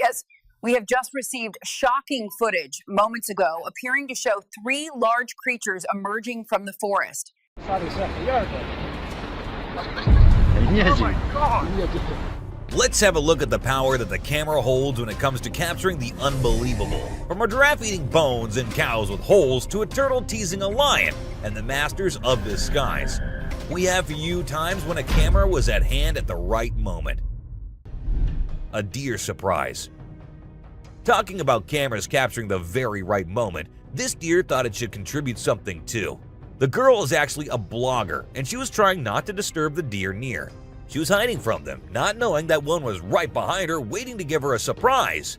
says we have just received shocking footage moments ago appearing to show 3 large creatures emerging from the forest. Oh my God. Let's have a look at the power that the camera holds when it comes to capturing the unbelievable. From a giraffe eating bones and cows with holes to a turtle teasing a lion and the masters of disguise. We have for you times when a camera was at hand at the right moment. A deer surprise. Talking about cameras capturing the very right moment, this deer thought it should contribute something too. The girl is actually a blogger, and she was trying not to disturb the deer near. She was hiding from them, not knowing that one was right behind her waiting to give her a surprise.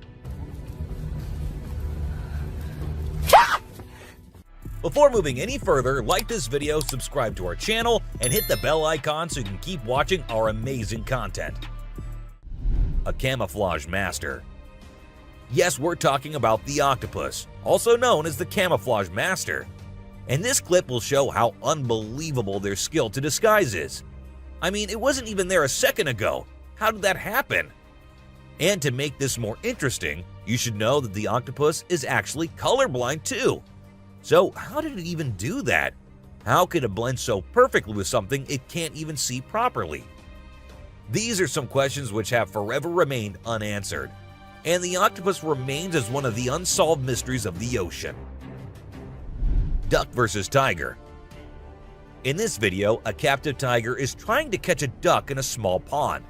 Before moving any further, like this video, subscribe to our channel, and hit the bell icon so you can keep watching our amazing content. A camouflage master. Yes, we're talking about the octopus, also known as the camouflage master. And this clip will show how unbelievable their skill to disguise is. I mean, it wasn't even there a second ago. How did that happen? And to make this more interesting, you should know that the octopus is actually colorblind too. So how did it even do that? How could it blend so perfectly with something it can't even see properly? These are some questions which have forever remained unanswered, and the octopus remains as one of the unsolved mysteries of the ocean. Duck versus tiger. In this video, a captive tiger is trying to catch a duck in a small pond.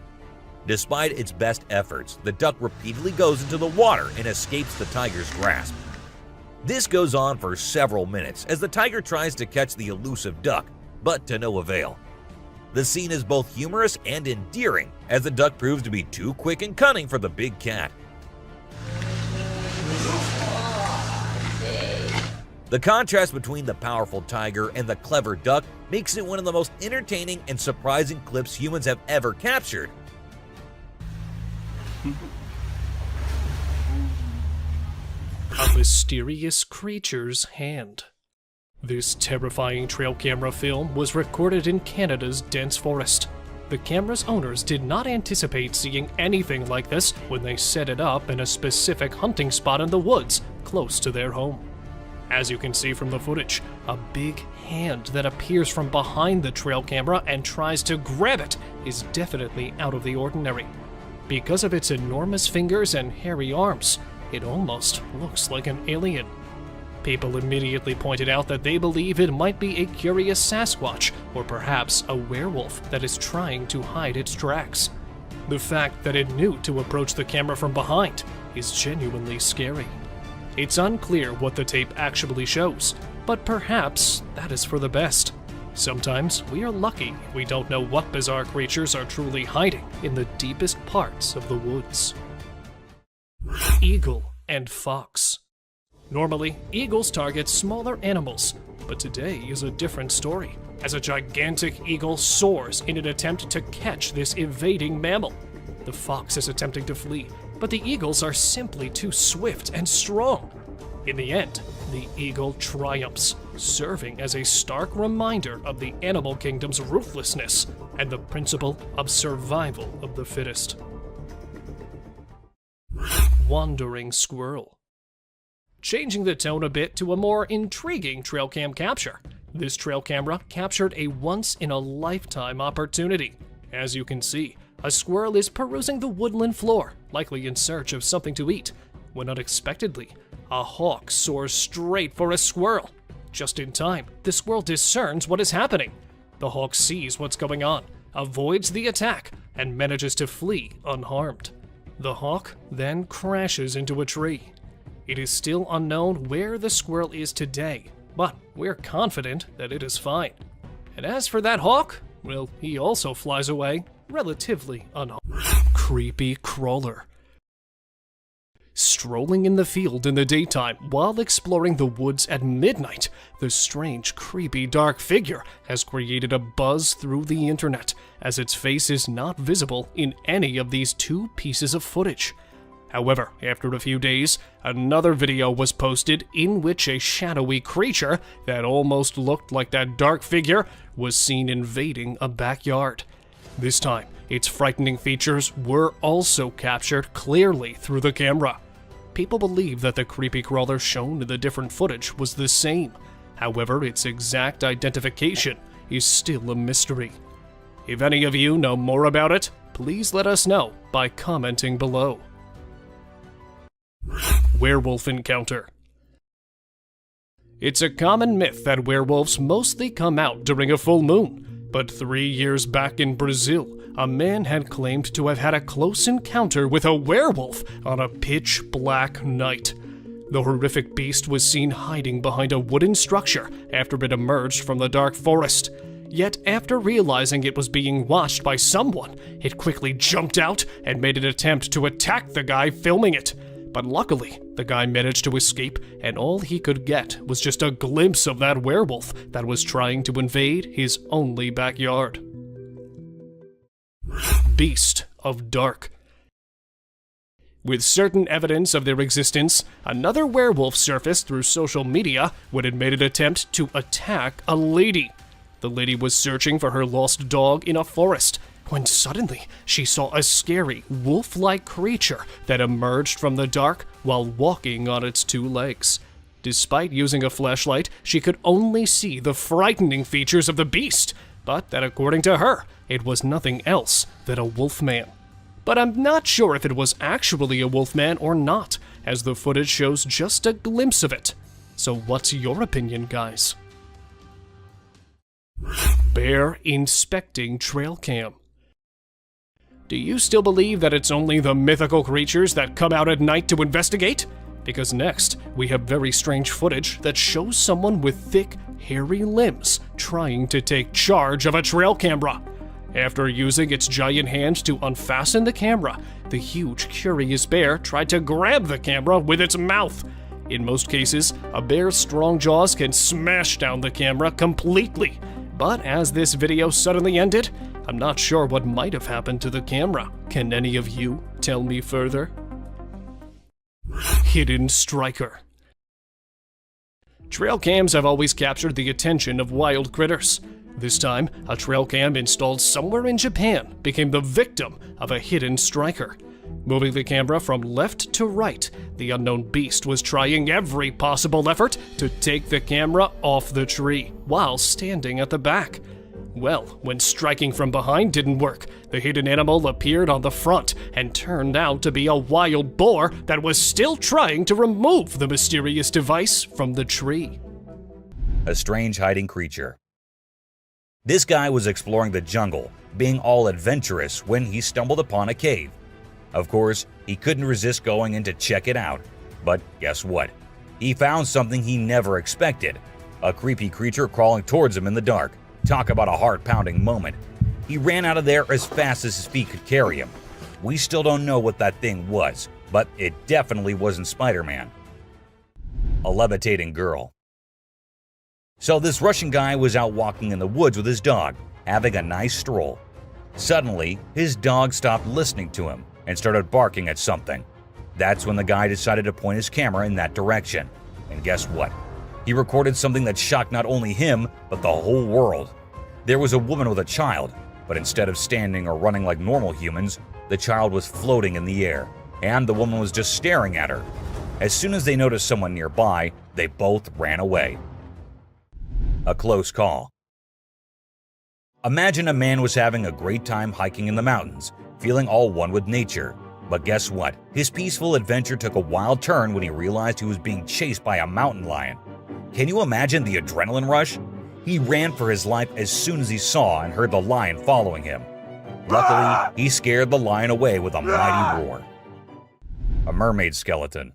Despite its best efforts, the duck repeatedly goes into the water and escapes the tiger's grasp. This goes on for several minutes as the tiger tries to catch the elusive duck, but to no avail. The scene is both humorous and endearing as the duck proves to be too quick and cunning for the big cat. The contrast between the powerful tiger and the clever duck makes it one of the most entertaining and surprising clips humans have ever captured. A mysterious creature's hand. This terrifying trail camera film was recorded in Canada's dense forest. The camera's owners did not anticipate seeing anything like this when they set it up in a specific hunting spot in the woods close to their home. As you can see from the footage, a big hand that appears from behind the trail camera and tries to grab it is definitely out of the ordinary. Because of its enormous fingers and hairy arms, it almost looks like an alien. People immediately pointed out that they believe it might be a curious Sasquatch or perhaps a werewolf that is trying to hide its tracks. The fact that it knew to approach the camera from behind is genuinely scary. It's unclear what the tape actually shows, but perhaps that is for the best. Sometimes we are lucky we don't know what bizarre creatures are truly hiding in the deepest parts of the woods. Eagle and fox. Normally, eagles target smaller animals, but today is a different story, as a gigantic eagle soars in an attempt to catch this evading mammal. The fox is attempting to flee, but the eagles are simply too swift and strong. In the end, the eagle triumphs, serving as a stark reminder of the animal kingdom's ruthlessness and the principle of survival of the fittest. Wandering squirrel. Changing the tone a bit to a more intriguing trail cam capture, this trail camera captured a once-in-a-lifetime opportunity. As you can see, a squirrel is perusing the woodland floor, likely in search of something to eat, when unexpectedly, a hawk soars straight for a squirrel. Just in time, the squirrel discerns what is happening. The hawk sees what's going on, avoids the attack, and manages to flee unharmed. The hawk then crashes into a tree. It is still unknown where the squirrel is today, but we're confident that it is fine. And as for that hawk, well, he also flies away relatively unharmed. Creepy crawler. Strolling in the field in the daytime while exploring the woods at midnight, the strange, creepy, dark figure has created a buzz through the internet, as its face is not visible in any of these 2 pieces of footage. However, after a few days, another video was posted in which a shadowy creature that almost looked like that dark figure was seen invading a backyard. This time, its frightening features were also captured clearly through the camera. People believe that the creepy crawler shown in the different footage was the same. However, its exact identification is still a mystery. If any of you know more about it, please let us know by commenting below. Werewolf encounter. It's a common myth that werewolves mostly come out during a full moon, but 3 years back in Brazil, a man had claimed to have had a close encounter with a werewolf on a pitch-black night. The horrific beast was seen hiding behind a wooden structure after it emerged from the dark forest. Yet after realizing it was being watched by someone, it quickly jumped out and made an attempt to attack the guy filming it. But luckily, the guy managed to escape, and all he could get was just a glimpse of that werewolf that was trying to invade his only backyard. Beast of Dark. With certain evidence of their existence, another werewolf surfaced through social media when it made an attempt to attack a lady. The lady was searching for her lost dog in a forest, when suddenly she saw a scary, wolf-like creature that emerged from the dark while walking on its 2 legs. Despite using a flashlight, she could only see the frightening features of the beast, but that according to her, it was nothing else than a wolfman. But I'm not sure if it was actually a wolfman or not, as the footage shows just a glimpse of it. So what's your opinion, guys? Bear inspecting trail cam. Do you still believe that it's only the mythical creatures that come out at night to investigate? Because next, we have very strange footage that shows someone with thick, hairy limbs trying to take charge of a trail camera. After using its giant hand to unfasten the camera, the huge, curious bear tried to grab the camera with its mouth. In most cases, a bear's strong jaws can smash down the camera completely. But as this video suddenly ended, I'm not sure what might have happened to the camera. Can any of you tell me further? Hidden striker. Trail cams have always captured the attention of wild critters. This time, a trail cam installed somewhere in Japan became the victim of a hidden striker. Moving the camera from left to right, the unknown beast was trying every possible effort to take the camera off the tree while standing at the back. Well, when striking from behind didn't work, the hidden animal appeared on the front and turned out to be a wild boar that was still trying to remove the mysterious device from the tree. A strange hiding creature. This guy was exploring the jungle, being all adventurous when he stumbled upon a cave. Of course, he couldn't resist going in to check it out. But guess what? He found something he never expected. A creepy creature crawling towards him in the dark. Talk about a heart-pounding moment. He ran out of there as fast as his feet could carry him. We still don't know what that thing was, but it definitely wasn't Spider-Man. A levitating girl. So this Russian guy was out walking in the woods with his dog, having a nice stroll. Suddenly, his dog stopped listening to him and started barking at something. That's when the guy decided to point his camera in that direction. And guess what? He recorded something that shocked not only him, but the whole world. There was a woman with a child, but instead of standing or running like normal humans, the child was floating in the air, and the woman was just staring at her. As soon as they noticed someone nearby, they both ran away. A close call. Imagine a man was having a great time hiking in the mountains, feeling all one with nature. But guess what? His peaceful adventure took a wild turn when he realized he was being chased by a mountain lion. Can you imagine the adrenaline rush? He ran for his life as soon as he saw and heard the lion following him. Luckily, he scared the lion away with a mighty roar. A mermaid skeleton.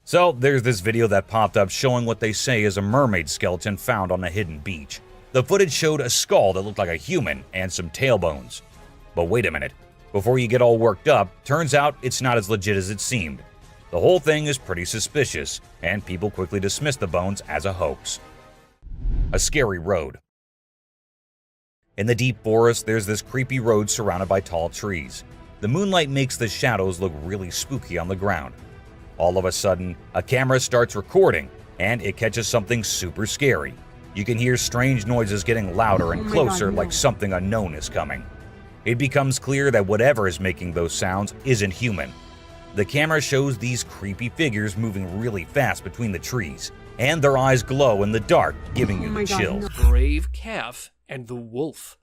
So there's this video that popped up showing what they say is a mermaid skeleton found on a hidden beach. The footage showed a skull that looked like a human and some tailbones. But wait a minute, before you get all worked up, turns out it's not as legit as it seemed. The whole thing is pretty suspicious, and people quickly dismiss the bones as a hoax. A scary road. In the deep forest, there's this creepy road surrounded by tall trees. The moonlight makes the shadows look really spooky on the ground. All of a sudden, a camera starts recording, and it catches something super scary. You can hear strange noises getting louder and closer, like something unknown is coming. It becomes clear that whatever is making those sounds isn't human. The camera shows these creepy figures moving really fast between the trees, and their eyes glow in the dark, giving you the chills. Brave calf and the wolf.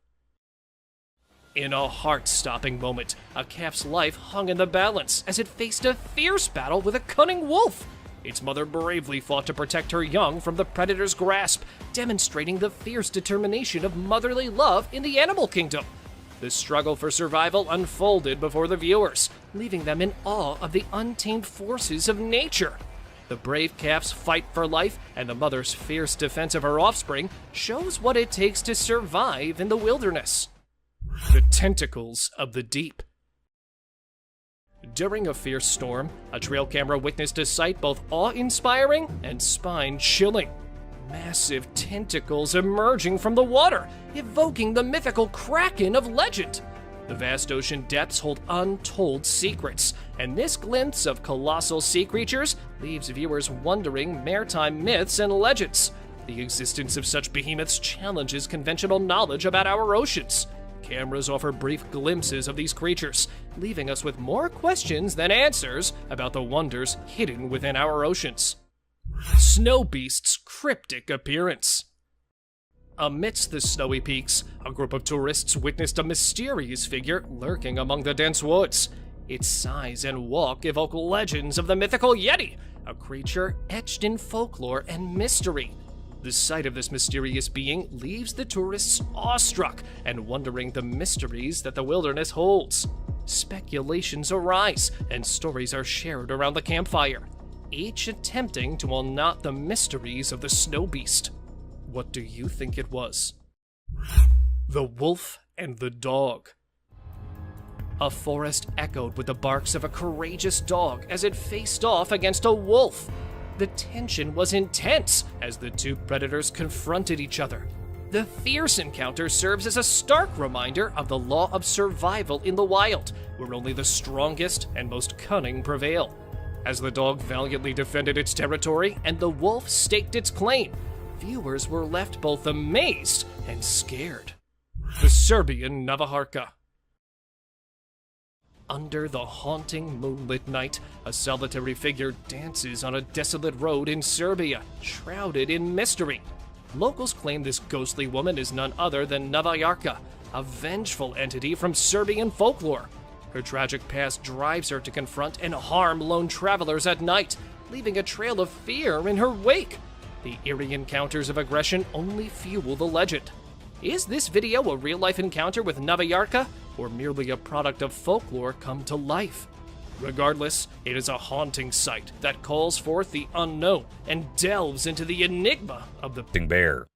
In a heart-stopping moment, a calf's life hung in the balance as it faced a fierce battle with a cunning wolf. Its mother bravely fought to protect her young from the predator's grasp, demonstrating the fierce determination of motherly love in the animal kingdom. The struggle for survival unfolded before the viewers, leaving them in awe of the untamed forces of nature. The brave calf's fight for life and the mother's fierce defense of her offspring shows what it takes to survive in the wilderness. The tentacles of the deep. During a fierce storm, a trail camera witnessed a sight both awe-inspiring and spine-chilling. Massive tentacles emerging from the water, evoking the mythical kraken of legend. The vast ocean depths hold untold secrets, and this glimpse of colossal sea creatures leaves viewers wondering maritime myths and legends. The existence of such behemoths challenges conventional knowledge about our oceans. Cameras offer brief glimpses of these creatures, leaving us with more questions than answers about the wonders hidden within our oceans. Snow beast's cryptic appearance. Amidst the snowy peaks, a group of tourists witnessed a mysterious figure lurking among the dense woods. Its size and walk evoke legends of the mythical Yeti, a creature etched in folklore and mystery. The sight of this mysterious being leaves the tourists awestruck and wondering the mysteries that the wilderness holds. Speculations arise, and stories are shared around the campfire, each attempting to unknot the mysteries of the snow beast. What do you think it was? The wolf and the dog. A forest echoed with the barks of a courageous dog as it faced off against a wolf. The tension was intense as the two predators confronted each other. The fierce encounter serves as a stark reminder of the law of survival in the wild, where only the strongest and most cunning prevail. As the dog valiantly defended its territory and the wolf staked its claim, viewers were left both amazed and scared. The Serbian Navaharka. Under the haunting moonlit night, a solitary figure dances on a desolate road in Serbia, shrouded in mystery. Locals claim this ghostly woman is none other than Navajarka, a vengeful entity from Serbian folklore. Her tragic past drives her to confront and harm lone travelers at night, leaving a trail of fear in her wake. The eerie encounters of aggression only fuel the legend. Is this video a real-life encounter with Navajarka, or merely a product of folklore come to life? Regardless, it is a haunting sight that calls forth the unknown and delves into the enigma of the bear.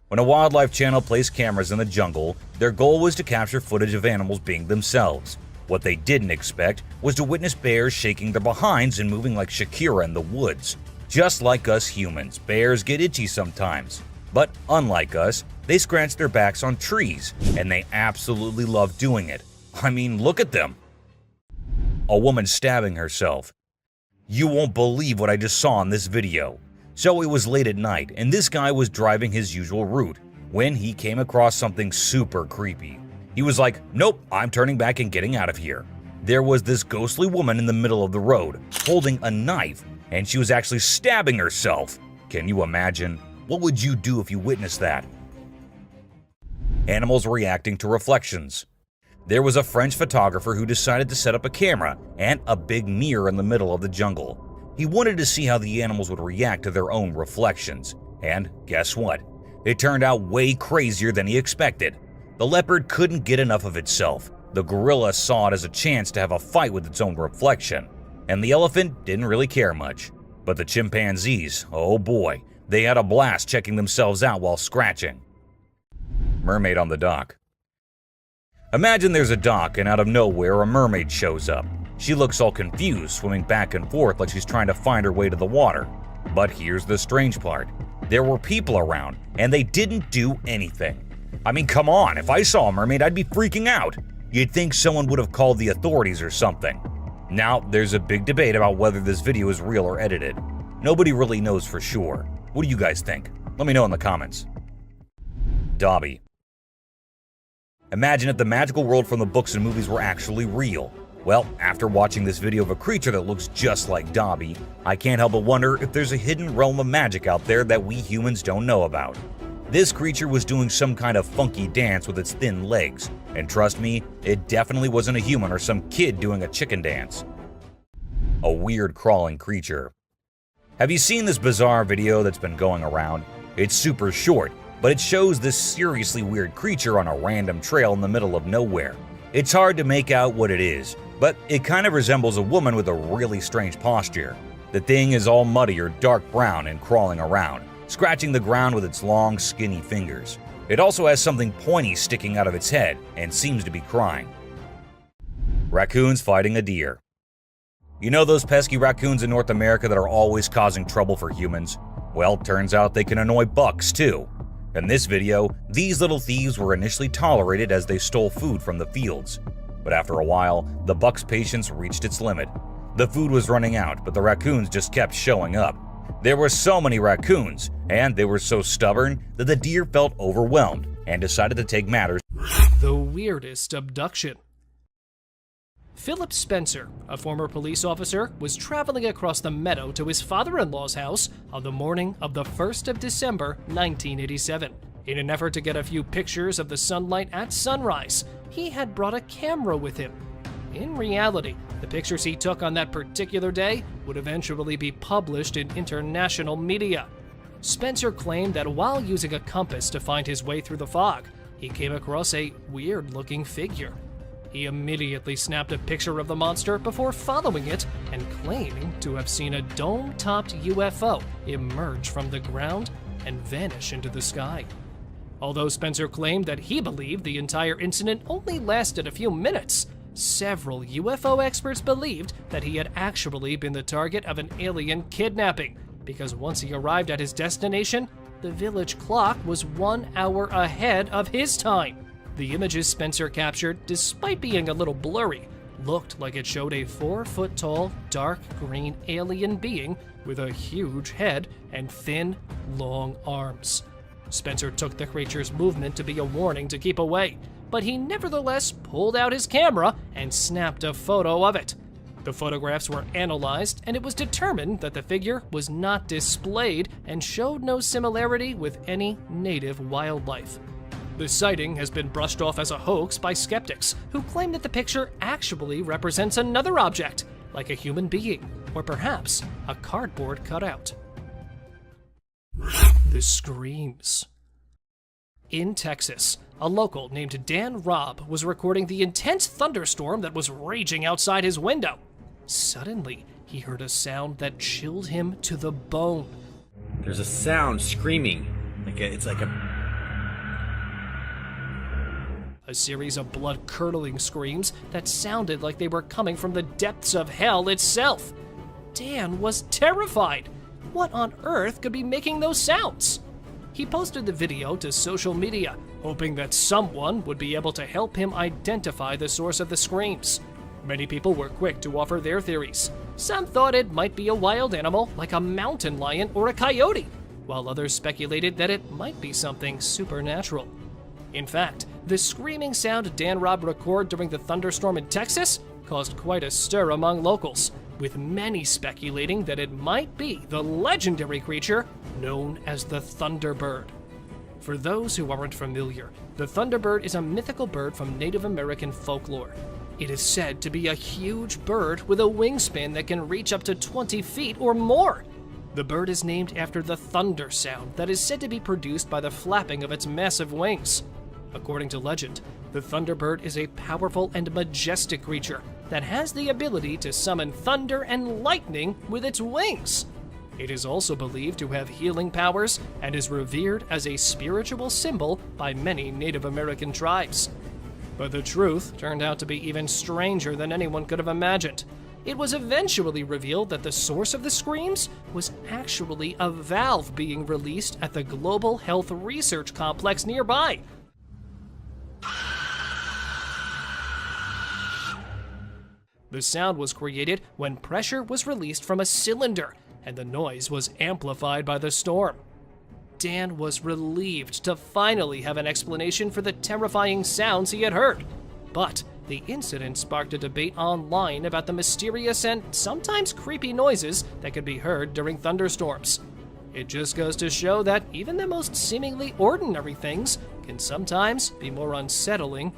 When a wildlife channel placed cameras in the jungle, their goal was to capture footage of animals being themselves. What they didn't expect was to witness bears shaking their behinds and moving like Shakira in the woods. Just like us humans, bears get itchy sometimes. But unlike us, they scratch their backs on trees, and they absolutely love doing it. I mean, look at them. A woman stabbing herself. You won't believe what I just saw in this video. So it was late at night, and this guy was driving his usual route when he came across something super creepy. He was like, nope, I'm turning back and getting out of here. There was this ghostly woman in the middle of the road, holding a knife, and she was actually stabbing herself. Can you imagine? What would you do if you witnessed that? Animals reacting to reflections. There was a French photographer who decided to set up a camera and a big mirror in the middle of the jungle. He wanted to see how the animals would react to their own reflections. And guess what? It turned out way crazier than he expected. The leopard couldn't get enough of itself. The gorilla saw it as a chance to have a fight with its own reflection. And the elephant didn't really care much. But the chimpanzees, oh boy, they had a blast checking themselves out while scratching. Mermaid on the dock. Imagine there's a dock and out of nowhere a mermaid shows up. She looks all confused, swimming back and forth like she's trying to find her way to the water. But here's the strange part. There were people around, and they didn't do anything. I mean, come on, if I saw a mermaid, I'd be freaking out. You'd think someone would have called the authorities or something. Now, there's a big debate about whether this video is real or edited. Nobody really knows for sure. What do you guys think? Let me know in the comments. Dobby. Imagine if the magical world from the books and movies were actually real. Well, after watching this video of a creature that looks just like Dobby, I can't help but wonder if there's a hidden realm of magic out there that we humans don't know about. This creature was doing some kind of funky dance with its thin legs, and trust me, it definitely wasn't a human or some kid doing a chicken dance. A weird crawling creature. Have you seen this bizarre video that's been going around? It's super short, but it shows this seriously weird creature on a random trail in the middle of nowhere. It's hard to make out what it is, but it kind of resembles a woman with a really strange posture. The thing is all muddy or dark brown and crawling around, scratching the ground with its long, skinny fingers. It also has something pointy sticking out of its head and seems to be crying. Raccoons fighting a deer. You know those pesky raccoons in North America that are always causing trouble for humans? Well, turns out they can annoy bucks too. In this video, these little thieves were initially tolerated as they stole food from the fields. But after a while, the buck's patience reached its limit. The food was running out, but the raccoons just kept showing up. There were so many raccoons, and they were so stubborn that the deer felt overwhelmed and decided to take matters. The weirdest abduction. Philip Spencer, a former police officer, was traveling across the meadow to his father-in-law's house on the morning of the 1st of December, 1987. In an effort to get a few pictures of the sunlight at sunrise, he had brought a camera with him. In reality, the pictures he took on that particular day would eventually be published in international media. Spencer claimed that while using a compass to find his way through the fog, he came across a weird-looking figure. He immediately snapped a picture of the monster before following it and claiming to have seen a dome-topped UFO emerge from the ground and vanish into the sky. Although Spencer claimed that he believed the entire incident only lasted a few minutes, several UFO experts believed that he had actually been the target of an alien kidnapping, because once he arrived at his destination, the village clock was 1 hour ahead of his time. The images Spencer captured, despite being a little blurry, looked like it showed a 4-foot-tall, dark green alien being with a huge head and thin, long arms. Spencer took the creature's movement to be a warning to keep away, but he nevertheless pulled out his camera and snapped a photo of it. The photographs were analyzed, and it was determined that the figure was not displayed and showed no similarity with any native wildlife. The sighting has been brushed off as a hoax by skeptics, who claim that the picture actually represents another object, like a human being, or perhaps a cardboard cutout. The screams. In Texas, a local named Dan Robb was recording the intense thunderstorm that was raging outside his window. Suddenly, he heard a sound that chilled him to the bone. There's a sound screaming. It's like a series of blood-curdling screams that sounded like they were coming from the depths of hell itself. Dan was terrified. What on earth could be making those sounds? He posted the video to social media, hoping that someone would be able to help him identify the source of the screams. Many people were quick to offer their theories. Some thought it might be a wild animal like a mountain lion or a coyote, while others speculated that it might be something supernatural. In fact, the screaming sound Dan Robb recorded during the thunderstorm in Texas caused quite a stir among locals, with many speculating that it might be the legendary creature known as the Thunderbird. For those who aren't familiar, the Thunderbird is a mythical bird from Native American folklore. It is said to be a huge bird with a wingspan that can reach up to 20 feet or more. The bird is named after the thunder sound that is said to be produced by the flapping of its massive wings. According to legend, the Thunderbird is a powerful and majestic creature that has the ability to summon thunder and lightning with its wings. It is also believed to have healing powers and is revered as a spiritual symbol by many Native American tribes. But the truth turned out to be even stranger than anyone could have imagined. It was eventually revealed that the source of the screams was actually a valve being released at the Global Health Research Complex nearby. The sound was created when pressure was released from a cylinder, and the noise was amplified by the storm. Dan was relieved to finally have an explanation for the terrifying sounds he had heard. But the incident sparked a debate online about the mysterious and sometimes creepy noises that could be heard during thunderstorms. It just goes to show that even the most seemingly ordinary things can sometimes be more unsettling.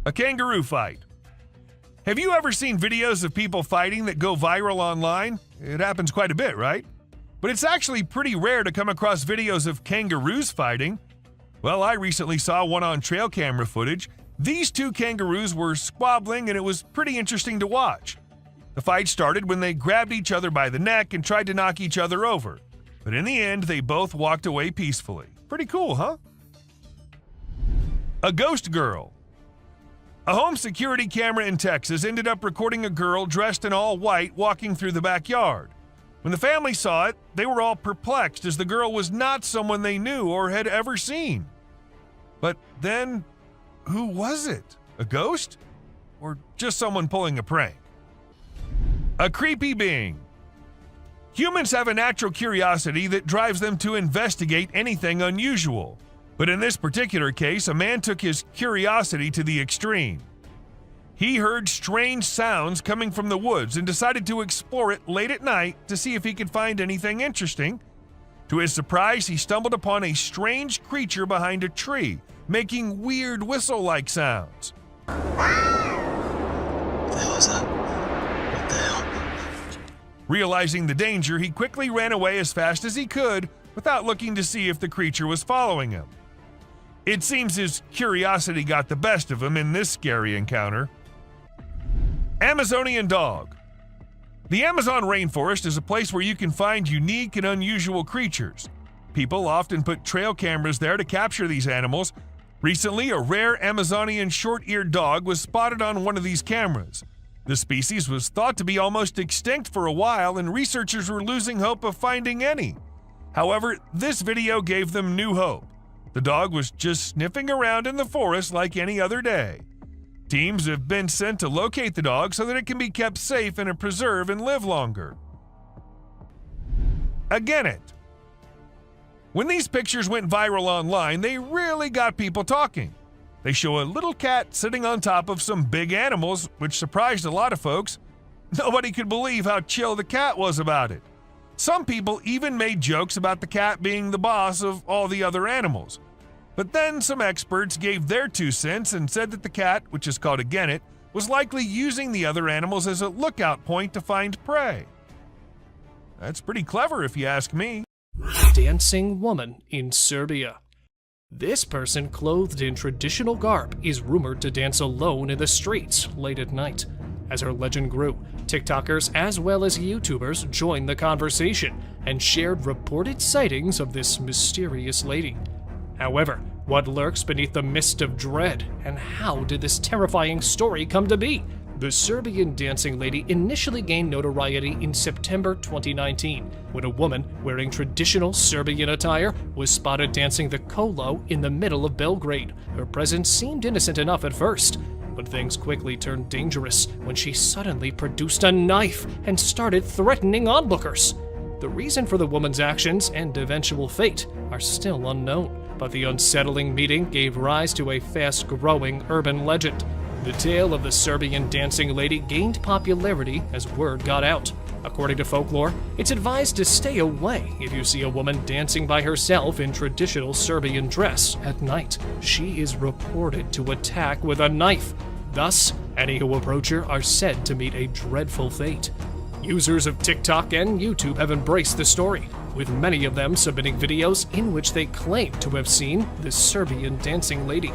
A kangaroo fight. Have you ever seen videos of people fighting that go viral online? It happens quite a bit, right? But it's actually pretty rare to come across videos of kangaroos fighting. Well, I recently saw one on trail camera footage. These two kangaroos were squabbling and it was pretty interesting to watch. The fight started when they grabbed each other by the neck and tried to knock each other over. But in the end, they both walked away peacefully. Pretty cool, huh? A ghost girl. A home security camera in Texas ended up recording a girl dressed in all white walking through the backyard. When the family saw it, they were all perplexed as the girl was not someone they knew or had ever seen. But then, who was it? A ghost? Or just someone pulling a prank? A creepy being. Humans have a natural curiosity that drives them to investigate anything unusual. But in this particular case, a man took his curiosity to the extreme. He heard strange sounds coming from the woods and decided to explore it late at night to see if he could find anything interesting. To his surprise, he stumbled upon a strange creature behind a tree, making weird whistle-like sounds. What the hell is that? What the hell? Realizing the danger, he quickly ran away as fast as he could without looking to see if the creature was following him. It seems his curiosity got the best of him in this scary encounter. Amazonian dog. The Amazon rainforest is a place where you can find unique and unusual creatures. People often put trail cameras there to capture these animals. Recently, a rare Amazonian short-eared dog was spotted on one of these cameras. The species was thought to be almost extinct for a while, and researchers were losing hope of finding any. However, this video gave them new hope. The dog was just sniffing around in the forest like any other day. Teams have been sent to locate the dog so that it can be kept safe in a preserve and live longer. A genet. When these pictures went viral online, they really got people talking. They show a little cat sitting on top of some big animals, which surprised a lot of folks. Nobody could believe how chill the cat was about it. Some people even made jokes about the cat being the boss of all the other animals. But then some experts gave their 2 cents and said that the cat, which is called a genet, was likely using the other animals as a lookout point to find prey. That's pretty clever if you ask me. Dancing woman in Serbia. This person, clothed in traditional garb, is rumored to dance alone in the streets late at night. As her legend grew, TikTokers as well as YouTubers joined the conversation and shared reported sightings of this mysterious lady. However, what lurks beneath the mist of dread, and how did this terrifying story come to be? The Serbian dancing lady initially gained notoriety in September 2019, when a woman wearing traditional Serbian attire was spotted dancing the kolo in the middle of Belgrade. Her presence seemed innocent enough at first, but things quickly turned dangerous when she suddenly produced a knife and started threatening onlookers. The reason for the woman's actions and eventual fate are still unknown, but the unsettling meeting gave rise to a fast-growing urban legend. The tale of the Serbian dancing lady gained popularity as word got out. According to folklore, it's advised to stay away if you see a woman dancing by herself in traditional Serbian dress at night. She is reported to attack with a knife. Thus, any who approach her are said to meet a dreadful fate. Users of TikTok and YouTube have embraced the story, with many of them submitting videos in which they claim to have seen the Serbian dancing lady.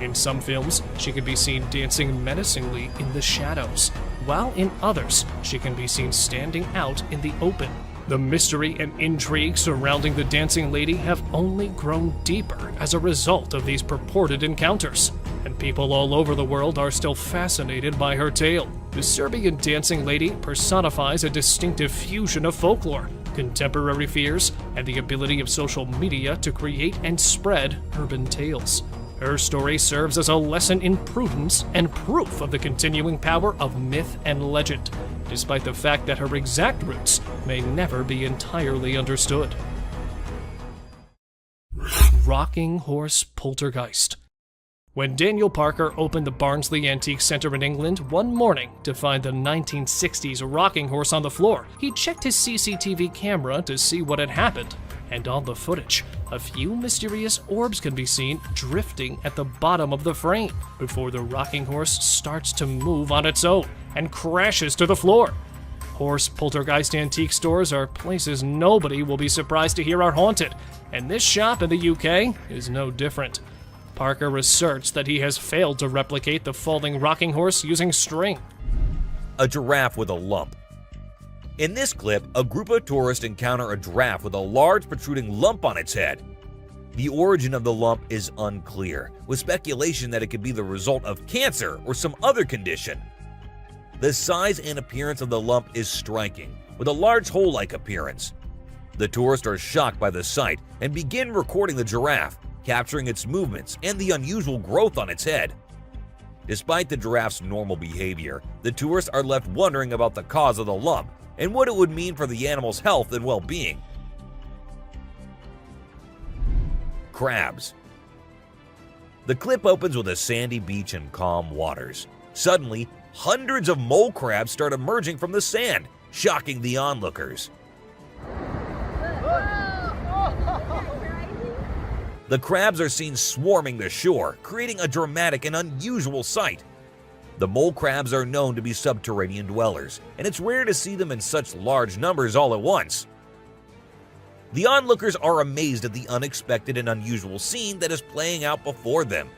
In some films, she can be seen dancing menacingly in the shadows, while in others, she can be seen standing out in the open. The mystery and intrigue surrounding the dancing lady have only grown deeper as a result of these purported encounters, and people all over the world are still fascinated by her tale. The Serbian dancing lady personifies a distinctive fusion of folklore, contemporary fears, and the ability of social media to create and spread urban tales. Her story serves as a lesson in prudence and proof of the continuing power of myth and legend, despite the fact that her exact roots may never be entirely understood. rocking horse poltergeist. When Daniel Parker opened the Barnsley Antique Centre in England one morning to find the 1960s rocking horse on the floor, he checked his CCTV camera to see what had happened. And on the footage, a few mysterious orbs can be seen drifting at the bottom of the frame before the rocking horse starts to move on its own and crashes to the floor. Horse poltergeist antique stores are places nobody will be surprised to hear are haunted, and this shop in the UK is no different. Parker asserts that he has failed to replicate the falling rocking horse using string. A giraffe with a lump. In this clip, a group of tourists encounter a giraffe with a large protruding lump on its head. The origin of the lump is unclear, with speculation that it could be the result of cancer or some other condition. The size and appearance of the lump is striking, with a large hole-like appearance. The tourists are shocked by the sight and begin recording the giraffe, capturing its movements and the unusual growth on its head. Despite the giraffe's normal behavior, the tourists are left wondering about the cause of the lump and what it would mean for the animal's health and well-being. Crabs. The clip opens with a sandy beach and calm waters. Suddenly, hundreds of mole crabs start emerging from the sand, shocking the onlookers. The crabs are seen swarming the shore, creating a dramatic and unusual sight. The mole crabs are known to be subterranean dwellers, and it's rare to see them in such large numbers all at once. The onlookers are amazed at the unexpected and unusual scene that is playing out before them.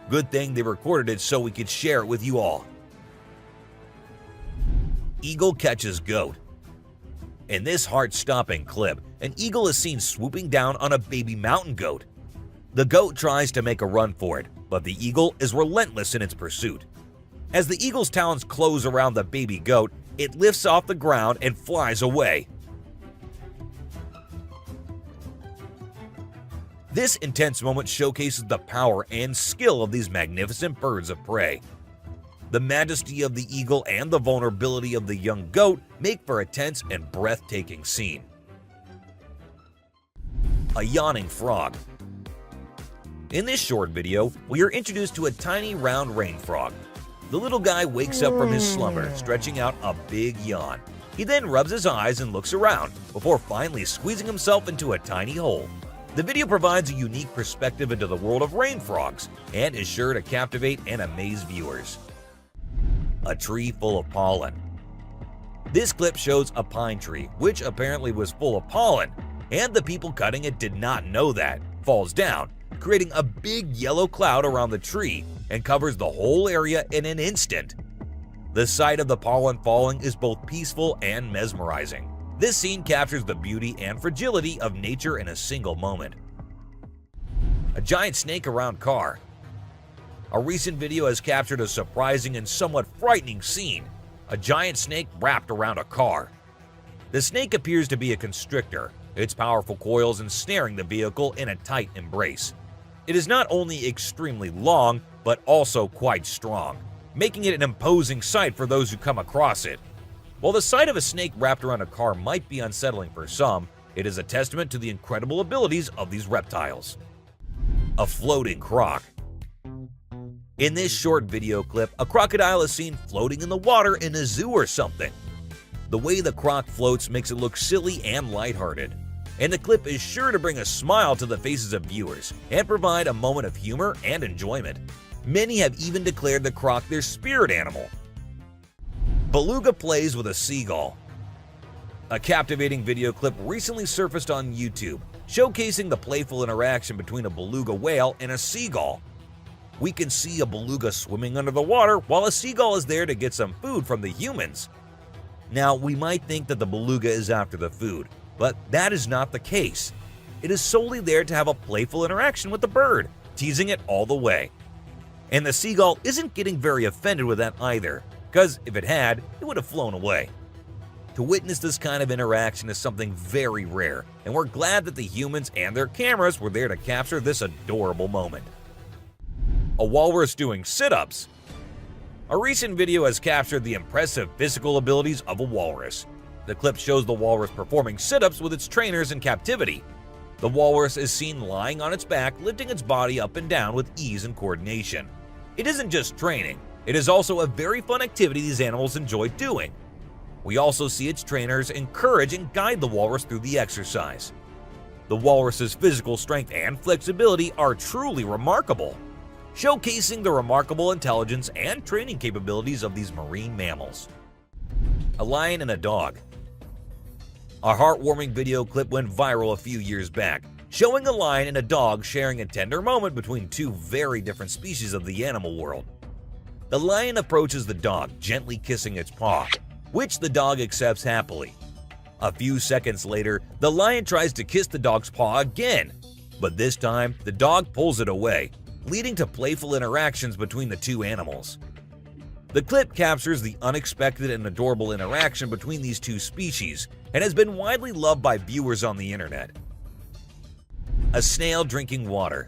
Good thing they recorded it so we could share it with you all. Eagle catches goat. In this heart-stopping clip, an eagle is seen swooping down on a baby mountain goat. The goat tries to make a run for it, but the eagle is relentless in its pursuit. As the eagle's talons close around the baby goat, it lifts off the ground and flies away. This intense moment showcases the power and skill of these magnificent birds of prey. The majesty of the eagle and the vulnerability of the young goat make for a tense and breathtaking scene. A yawning frog. In this short video, we are introduced to a tiny round rain frog. The little guy wakes up from his slumber, stretching out a big yawn. He then rubs his eyes and looks around, before finally squeezing himself into a tiny hole. The video provides a unique perspective into the world of rain frogs, and is sure to captivate and amaze viewers. A tree full of pollen. This clip shows a pine tree, which apparently was full of pollen, and the people cutting it did not know that, falls down, creating a big yellow cloud around the tree and covers the whole area in an instant. The sight of the pollen falling is both peaceful and mesmerizing. This scene captures the beauty and fragility of nature in a single moment. A giant snake around car. A recent video has captured a surprising and somewhat frightening scene: a giant snake wrapped around a car. The snake appears to be a constrictor, its powerful coils ensnaring the vehicle in a tight embrace. It is not only extremely long, but also quite strong, making it an imposing sight for those who come across it. While the sight of a snake wrapped around a car might be unsettling for some, it is a testament to the incredible abilities of these reptiles. A floating croc. In this short video clip, a crocodile is seen floating in the water in a zoo or something. The way the croc floats makes it look silly and lighthearted, and the clip is sure to bring a smile to the faces of viewers and provide a moment of humor and enjoyment. Many have even declared the croc their spirit animal. Beluga plays with a seagull. A captivating video clip recently surfaced on YouTube, showcasing the playful interaction between a beluga whale and a seagull. We can see a beluga swimming under the water while a seagull is there to get some food from the humans. Now, we might think that the beluga is after the food, but that is not the case. It is solely there to have a playful interaction with the bird, teasing it all the way. And the seagull isn't getting very offended with that either, because if it had, it would have flown away. To witness this kind of interaction is something very rare, and we're glad that the humans and their cameras were there to capture this adorable moment. A walrus doing sit-ups. A recent video has captured the impressive physical abilities of a walrus. The clip shows the walrus performing sit-ups with its trainers in captivity. The walrus is seen lying on its back, lifting its body up and down with ease and coordination. It isn't just training, it is also a very fun activity these animals enjoy doing. We also see its trainers encourage and guide the walrus through the exercise. The walrus's physical strength and flexibility are truly remarkable, showcasing the remarkable intelligence and training capabilities of these marine mammals. A lion and a dog. A heartwarming video clip went viral a few years back, showing a lion and a dog sharing a tender moment between two very different species of the animal world. The lion approaches the dog, gently kissing its paw, which the dog accepts happily. A few seconds later, the lion tries to kiss the dog's paw again, but this time the dog pulls it away, leading to playful interactions between the two animals. The clip captures the unexpected and adorable interaction between these two species and has been widely loved by viewers on the internet. A snail drinking water.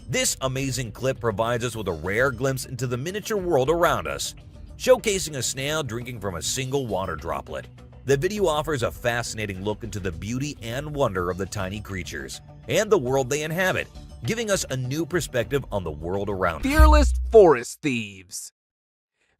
This amazing clip provides us with a rare glimpse into the miniature world around us, showcasing a snail drinking from a single water droplet. The video offers a fascinating look into the beauty and wonder of the tiny creatures and the world they inhabit, giving us a new perspective on the world around us. Fearless forest thieves.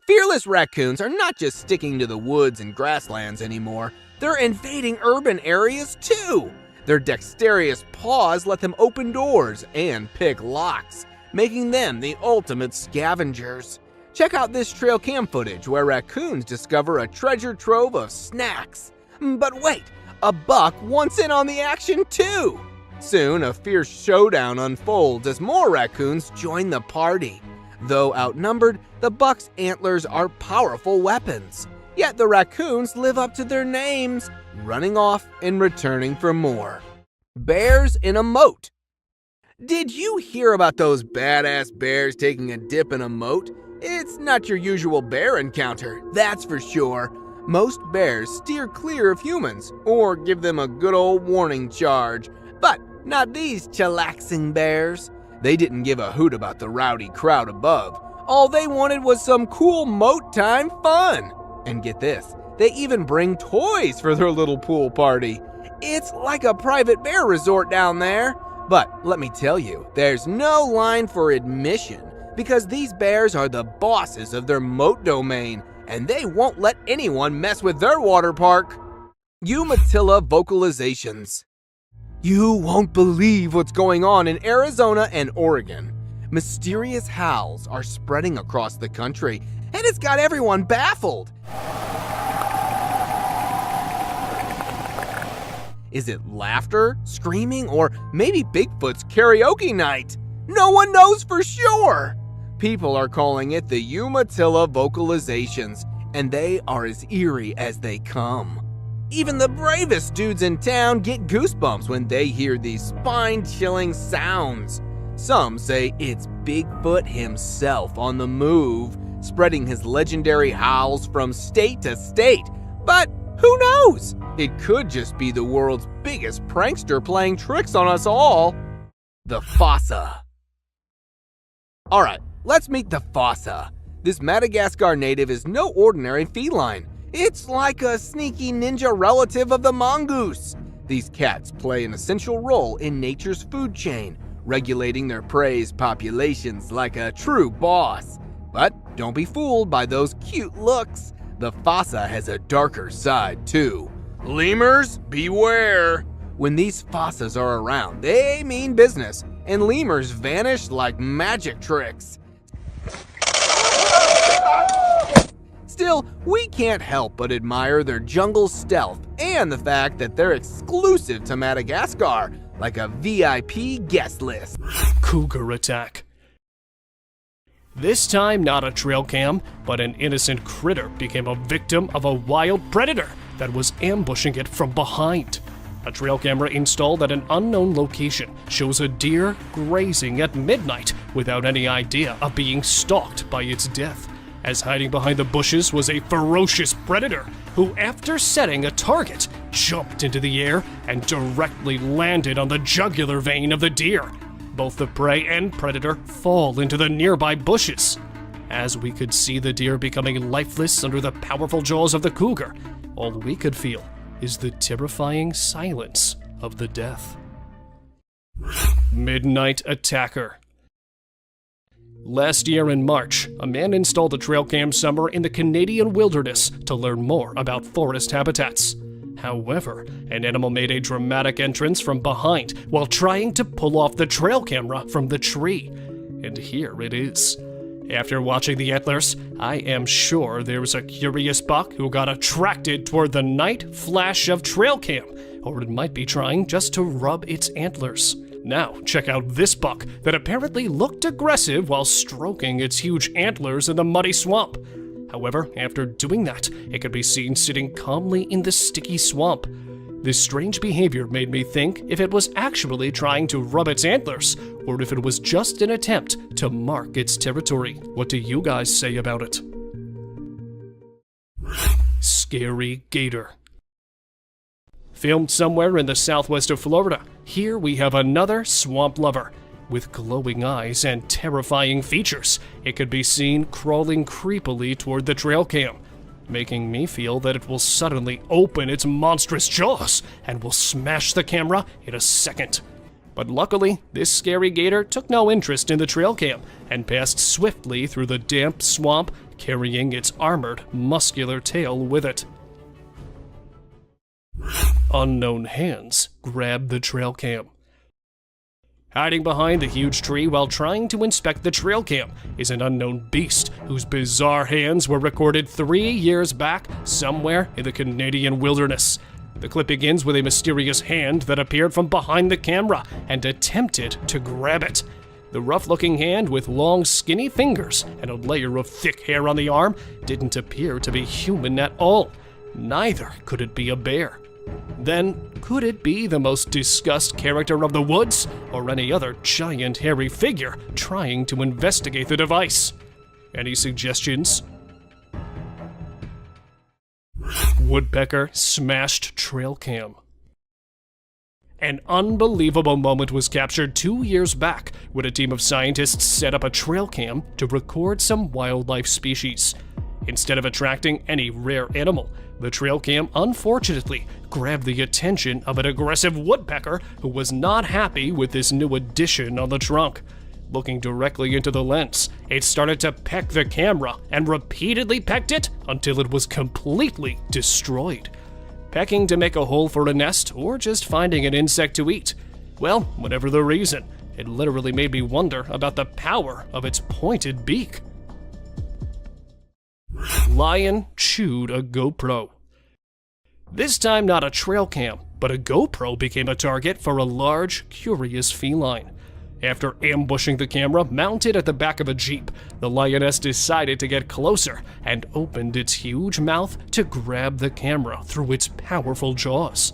Fearless raccoons are not just sticking to the woods and grasslands anymore, they're invading urban areas too. Their dexterous paws let them open doors and pick locks, making them the ultimate scavengers. Check out this trail cam footage where raccoons discover a treasure trove of snacks. But wait, a buck wants in on the action too. Soon, a fierce showdown unfolds as more raccoons join the party. Though outnumbered, the buck's antlers are powerful weapons. Yet the raccoons live up to their names, running off and returning for more. Bears in a moat. Did you hear about those badass bears taking a dip in a moat? It's not your usual bear encounter, that's for sure. Most bears steer clear of humans or give them a good old warning charge, but not these chillaxing bears. They didn't give a hoot about the rowdy crowd above. All they wanted was some cool moat time fun. And get this, they even bring toys for their little pool party. It's like a private bear resort down there. But let me tell you, there's no line for admission, because these bears are the bosses of their moat domain, and they won't let anyone mess with their water park. Umatilla vocalizations. You won't believe what's going on in Arizona and Oregon. Mysterious howls are spreading across the country, and it's got everyone baffled. Is it laughter, screaming, or maybe Bigfoot's karaoke night? No one knows for sure. People are calling it the Umatilla vocalizations, and they are as eerie as they come. Even the bravest dudes in town get goosebumps when they hear these spine-chilling sounds. Some say it's Bigfoot himself on the move, spreading his legendary howls from state to state. But who knows? It could just be the world's biggest prankster playing tricks on us all. The fossa. Alright, let's meet the fossa. This Madagascar native is no ordinary feline. It's like a sneaky ninja relative of the mongoose. These cats play an essential role in nature's food chain, regulating their prey's populations like a true boss. But don't be fooled by those cute looks. The fossa has a darker side too. Lemurs, beware! When these fossas are around, they mean business, and lemurs vanish like magic tricks. Still, we can't help but admire their jungle stealth and the fact that they're exclusive to Madagascar, like a VIP guest list. Cougar attack. This time not a trail cam, but an innocent critter became a victim of a wild predator that was ambushing it from behind. A trail camera installed at an unknown location shows a deer grazing at midnight without any idea of being stalked by its death, as hiding behind the bushes was a ferocious predator who, after setting a target, jumped into the air and directly landed on the jugular vein of the deer. Both the prey and predator fall into the nearby bushes. As we could see the deer becoming lifeless under the powerful jaws of the cougar, all we could feel is the terrifying silence of the death. Midnight Attacker. Last year in March, a man installed a trail cam somewhere in the Canadian wilderness to learn more about forest habitats. However, an animal made a dramatic entrance from behind while trying to pull off the trail camera from the tree. And here it is. After watching the antlers, I am sure there was a curious buck who got attracted toward the night flash of trail cam, or it might be trying just to rub its antlers. Now, check out this buck that apparently looked aggressive while stroking its huge antlers in the muddy swamp. However, after doing that, it could be seen sitting calmly in the sticky swamp. This strange behavior made me think if it was actually trying to rub its antlers, or if it was just an attempt to mark its territory. What do you guys say about it? Scary gator. Filmed somewhere in the southwest of Florida, here we have another swamp lover. With glowing eyes and terrifying features, it could be seen crawling creepily toward the trail cam, making me feel that it will suddenly open its monstrous jaws and will smash the camera in a second. But luckily, this scary gator took no interest in the trail cam and passed swiftly through the damp swamp, carrying its armored, muscular tail with it. Unknown hands grab the trail cam. Hiding behind a huge tree while trying to inspect the trail cam is an unknown beast whose bizarre hands were recorded 3 years back somewhere in the Canadian wilderness. The clip begins with a mysterious hand that appeared from behind the camera and attempted to grab it. The rough-looking hand with long, skinny fingers and a layer of thick hair on the arm didn't appear to be human at all. Neither could it be a bear. Then, could it be the most discussed character of the woods, or any other giant hairy figure trying to investigate the device? Any suggestions? Woodpecker smashed trail cam. An unbelievable moment was captured 2 years back when a team of scientists set up a trail cam to record some wildlife species. Instead of attracting any rare animal, the trail cam unfortunately grabbed the attention of an aggressive woodpecker who was not happy with this new addition on the trunk. Looking directly into the lens, it started to peck the camera and repeatedly pecked it until it was completely destroyed. Pecking to make a hole for a nest or just finding an insect to eat? Well, whatever the reason, it literally made me wonder about the power of its pointed beak. Lion chewed a GoPro. This time not a trail cam, but a GoPro became a target for a large, curious feline. After ambushing the camera mounted at the back of a Jeep, the lioness decided to get closer and opened its huge mouth to grab the camera through its powerful jaws.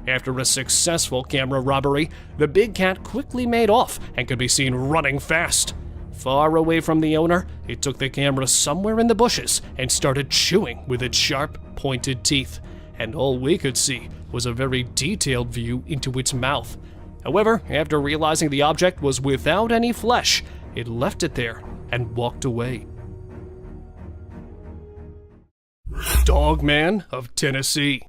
After a successful camera robbery, the big cat quickly made off and could be seen running fast. Far away from the owner, it took the camera somewhere in the bushes and started chewing with its sharp, pointed teeth. And all we could see was a very detailed view into its mouth. However, after realizing the object was without any flesh, it left it there and walked away. Dogman of Tennessee.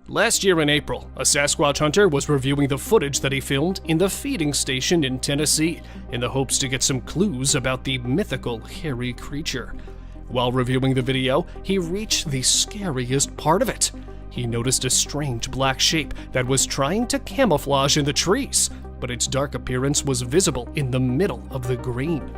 Last year in April, a Sasquatch hunter was reviewing the footage that he filmed in the feeding station in Tennessee in the hopes to get some clues about the mythical hairy creature. While reviewing the video, he reached the scariest part of it. He noticed a strange black shape that was trying to camouflage in the trees, but its dark appearance was visible in the middle of the green.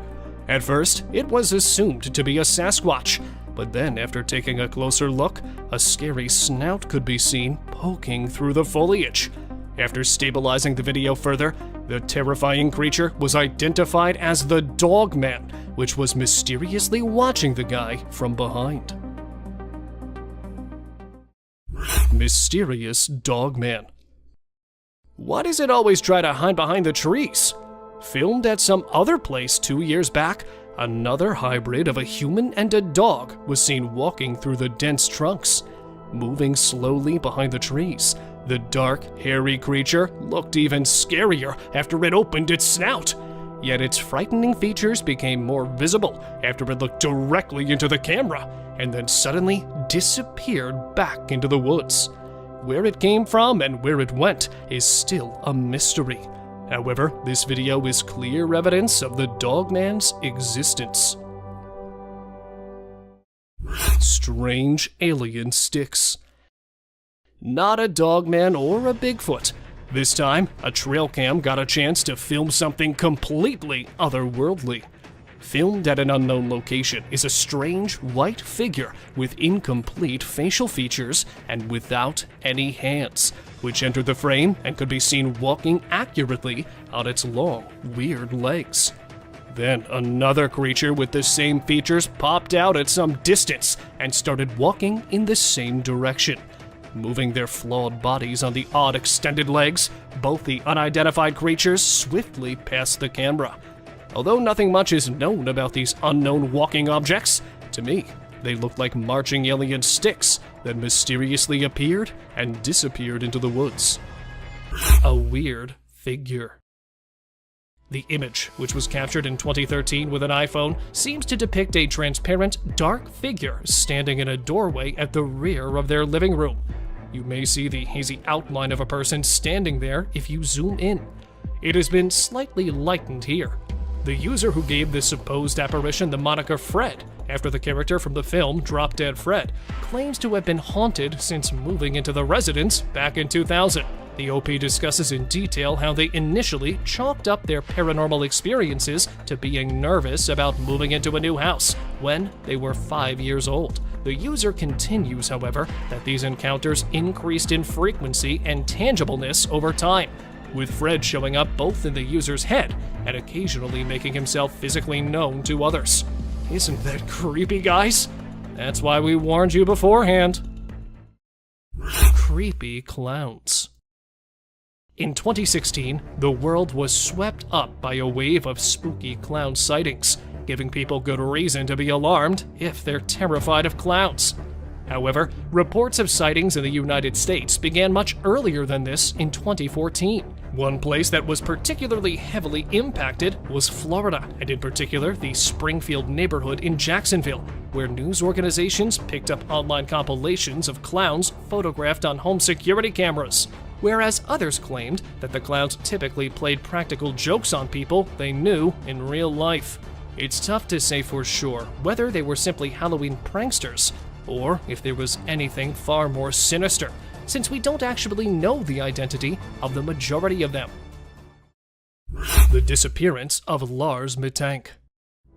At first, it was assumed to be a Sasquatch, but then after taking a closer look, a scary snout could be seen poking through the foliage. After stabilizing the video further, the terrifying creature was identified as the Dogman, which was mysteriously watching the guy from behind. Mysterious Dogman. Why does it always try to hide behind the trees? Filmed at some other place 2 years back, another hybrid of a human and a dog was seen walking through the dense trunks. Moving slowly behind the trees, the dark, hairy creature looked even scarier after it opened its snout. Yet its frightening features became more visible after it looked directly into the camera and then suddenly disappeared back into the woods. Where it came from and where it went is still a mystery. However, this video is clear evidence of the Dogman's existence. Strange alien sticks. Not a Dogman or a Bigfoot. This time, a trail cam got a chance to film something completely otherworldly. Filmed at an unknown location is a strange white figure with incomplete facial features and without any hands, which entered the frame and could be seen walking accurately on its long, weird legs. Then another creature with the same features popped out at some distance and started walking in the same direction. Moving their flawed bodies on the odd extended legs, both the unidentified creatures swiftly passed the camera. Although nothing much is known about these unknown walking objects, to me, they looked like marching alien sticks that mysteriously appeared and disappeared into the woods. A weird figure. The image, which was captured in 2013 with an iPhone, seems to depict a transparent, dark figure standing in a doorway at the rear of their living room. You may see the hazy outline of a person standing there if you zoom in. It has been slightly lightened here. The user who gave this supposed apparition the moniker Fred, after the character from the film Drop Dead Fred, claims to have been haunted since moving into the residence back in 2000. The OP discusses in detail how they initially chalked up their paranormal experiences to being nervous about moving into a new house when they were 5 years old. The user continues, however, that these encounters increased in frequency and tangibleness over time, with Fred showing up both in the user's head and occasionally making himself physically known to others. Isn't that creepy, guys? That's why we warned you beforehand. Creepy clowns. In 2016, the world was swept up by a wave of spooky clown sightings, giving people good reason to be alarmed if they're terrified of clowns. However, reports of sightings in the United States began much earlier than this in 2014. One place that was particularly heavily impacted was Florida, and in particular the Springfield neighborhood in Jacksonville, where news organizations picked up online compilations of clowns photographed on home security cameras, whereas others claimed that the clowns typically played practical jokes on people they knew in real life. It's tough to say for sure whether they were simply Halloween pranksters, or if there was anything far more sinister, since we don't actually know the identity of the majority of them. The disappearance of Lars Mittank.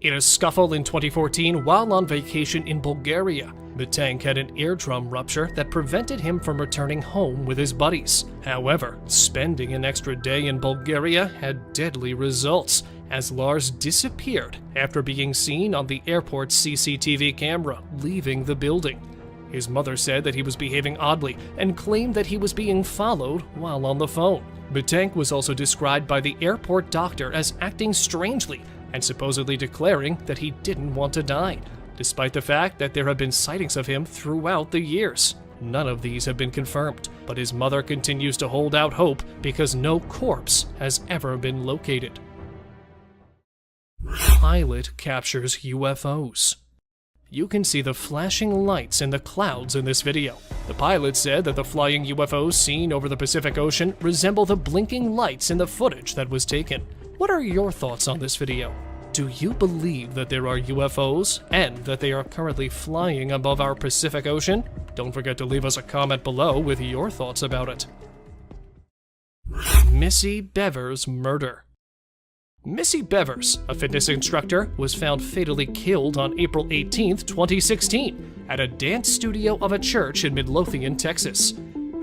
In a scuffle in 2014 while on vacation in Bulgaria, Mittank had an eardrum rupture that prevented him from returning home with his buddies. However, spending an extra day in Bulgaria had deadly results, as Lars disappeared after being seen on the airport's CCTV camera leaving the building. His mother said that he was behaving oddly and claimed that he was being followed while on the phone. Mittank was also described by the airport doctor as acting strangely and supposedly declaring that he didn't want to die, despite the fact that there have been sightings of him throughout the years. None of these have been confirmed, but his mother continues to hold out hope because no corpse has ever been located. Pilot captures UFOs. You can see the flashing lights in the clouds in this video. The pilot said that the flying UFOs seen over the Pacific Ocean resemble the blinking lights in the footage that was taken. What are your thoughts on this video? Do you believe that there are UFOs and that they are currently flying above our Pacific Ocean? Don't forget to leave us a comment below with your thoughts about it. Missy Bevers' murder. Missy Bevers, a fitness instructor, was found fatally killed on April 18, 2016, at a dance studio of a church in Midlothian, Texas.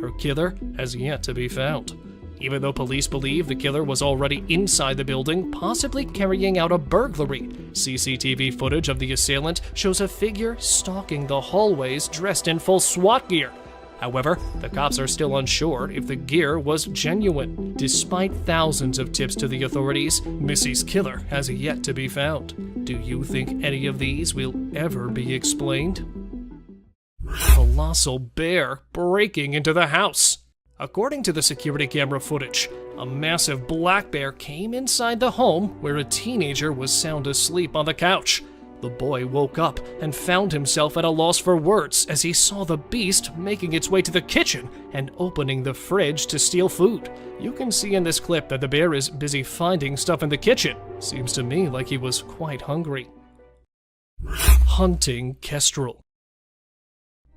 Her killer has yet to be found, even though police believe the killer was already inside the building, possibly carrying out a burglary. CCTV footage of the assailant shows a figure stalking the hallways dressed in full SWAT gear. However, the cops are still unsure if the gear was genuine. Despite thousands of tips to the authorities, Missy's killer has yet to be found. Do you think any of these will ever be explained? Colossal bear breaking into the house. According to the security camera footage, a massive black bear came inside the home where a teenager was sound asleep on the couch. The boy woke up and found himself at a loss for words as he saw the beast making its way to the kitchen and opening the fridge to steal food. You can see in this clip that the bear is busy finding stuff in the kitchen. Seems to me like he was quite hungry. Hunting kestrel.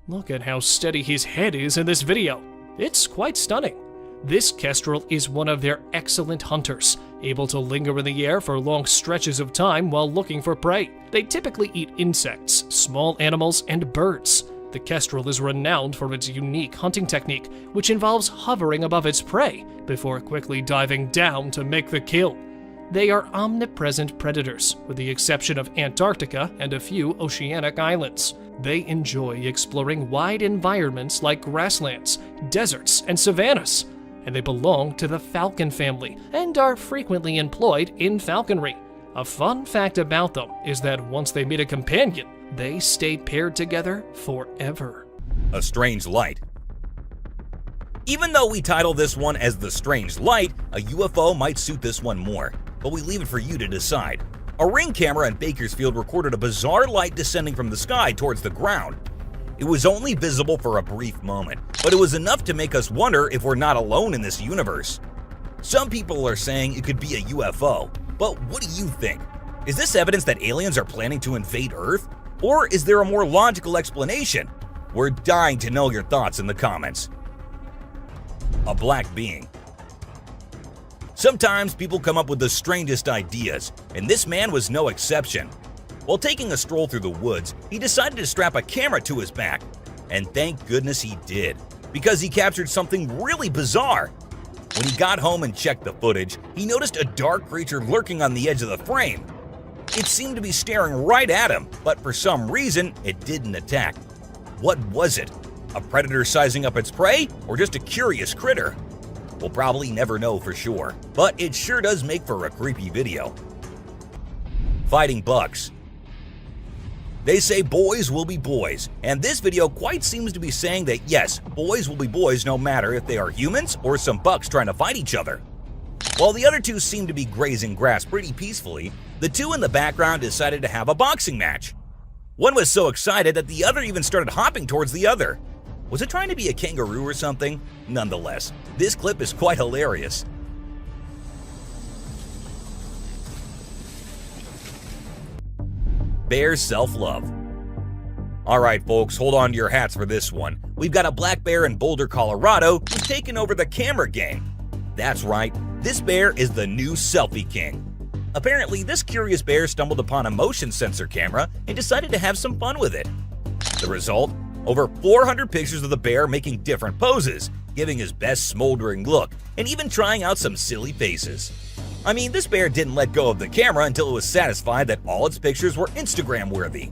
Look at how steady his head is in this video. It's quite stunning. This kestrel is one of their excellent hunters, able to linger in the air for long stretches of time while looking for prey. They typically eat insects, small animals, and birds. The kestrel is renowned for its unique hunting technique, which involves hovering above its prey before quickly diving down to make the kill. They are omnipresent predators, with the exception of Antarctica and a few oceanic islands. They enjoy exploring wide environments like grasslands, deserts, and savannas, and they belong to the falcon family and are frequently employed in falconry. A fun fact about them is that once they meet a companion, they stay paired together forever. A strange light. Even though we title this one as The Strange Light, a UFO might suit this one more, but we leave it for you to decide. A Ring camera in Bakersfield recorded a bizarre light descending from the sky towards the ground. It was only visible for a brief moment, but it was enough to make us wonder if we're not alone in this universe. Some people are saying it could be a UFO, but what do you think? Is this evidence that aliens are planning to invade Earth? Or is there a more logical explanation? We're dying to know your thoughts in the comments. A black being. Sometimes people come up with the strangest ideas, and this man was no exception. While taking a stroll through the woods, he decided to strap a camera to his back. And thank goodness he did, because he captured something really bizarre. When he got home and checked the footage, he noticed a dark creature lurking on the edge of the frame. It seemed to be staring right at him, but for some reason, it didn't attack. What was it? A predator sizing up its prey, or just a curious critter? We'll probably never know for sure, but it sure does make for a creepy video. Fighting bugs. They say boys will be boys, and this video quite seems to be saying that yes, boys will be boys no matter if they are humans or some bugs trying to fight each other. While the other two seem to be grazing grass pretty peacefully, the two in the background decided to have a boxing match. One was so excited that the other even started hopping towards the other. Was it trying to be a kangaroo or something? Nonetheless, this clip is quite hilarious. Bear self-love. Alright folks, hold on to your hats for this one. We've got a black bear in Boulder, Colorado who's taken over the camera game. That's right, this bear is the new selfie king. Apparently, this curious bear stumbled upon a motion sensor camera and decided to have some fun with it. The result? Over 400 pictures of the bear making different poses, giving his best smoldering look, and even trying out some silly faces. I mean, this bear didn't let go of the camera until it was satisfied that all its pictures were Instagram-worthy.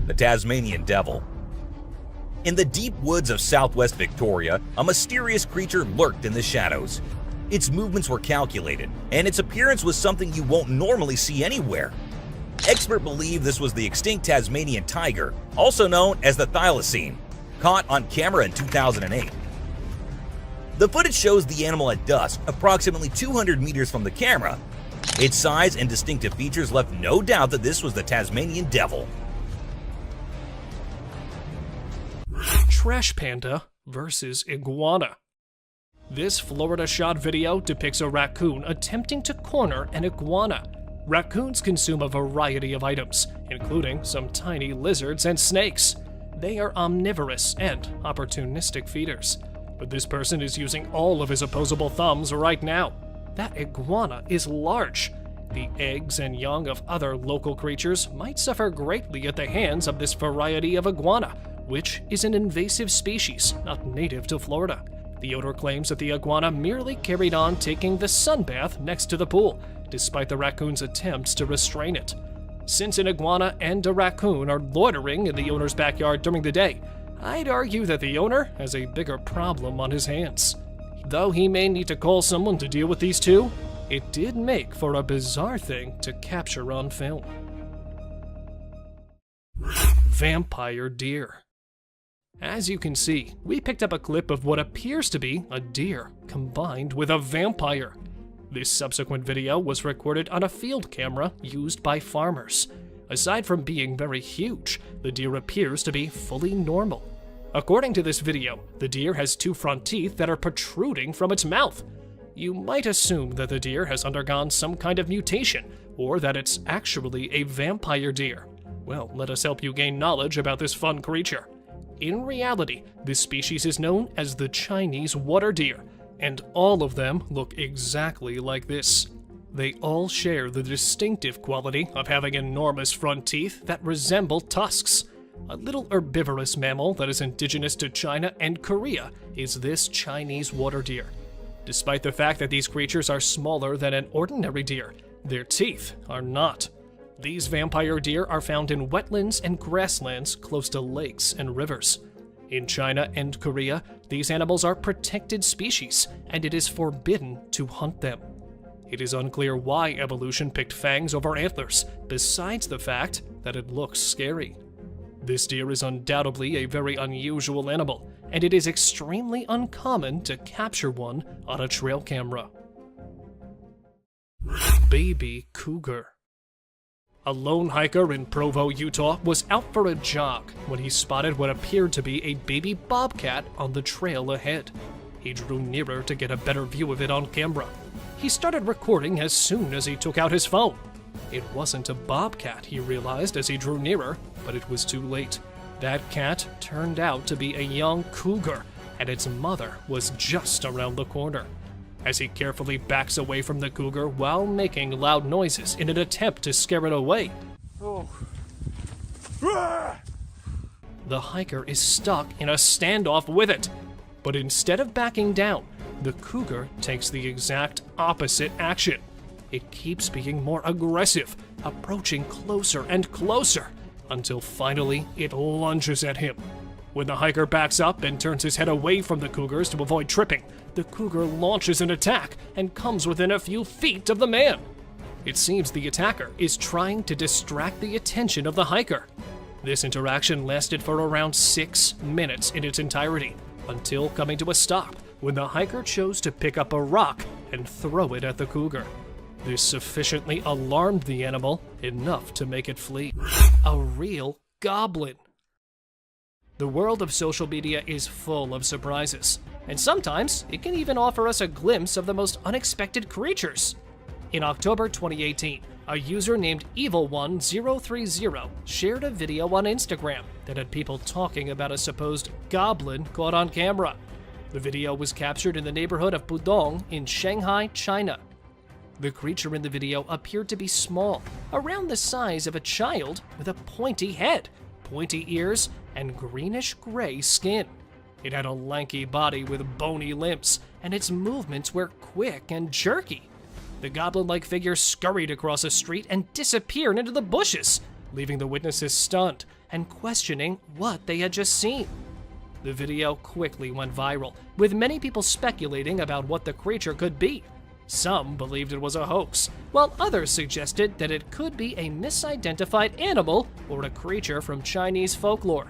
The Tasmanian Devil. In the deep woods of southwest Victoria, a mysterious creature lurked in the shadows. Its movements were calculated, and its appearance was something you won't normally see anywhere. Experts believe this was the extinct Tasmanian tiger, also known as the thylacine, caught on camera in 2008. The footage shows the animal at dusk, approximately 200 meters from the camera. Its size and distinctive features left no doubt that this was the Tasmanian Devil. Trash panda versus iguana. This Florida shot video depicts a raccoon attempting to corner an iguana. Raccoons consume a variety of items, including some tiny lizards and snakes. They are omnivorous and opportunistic feeders. But this person is using all of his opposable thumbs right now. That iguana is large. The eggs and young of other local creatures might suffer greatly at the hands of this variety of iguana, which is an invasive species not native to Florida. The owner claims that the iguana merely carried on taking the sunbath next to the pool, despite the raccoon's attempts to restrain it. Since an iguana and a raccoon are loitering in the owner's backyard during the day, I'd argue that the owner has a bigger problem on his hands. Though he may need to call someone to deal with these two, it did make for a bizarre thing to capture on film. Vampire deer. As you can see, we picked up a clip of what appears to be a deer combined with a vampire. This subsequent video was recorded on a field camera used by farmers. Aside from being very huge, the deer appears to be fully normal. According to this video, the deer has 2 front teeth that are protruding from its mouth. You might assume that the deer has undergone some kind of mutation, or that it's actually a vampire deer. Well, let us help you gain knowledge about this fun creature. In reality, this species is known as the Chinese water deer, and all of them look exactly like this. They all share the distinctive quality of having enormous front teeth that resemble tusks. A little herbivorous mammal that is indigenous to China and Korea is this Chinese water deer. Despite the fact that these creatures are smaller than an ordinary deer, their teeth are not. These vampire deer are found in wetlands and grasslands close to lakes and rivers. In China and Korea, these animals are protected species, and it is forbidden to hunt them. It is unclear why evolution picked fangs over antlers, besides the fact that it looks scary. This deer is undoubtedly a very unusual animal, and it is extremely uncommon to capture one on a trail camera. Baby cougar. A lone hiker in Provo, Utah was out for a jog when he spotted what appeared to be a baby bobcat on the trail ahead. He drew nearer to get a better view of it on camera. He started recording as soon as he took out his phone. It wasn't a bobcat, he realized as he drew nearer, but it was too late. That cat turned out to be a young cougar, and its mother was just around the corner. As he carefully backs away from the cougar while making loud noises in an attempt to scare it away, the hiker is stuck in a standoff with it. But instead of backing down, the cougar takes the exact opposite action. It keeps being more aggressive, approaching closer and closer, until finally it lunges at him. When the hiker backs up and turns his head away from the cougars to avoid tripping, the cougar launches an attack and comes within a few feet of the man. It seems the attacker is trying to distract the attention of the hiker. This interaction lasted for around 6 minutes in its entirety, until coming to a stop when the hiker chose to pick up a rock and throw it at the cougar. This sufficiently alarmed the animal enough to make it flee. A real goblin. The world of social media is full of surprises, and sometimes it can even offer us a glimpse of the most unexpected creatures. In October 2018, a user named Evil1030 shared a video on Instagram that had people talking about a supposed goblin caught on camera. The video was captured in the neighborhood of Pudong in Shanghai, China. The creature in the video appeared to be small, around the size of a child with a pointy head, pointy ears, and greenish-gray skin. It had a lanky body with bony limbs, and its movements were quick and jerky. The goblin-like figure scurried across a street and disappeared into the bushes, leaving the witnesses stunned and questioning what they had just seen. The video quickly went viral, with many people speculating about what the creature could be. Some believed it was a hoax, while others suggested that it could be a misidentified animal or a creature from Chinese folklore.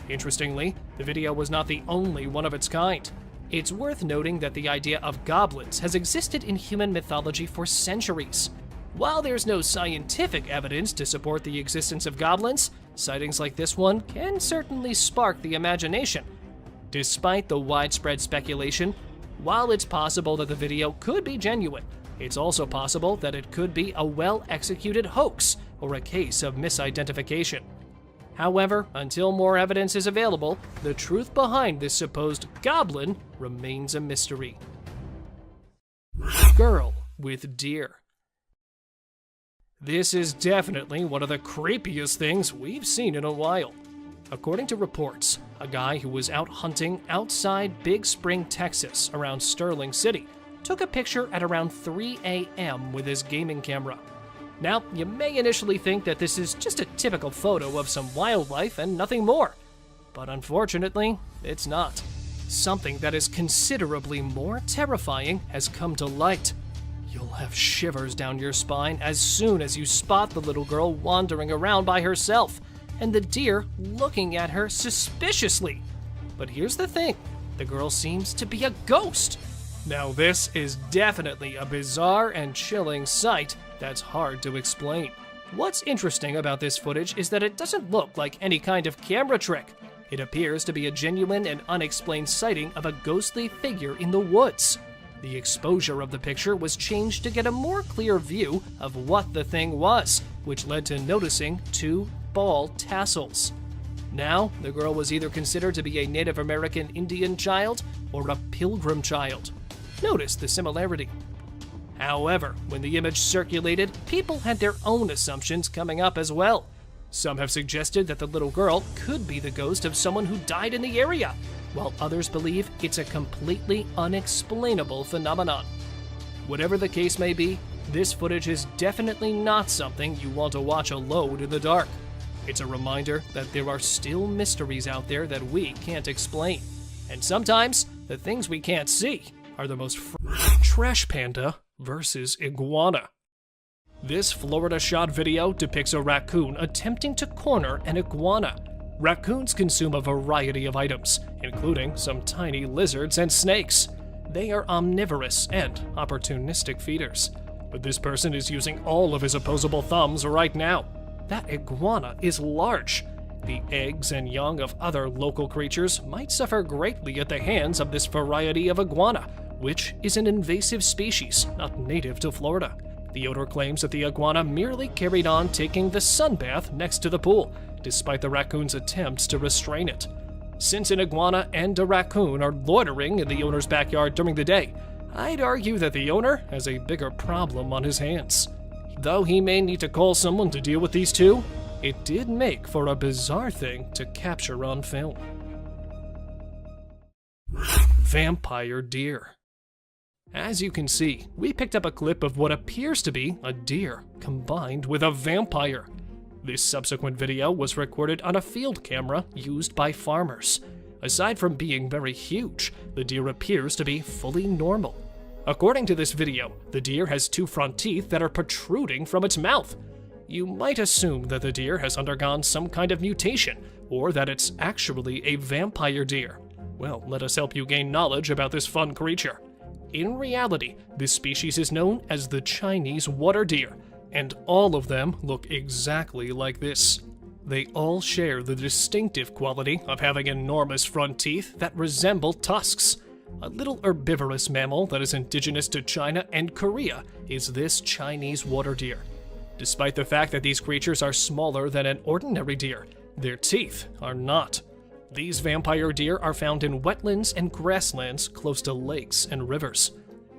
Interestingly, the video was not the only one of its kind. It's worth noting that the idea of goblins has existed in human mythology for centuries. While there's no scientific evidence to support the existence of goblins, sightings like this one can certainly spark the imagination. Despite the widespread speculation, while it's possible that the video could be genuine, it's also possible that it could be a well-executed hoax or a case of misidentification. However, until more evidence is available, the truth behind this supposed goblin remains a mystery. Girl with deer. This is definitely one of the creepiest things we've seen in a while. According to reports, a guy who was out hunting outside Big Spring, Texas, around Sterling City, took a picture at around 3 a.m. with his gaming camera. Now, you may initially think that this is just a typical photo of some wildlife and nothing more, but unfortunately, it's not. Something that is considerably more terrifying has come to light. You'll have shivers down your spine as soon as you spot the little girl wandering around by herself, and the deer looking at her suspiciously. But here's the thing, the girl seems to be a ghost. Now this is definitely a bizarre and chilling sight that's hard to explain. What's interesting about this footage is that it doesn't look like any kind of camera trick. It appears to be a genuine and unexplained sighting of a ghostly figure in the woods. The exposure of the picture was changed to get a more clear view of what the thing was, which led to noticing 2 ball tassels. Now, the girl was either considered to be a Native American Indian child or a pilgrim child. Notice the similarity. However, when the image circulated, people had their own assumptions coming up as well. Some have suggested that the little girl could be the ghost of someone who died in the area, while others believe it's a completely unexplainable phenomenon. Whatever the case may be, this footage is definitely not something you want to watch alone in the dark. It's a reminder that there are still mysteries out there that we can't explain. And sometimes, the things we can't see are the most trash panda versus iguana. This Florida shot video depicts a raccoon attempting to corner an iguana. Raccoons consume a variety of items, including some tiny lizards and snakes. They are omnivorous and opportunistic feeders. But this person is using all of his opposable thumbs right now. That iguana is large. The eggs and young of other local creatures might suffer greatly at the hands of this variety of iguana, which is an invasive species not native to Florida. The owner claims that the iguana merely carried on taking the sunbath next to the pool, despite the raccoon's attempts to restrain it. Since an iguana and a raccoon are loitering in the owner's backyard during the day, I'd argue that the owner has a bigger problem on his hands. Though he may need to call someone to deal with these two, it did make for a bizarre thing to capture on film. Vampire deer. As you can see, we picked up a clip of what appears to be a deer combined with a vampire. This subsequent video was recorded on a field camera used by farmers. Aside from being very huge, the deer appears to be fully normal. According to this video, the deer has 2 front teeth that are protruding from its mouth. You might assume that the deer has undergone some kind of mutation, or that it's actually a vampire deer. Well, let us help you gain knowledge about this fun creature. In reality, this species is known as the Chinese water deer, and all of them look exactly like this. They all share the distinctive quality of having enormous front teeth that resemble tusks. A little herbivorous mammal that is indigenous to China and Korea is this Chinese water deer. Despite the fact that these creatures are smaller than an ordinary deer, their teeth are not. These vampire deer are found in wetlands and grasslands close to lakes and rivers.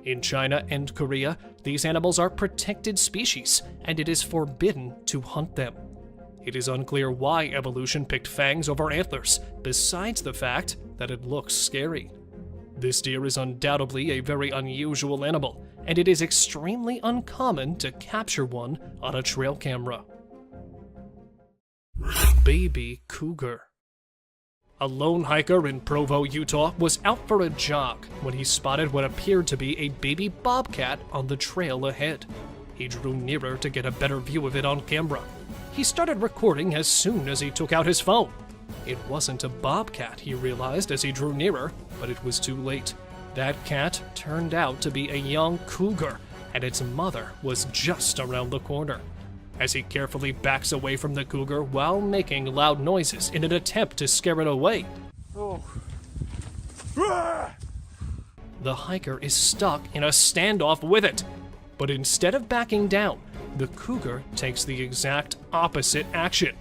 In China and Korea, these animals are protected species, and it is forbidden to hunt them. It is unclear why evolution picked fangs over antlers, besides the fact that it looks scary. This deer is undoubtedly a very unusual animal, and it is extremely uncommon to capture one on a trail camera. Baby cougar. A lone hiker in Provo, Utah was out for a jog when he spotted what appeared to be a baby bobcat on the trail ahead. He drew nearer to get a better view of it on camera. He started recording as soon as he took out his phone. It wasn't a bobcat, he realized as he drew nearer, but it was too late. That cat turned out to be a young cougar, and its mother was just around the corner. As he carefully backs away from the cougar while making loud noises in an attempt to scare it away, the hiker is stuck in a standoff with it. But instead of backing down, the cougar takes the exact opposite action.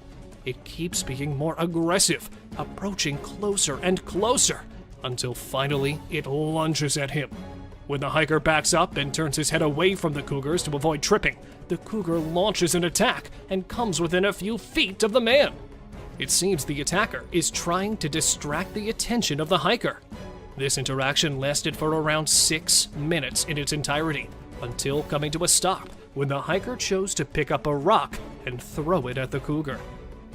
It keeps being more aggressive, approaching closer and closer, until finally it lunges at him. When the hiker backs up and turns his head away from the cougars to avoid tripping, the cougar launches an attack and comes within a few feet of the man. It seems the attacker is trying to distract the attention of the hiker. This interaction lasted for around 6 minutes in its entirety, until coming to a stop when the hiker chose to pick up a rock and throw it at the cougar.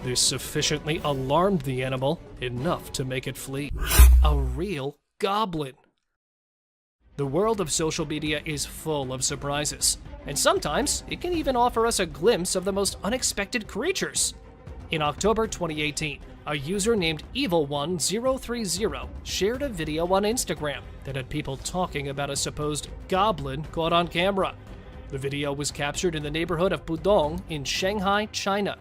This sufficiently alarmed the animal enough to make it flee. A real goblin. The world of social media is full of surprises, and sometimes it can even offer us a glimpse of the most unexpected creatures. In October 2018, a user named Evil1030 shared a video on Instagram that had people talking about a supposed goblin caught on camera. The video was captured in the neighborhood of Pudong in Shanghai, China.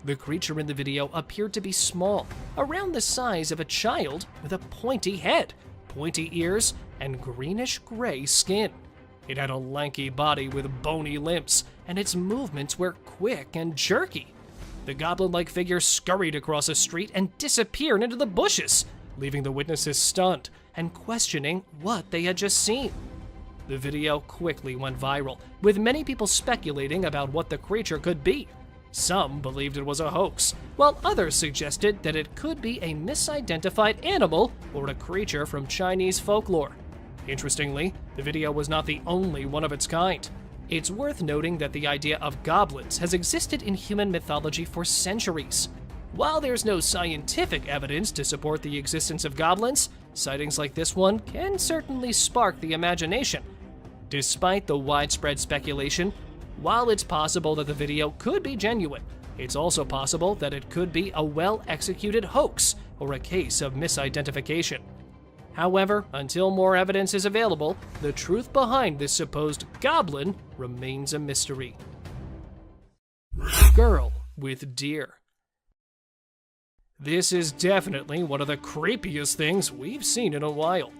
The creature in the video appeared to be small, around the size of a child with a pointy head, pointy ears, and greenish-gray skin. It had a lanky body with bony limbs, and its movements were quick and jerky. The goblin-like figure scurried across a street and disappeared into the bushes, leaving the witnesses stunned and questioning what they had just seen. The video quickly went viral, with many people speculating about what the creature could be. Some believed it was a hoax, while others suggested that it could be a misidentified animal or a creature from Chinese folklore. Interestingly, the video was not the only one of its kind. It's worth noting that the idea of goblins has existed in human mythology for centuries. While there's no scientific evidence to support the existence of goblins, sightings like this one can certainly spark the imagination. Despite the widespread speculation, while it's possible that the video could be genuine, it's also possible that it could be a well-executed hoax or a case of misidentification. However, until more evidence is available, the truth behind this supposed goblin remains a mystery. Girl with deer. This is definitely one of the creepiest things we've seen in a while.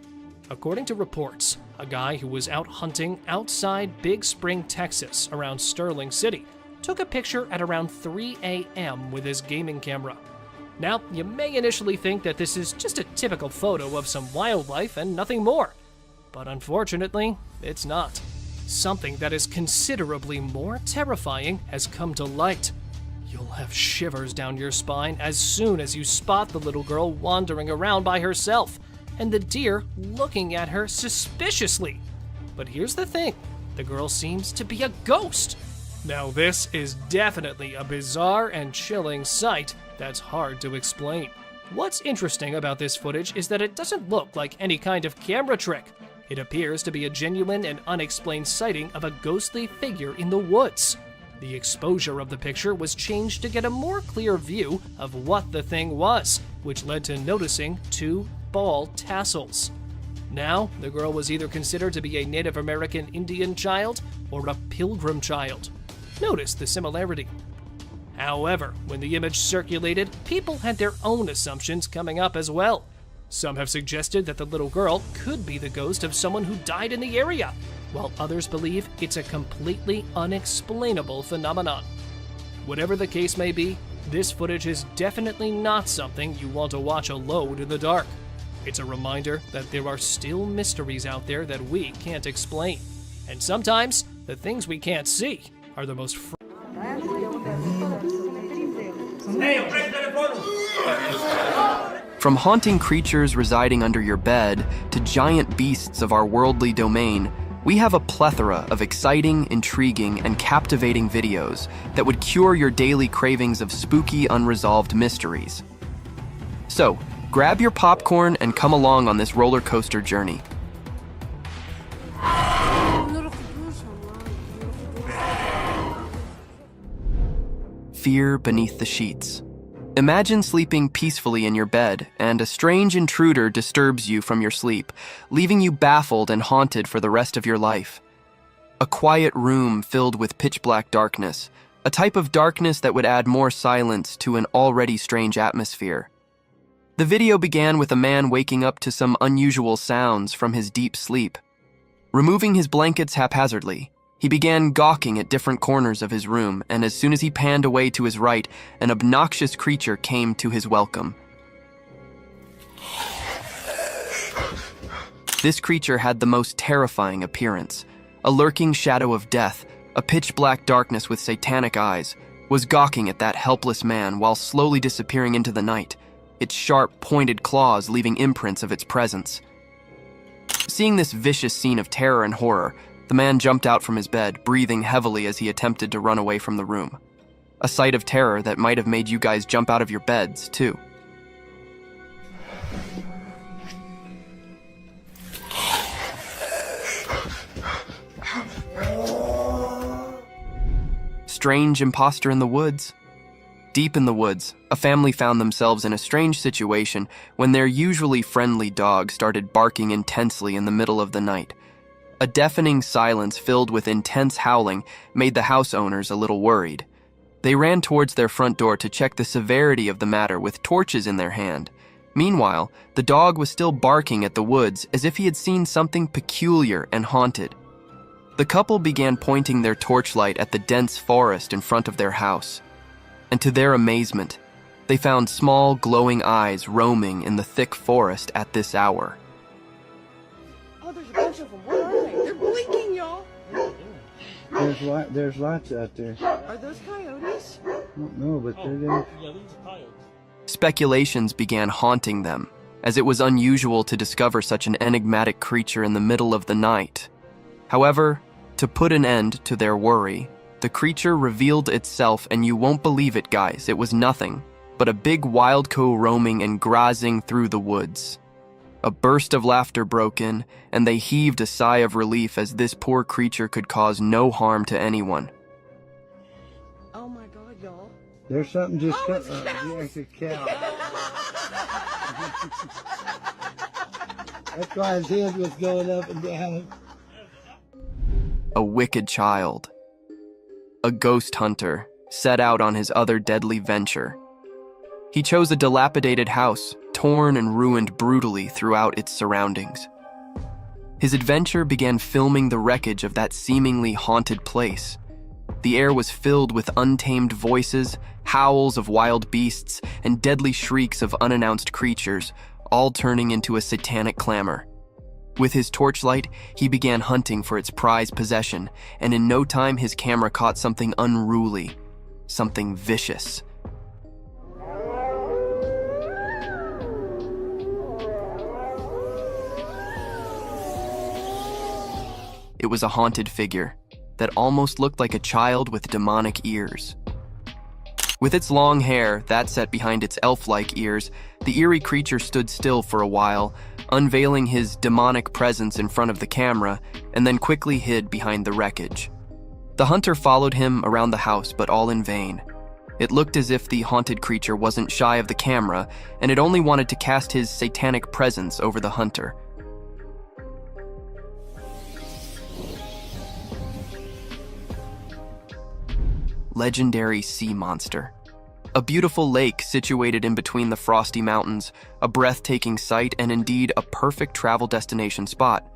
According to reports, a guy who was out hunting outside Big Spring, Texas, around Sterling City, took a picture at around 3 a.m. with his gaming camera. Now, you may initially think that this is just a typical photo of some wildlife and nothing more, but unfortunately, it's not. Something that is considerably more terrifying has come to light. You'll have shivers down your spine as soon as you spot the little girl wandering around by herself, and the deer looking at her suspiciously. But here's the thing, the girl seems to be a ghost. Now this is definitely a bizarre and chilling sight that's hard to explain. What's interesting about this footage is that it doesn't look like any kind of camera trick. It appears to be a genuine and unexplained sighting of a ghostly figure in the woods. The exposure of the picture was changed to get a more clear view of what the thing was, which led to noticing two ball tassels. Now, the girl was either considered to be a Native American Indian child or a pilgrim child. Notice the similarity. However, when the image circulated, people had their own assumptions coming up as well. Some have suggested that the little girl could be the ghost of someone who died in the area, while others believe it's a completely unexplainable phenomenon. Whatever the case may be, this footage is definitely not something you want to watch alone in the dark. It's a reminder that there are still mysteries out there that we can't explain. And sometimes, the things we can't see are the most From haunting creatures residing under your bed to giant beasts of our worldly domain, we have a plethora of exciting, intriguing, and captivating videos that would cure your daily cravings of spooky, unresolved mysteries. So, grab your popcorn and come along on this roller coaster journey. Fear beneath the sheets. Imagine sleeping peacefully in your bed, and a strange intruder disturbs you from your sleep, leaving you baffled and haunted for the rest of your life. A quiet room filled with pitch-black darkness, a type of darkness that would add more silence to an already strange atmosphere. The video began with a man waking up to some unusual sounds from his deep sleep. Removing his blankets haphazardly, he began gawking at different corners of his room, and as soon as he panned away to his right, an obnoxious creature came to his welcome. This creature had the most terrifying appearance. A lurking shadow of death, a pitch-black darkness with satanic eyes, was gawking at that helpless man while slowly disappearing into the night, its sharp, pointed claws leaving imprints of its presence. Seeing this vicious scene of terror and horror, the man jumped out from his bed, breathing heavily as he attempted to run away from the room. A sight of terror that might have made you guys jump out of your beds, too. Strange imposter in the woods. Deep in the woods, a family found themselves in a strange situation when their usually friendly dog started barking intensely in the middle of the night. A deafening silence filled with intense howling made the house owners a little worried. They ran towards their front door to check the severity of the matter with torches in their hand. Meanwhile, the dog was still barking at the woods as if he had seen something peculiar and haunted. The couple began pointing their torchlight at the dense forest in front of their house. And to their amazement, they found small, glowing eyes roaming in the thick forest at this hour. Oh, there's a bunch of them. What are they? They're blinking, y'all. There's lots out there. Are those coyotes? I don't know, but they're there. Speculations began haunting them, as it was unusual to discover such an enigmatic creature in the middle of the night. However, to put an end to their worry, the creature revealed itself, and you won't believe it, guys, it was nothing but a big wild cow roaming and grazing through the woods. A burst of laughter broke in, and they heaved a sigh of relief as this poor creature could cause no harm to anyone. Oh my God, y'all. There's something just Oh, it's it's a cow. That's why his head was going up and down. A wicked child, a ghost hunter, set out on his other deadly venture. He chose a dilapidated house, torn and ruined brutally throughout its surroundings. His adventure began filming the wreckage of that seemingly haunted place. The air was filled with untamed voices, howls of wild beasts, and deadly shrieks of unannounced creatures, all turning into a satanic clamor. With his torchlight, he began hunting for its prized possession, and in no time his camera caught something unruly, something vicious. It was a haunted figure that almost looked like a child with demonic ears. With its long hair, that set behind its elf-like ears, the eerie creature stood still for a while, unveiling his demonic presence in front of the camera, and then quickly hid behind the wreckage. The hunter followed him around the house, but all in vain. It looked as if the haunted creature wasn't shy of the camera, and it only wanted to cast his satanic presence over the hunter. Legendary sea monster. A beautiful lake situated in between the frosty mountains, a breathtaking sight, and indeed a perfect travel destination spot.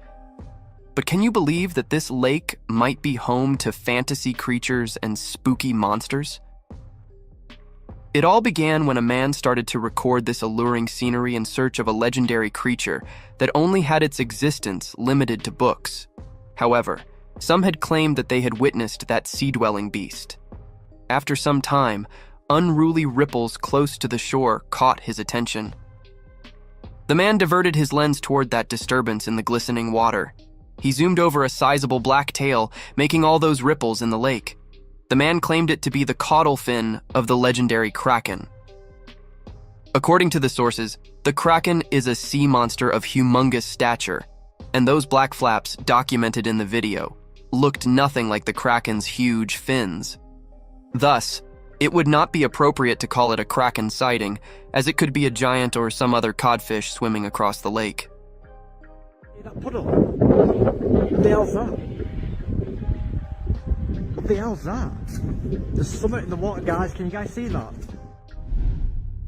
But can you believe that this lake might be home to fantasy creatures and spooky monsters? It all began when a man started to record this alluring scenery in search of a legendary creature that only had its existence limited to books. However, some had claimed that they had witnessed that sea-dwelling beast. After some time, unruly ripples close to the shore caught his attention. The man diverted his lens toward that disturbance in the glistening water. He zoomed over a sizable black tail, making all those ripples in the lake. The man claimed it to be the caudal fin of the legendary kraken. According to the sources, the kraken is a sea monster of humongous stature, and those black flaps documented in the video looked nothing like the kraken's huge fins. Thus, it would not be appropriate to call it a kraken sighting, as it could be a giant or some other codfish swimming across the lake. That puddle. What the hell's that? What the hell's that? There's something in the water, guys. Can you guys see that?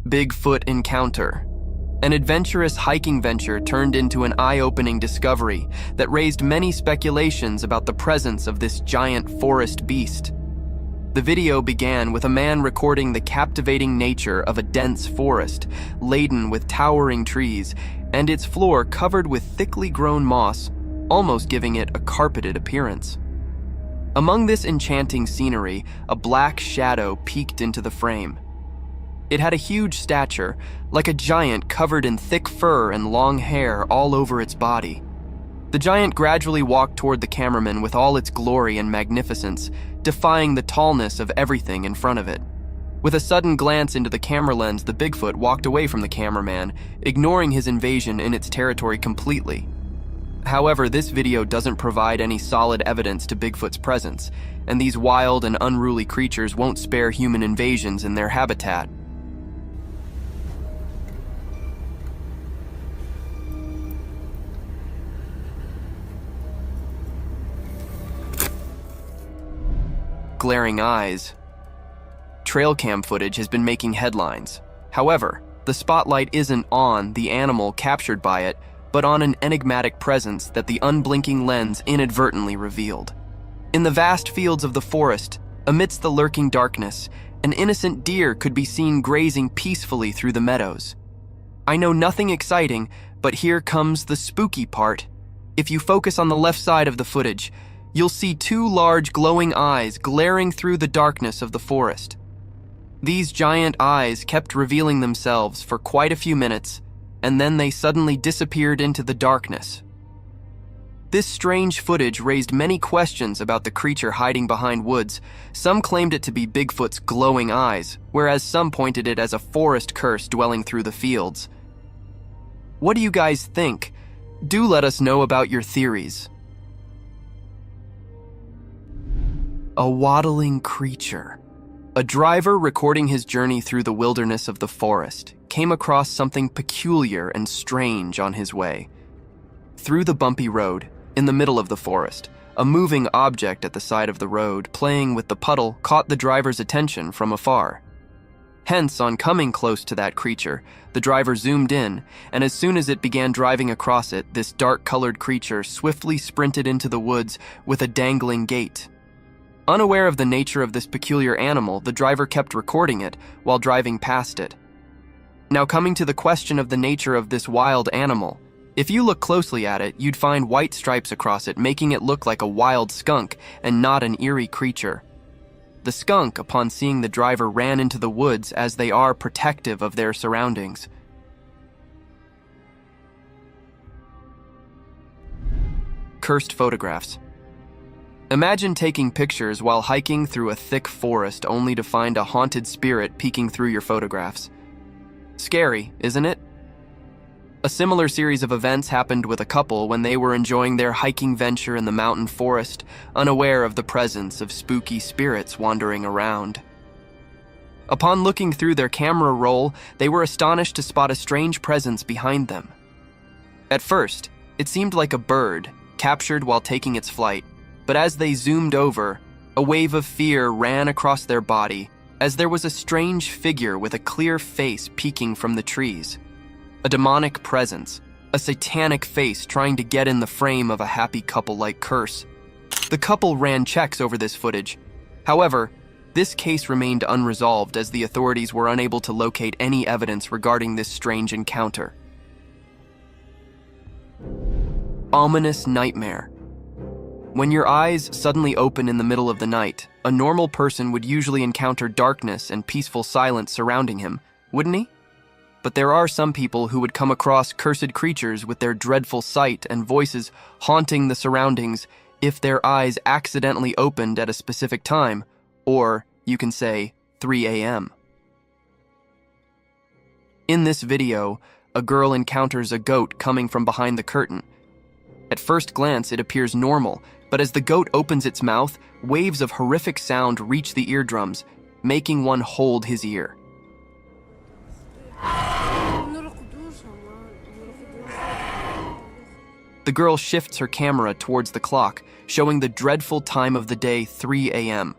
Bigfoot encounter. An adventurous hiking venture turned into an eye-opening discovery that raised many speculations about the presence of this giant forest beast. The video began with a man recording the captivating nature of a dense forest, laden with towering trees, and its floor covered with thickly grown moss, almost giving it a carpeted appearance. Among this enchanting scenery, a black shadow peeked into the frame. It had a huge stature, like a giant covered in thick fur and long hair all over its body. The giant gradually walked toward the cameraman with all its glory and magnificence, defying the tallness of everything in front of it. With a sudden glance into the camera lens, the Bigfoot walked away from the cameraman, ignoring his invasion in its territory completely. However, this video doesn't provide any solid evidence to Bigfoot's presence, and these wild and unruly creatures won't spare human invasions in their habitat. glaring eyes. Trail cam footage has been making headlines. However, the spotlight isn't on the animal captured by it, but on an enigmatic presence that the unblinking lens inadvertently revealed. In the vast fields of the forest, amidst the lurking darkness, an innocent deer could be seen grazing peacefully through the meadows. I know nothing exciting, but here comes the spooky part. If you focus on the left side of the footage, you'll see two large glowing eyes glaring through the darkness of the forest. These giant eyes kept revealing themselves for quite a few minutes, and then they suddenly disappeared into the darkness. This strange footage raised many questions about the creature hiding behind woods. Some claimed it to be Bigfoot's glowing eyes, whereas some pointed it as a forest curse dwelling through the fields. What do you guys think? Do let us know about your theories. A waddling creature. A driver recording his journey through the wilderness of the forest came across something peculiar and strange on his way. Through the bumpy road, in the middle of the forest, a moving object at the side of the road playing with the puddle caught the driver's attention from afar. Hence, on coming close to that creature, the driver zoomed in, and as soon as it began driving across it, this dark-colored creature swiftly sprinted into the woods with a dangling gait. Unaware of the nature of this peculiar animal, the driver kept recording it while driving past it. Now, coming to the question of the nature of this wild animal, if you look closely at it, you'd find white stripes across it, making it look like a wild skunk and not an eerie creature. The skunk, upon seeing the driver, ran into the woods as they are protective of their surroundings. Cursed photographs. Imagine taking pictures while hiking through a thick forest only to find a haunted spirit peeking through your photographs. Scary, isn't it? A similar series of events happened with a couple when they were enjoying their hiking venture in the mountain forest, unaware of the presence of spooky spirits wandering around. Upon looking through their camera roll, they were astonished to spot a strange presence behind them. At first, it seemed like a bird, captured while taking its flight, but as they zoomed over, a wave of fear ran across their body as there was a strange figure with a clear face peeking from the trees. A demonic presence, a satanic face trying to get in the frame of a happy couple-like curse. The couple ran checks over this footage. However, this case remained unresolved as the authorities were unable to locate any evidence regarding this strange encounter. Ominous nightmare. When your eyes suddenly open in the middle of the night, a normal person would usually encounter darkness and peaceful silence surrounding him, wouldn't he? But there are some people who would come across cursed creatures with their dreadful sight and voices haunting the surroundings if their eyes accidentally opened at a specific time, or you can say 3 a.m. In this video, a girl encounters a goat coming from behind the curtain. At first glance, it appears normal, but as the goat opens its mouth, waves of horrific sound reach the eardrums, making one hold his ear. The girl shifts her camera towards the clock, showing the dreadful time of the day, 3 a.m.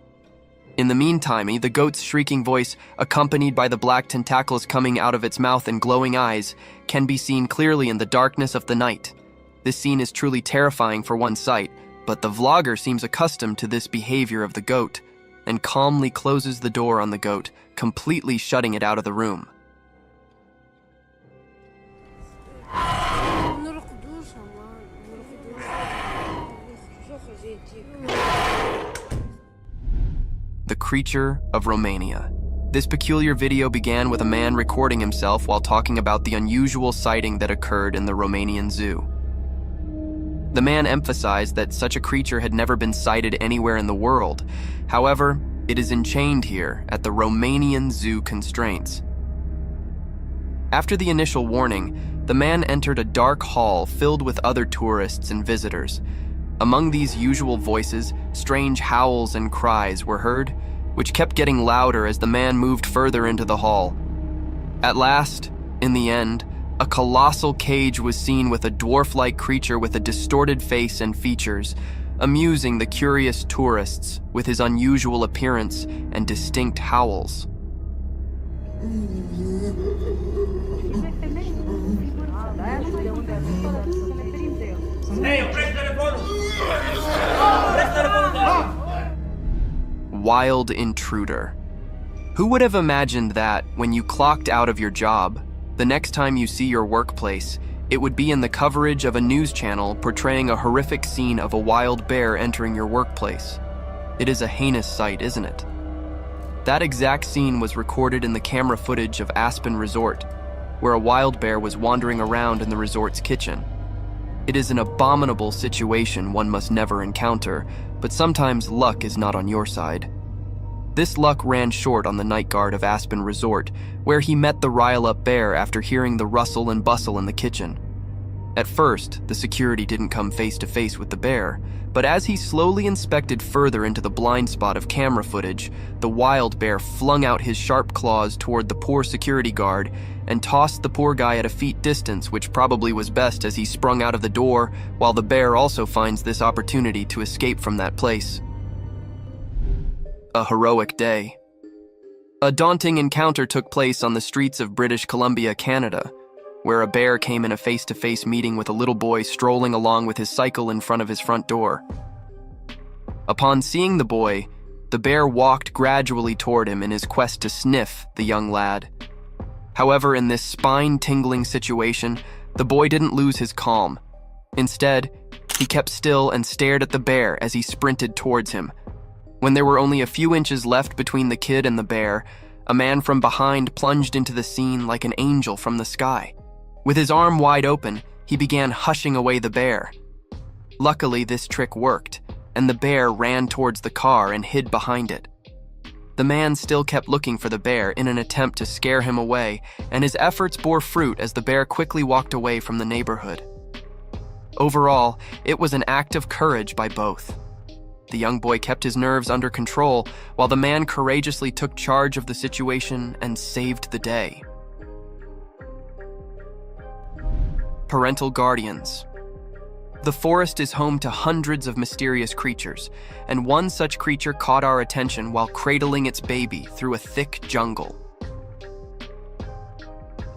In the meantime, the goat's shrieking voice, accompanied by the black tentacles coming out of its mouth and glowing eyes, can be seen clearly in the darkness of the night. This scene is truly terrifying for one sight, but the vlogger seems accustomed to this behavior of the goat and calmly closes the door on the goat, completely shutting it out of the room. The creature of Romania. This peculiar video began with a man recording himself while talking about the unusual sighting that occurred in the Romanian zoo. The man emphasized that such a creature had never been sighted anywhere in the world. However, it is enchained here at the Romanian zoo constraints. After the initial warning, the man entered a dark hall filled with other tourists and visitors. Among these usual voices, strange howls and cries were heard, which kept getting louder as the man moved further into the hall. At last, in the end, a colossal cage was seen with a dwarf-like creature with a distorted face and features, amusing the curious tourists with his unusual appearance and distinct howls. Wild intruder. Who would have imagined that, when you clocked out of your job, the next time you see your workplace, it would be in the coverage of a news channel portraying a horrific scene of a wild bear entering your workplace? It is a heinous sight, isn't it? That exact scene was recorded in the camera footage of Aspen Resort, where a wild bear was wandering around in the resort's kitchen. It is an abominable situation one must never encounter, but sometimes luck is not on your side. This luck ran short on the night guard of Aspen Resort, where he met the rile-up bear after hearing the rustle and bustle in the kitchen. At first, the security didn't come face-to-face with the bear, but as he slowly inspected further into the blind spot of camera footage, the wild bear flung out his sharp claws toward the poor security guard and tossed the poor guy at a feet distance, which probably was best as he sprung out of the door, while the bear also finds this opportunity to escape from that place. A heroic day. A daunting encounter took place on the streets of British Columbia, Canada, where a bear came in a face-to-face meeting with a little boy strolling along with his cycle in front of his front door. Upon seeing the boy, the bear walked gradually toward him in his quest to sniff the young lad. However, in this spine-tingling situation, the boy didn't lose his calm. Instead, he kept still and stared at the bear as he sprinted towards him. When there were only a few inches left between the kid and the bear, a man from behind plunged into the scene like an angel from the sky. With his arm wide open, he began hushing away the bear. Luckily, this trick worked, and the bear ran towards the car and hid behind it. The man still kept looking for the bear in an attempt to scare him away, and his efforts bore fruit as the bear quickly walked away from the neighborhood. Overall, it was an act of courage by both. The young boy kept his nerves under control, while the man courageously took charge of the situation and saved the day. Parental guardians. The forest is home to hundreds of mysterious creatures, and one such creature caught our attention while cradling its baby through a thick jungle.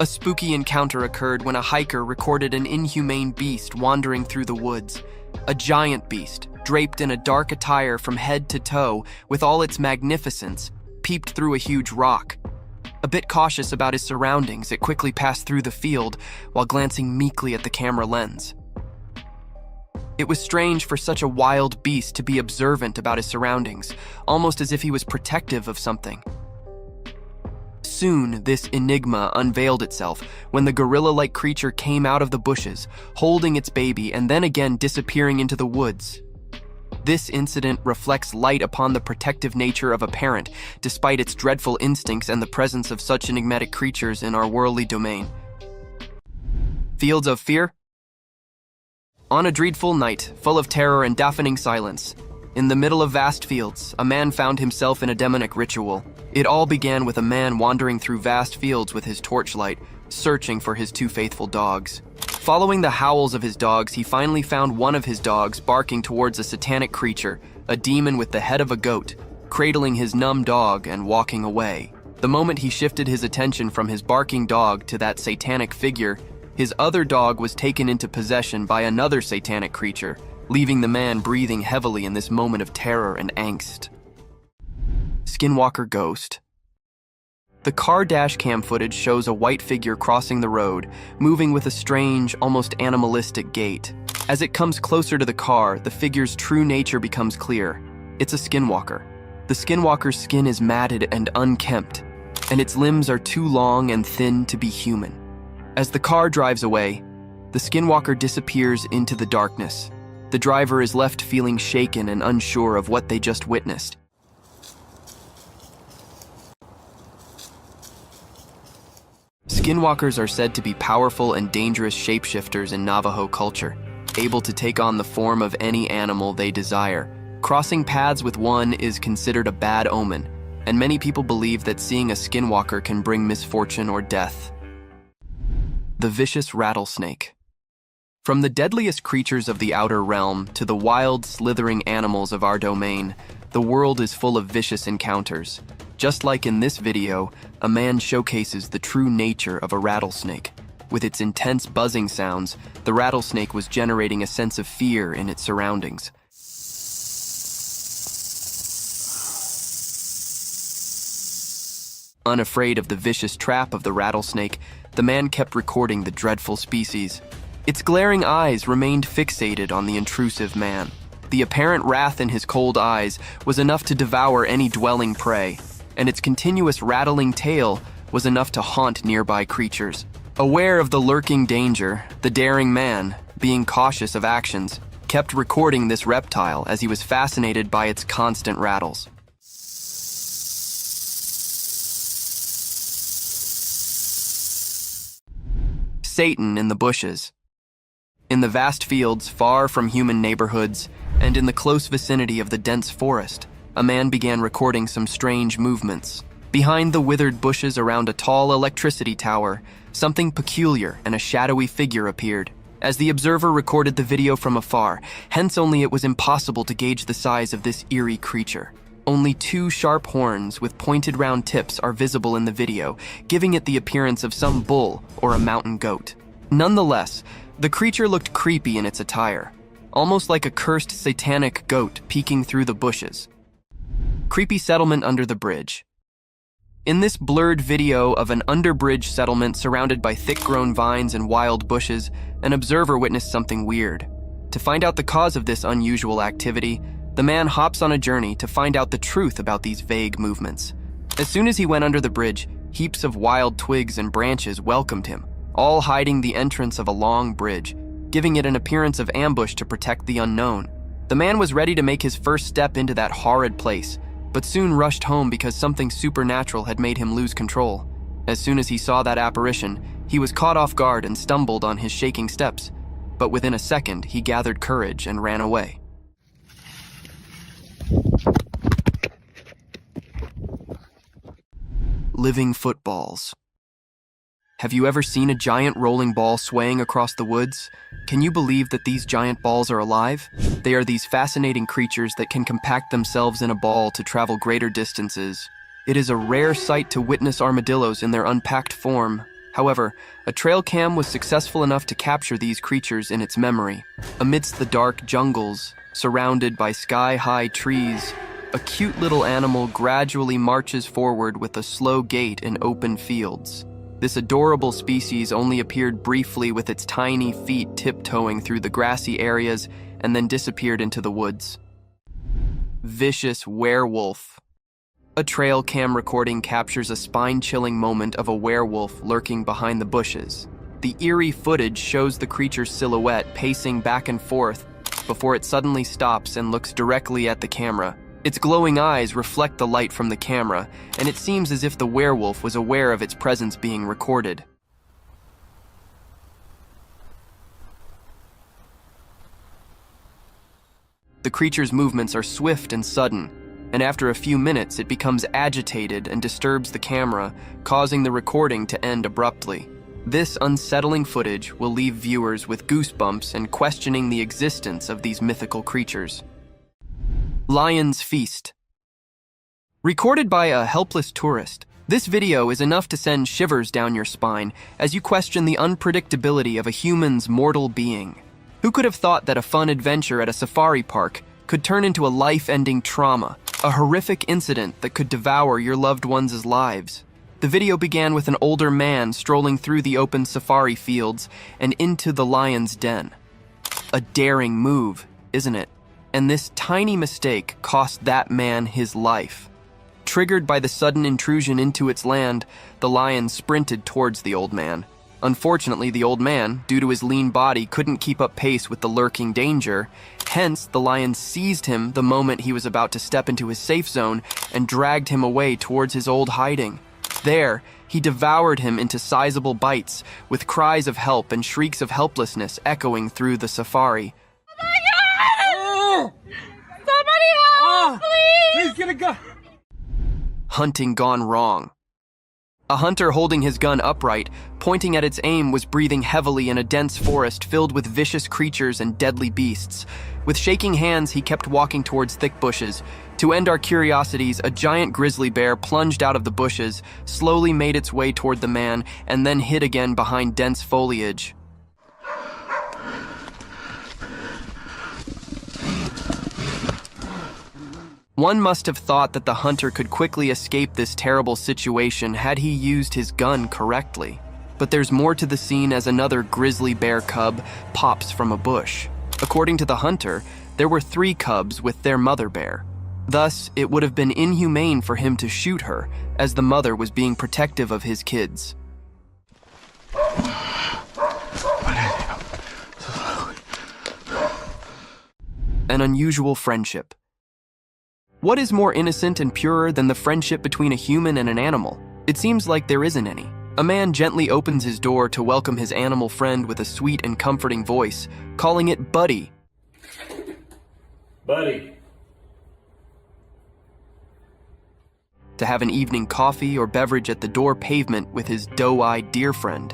A spooky encounter occurred when a hiker recorded an inhumane beast wandering through the woods. A giant beast, draped in a dark attire from head to toe with all its magnificence, peeped through a huge rock. A bit cautious about his surroundings, it quickly passed through the field while glancing meekly at the camera lens. It was strange for such a wild beast to be observant about his surroundings, almost as if he was protective of something. Soon, this enigma unveiled itself when the gorilla-like creature came out of the bushes, holding its baby and then again disappearing into the woods. This incident reflects light upon the protective nature of a parent, despite its dreadful instincts and the presence of such enigmatic creatures in our worldly domain. Fields of fear? On a dreadful night, full of terror and deafening silence, in the middle of vast fields, a man found himself in a demonic ritual. It all began with a man wandering through vast fields with his torchlight, searching for his two faithful dogs. Following the howls of his dogs, he finally found one of his dogs barking towards a satanic creature, a demon with the head of a goat, cradling his numb dog and walking away. The moment he shifted his attention from his barking dog to that satanic figure, his other dog was taken into possession by another satanic creature, leaving the man breathing heavily in this moment of terror and angst. Skinwalker Ghost. The car dash cam footage shows a white figure crossing the road, moving with a strange, almost animalistic gait. As it comes closer to the car, the figure's true nature becomes clear. It's a skinwalker. The skinwalker's skin is matted and unkempt, and its limbs are too long and thin to be human. As the car drives away, the skinwalker disappears into the darkness. The driver is left feeling shaken and unsure of what they just witnessed. Skinwalkers are said to be powerful and dangerous shapeshifters in Navajo culture, able to take on the form of any animal they desire. Crossing paths with one is considered a bad omen, and many people believe that seeing a skinwalker can bring misfortune or death. The vicious rattlesnake. From the deadliest creatures of the outer realm to the wild, slithering animals of our domain, the world is full of vicious encounters. Just like in this video, a man showcases the true nature of a rattlesnake. With its intense buzzing sounds, the rattlesnake was generating a sense of fear in its surroundings. Unafraid of the vicious trap of the rattlesnake, the man kept recording the dreadful species. Its glaring eyes remained fixated on the intrusive man. The apparent wrath in his cold eyes was enough to devour any dwelling prey, and its continuous rattling tail was enough to haunt nearby creatures. Aware of the lurking danger, the daring man, being cautious of actions, kept recording this reptile as he was fascinated by its constant rattles. Satan in the bushes. In the vast fields far from human neighborhoods, and in the close vicinity of the dense forest, a man began recording some strange movements. Behind the withered bushes around a tall electricity tower, something peculiar and a shadowy figure appeared. As the observer recorded the video from afar, hence only it was impossible to gauge the size of this eerie creature. Only two sharp horns with pointed round tips are visible in the video, giving it the appearance of some bull or a mountain goat. Nonetheless, the creature looked creepy in its attire, almost like a cursed satanic goat peeking through the bushes. Creepy settlement under the bridge. In this blurred video of an underbridge settlement surrounded by thick-grown vines and wild bushes, an observer witnessed something weird. To find out the cause of this unusual activity, the man hops on a journey to find out the truth about these vague movements. As soon as he went under the bridge, heaps of wild twigs and branches welcomed him, all hiding the entrance of a long bridge, giving it an appearance of ambush to protect the unknown. The man was ready to make his first step into that horrid place, but soon rushed home because something supernatural had made him lose control. As soon as he saw that apparition, he was caught off guard and stumbled on his shaking steps, but within a second he gathered courage and ran away. Living footballs. Have you ever seen a giant rolling ball swaying across the woods? Can you believe that these giant balls are alive? They are these fascinating creatures that can compact themselves in a ball to travel greater distances. It is a rare sight to witness armadillos in their unpacked form. However, a trail cam was successful enough to capture these creatures in its memory. Amidst the dark jungles, surrounded by sky-high trees, a cute little animal gradually marches forward with a slow gait in open fields. This adorable species only appeared briefly with its tiny feet tiptoeing through the grassy areas and then disappeared into the woods. Vicious werewolf. A trail cam recording captures a spine-chilling moment of a werewolf lurking behind the bushes. The eerie footage shows the creature's silhouette pacing back and forth before it suddenly stops and looks directly at the camera. Its glowing eyes reflect the light from the camera, and it seems as if the werewolf was aware of its presence being recorded. The creature's movements are swift and sudden, and after a few minutes it becomes agitated and disturbs the camera, causing the recording to end abruptly. This unsettling footage will leave viewers with goosebumps and questioning the existence of these mythical creatures. Lion's Feast. Recorded by a helpless tourist, this video is enough to send shivers down your spine as you question the unpredictability of a human's mortal being. Who could have thought that a fun adventure at a safari park could turn into a life-ending trauma, a horrific incident that could devour your loved ones' lives? The video began with an older man strolling through the open safari fields and into the lion's den. A daring move, isn't it? And this tiny mistake cost that man his life. Triggered by the sudden intrusion into its land, the lion sprinted towards the old man. Unfortunately, the old man, due to his lean body, couldn't keep up pace with the lurking danger. Hence, the lion seized him the moment he was about to step into his safe zone and dragged him away towards his old hiding. There, he devoured him into sizable bites, with cries of help and shrieks of helplessness echoing through the safari. Somebody help, please! He's gonna go! Hunting gone wrong. A hunter holding his gun upright, pointing at its aim, was breathing heavily in a dense forest filled with vicious creatures and deadly beasts. With shaking hands, he kept walking towards thick bushes. To end our curiosities, a giant grizzly bear plunged out of the bushes, slowly made its way toward the man, and then hid again behind dense foliage. One must have thought that the hunter could quickly escape this terrible situation had he used his gun correctly. But there's more to the scene as another grizzly bear cub pops from a bush. According to the hunter, there were 3 cubs with their mother bear. Thus, it would have been inhumane for him to shoot her, as the mother was being protective of his kids. An unusual friendship. What is more innocent and purer than the friendship between a human and an animal? It seems like there isn't any. A man gently opens his door to welcome his animal friend with a sweet and comforting voice, calling it Buddy. Buddy. To have an evening coffee or beverage at the door pavement with his doe-eyed deer friend.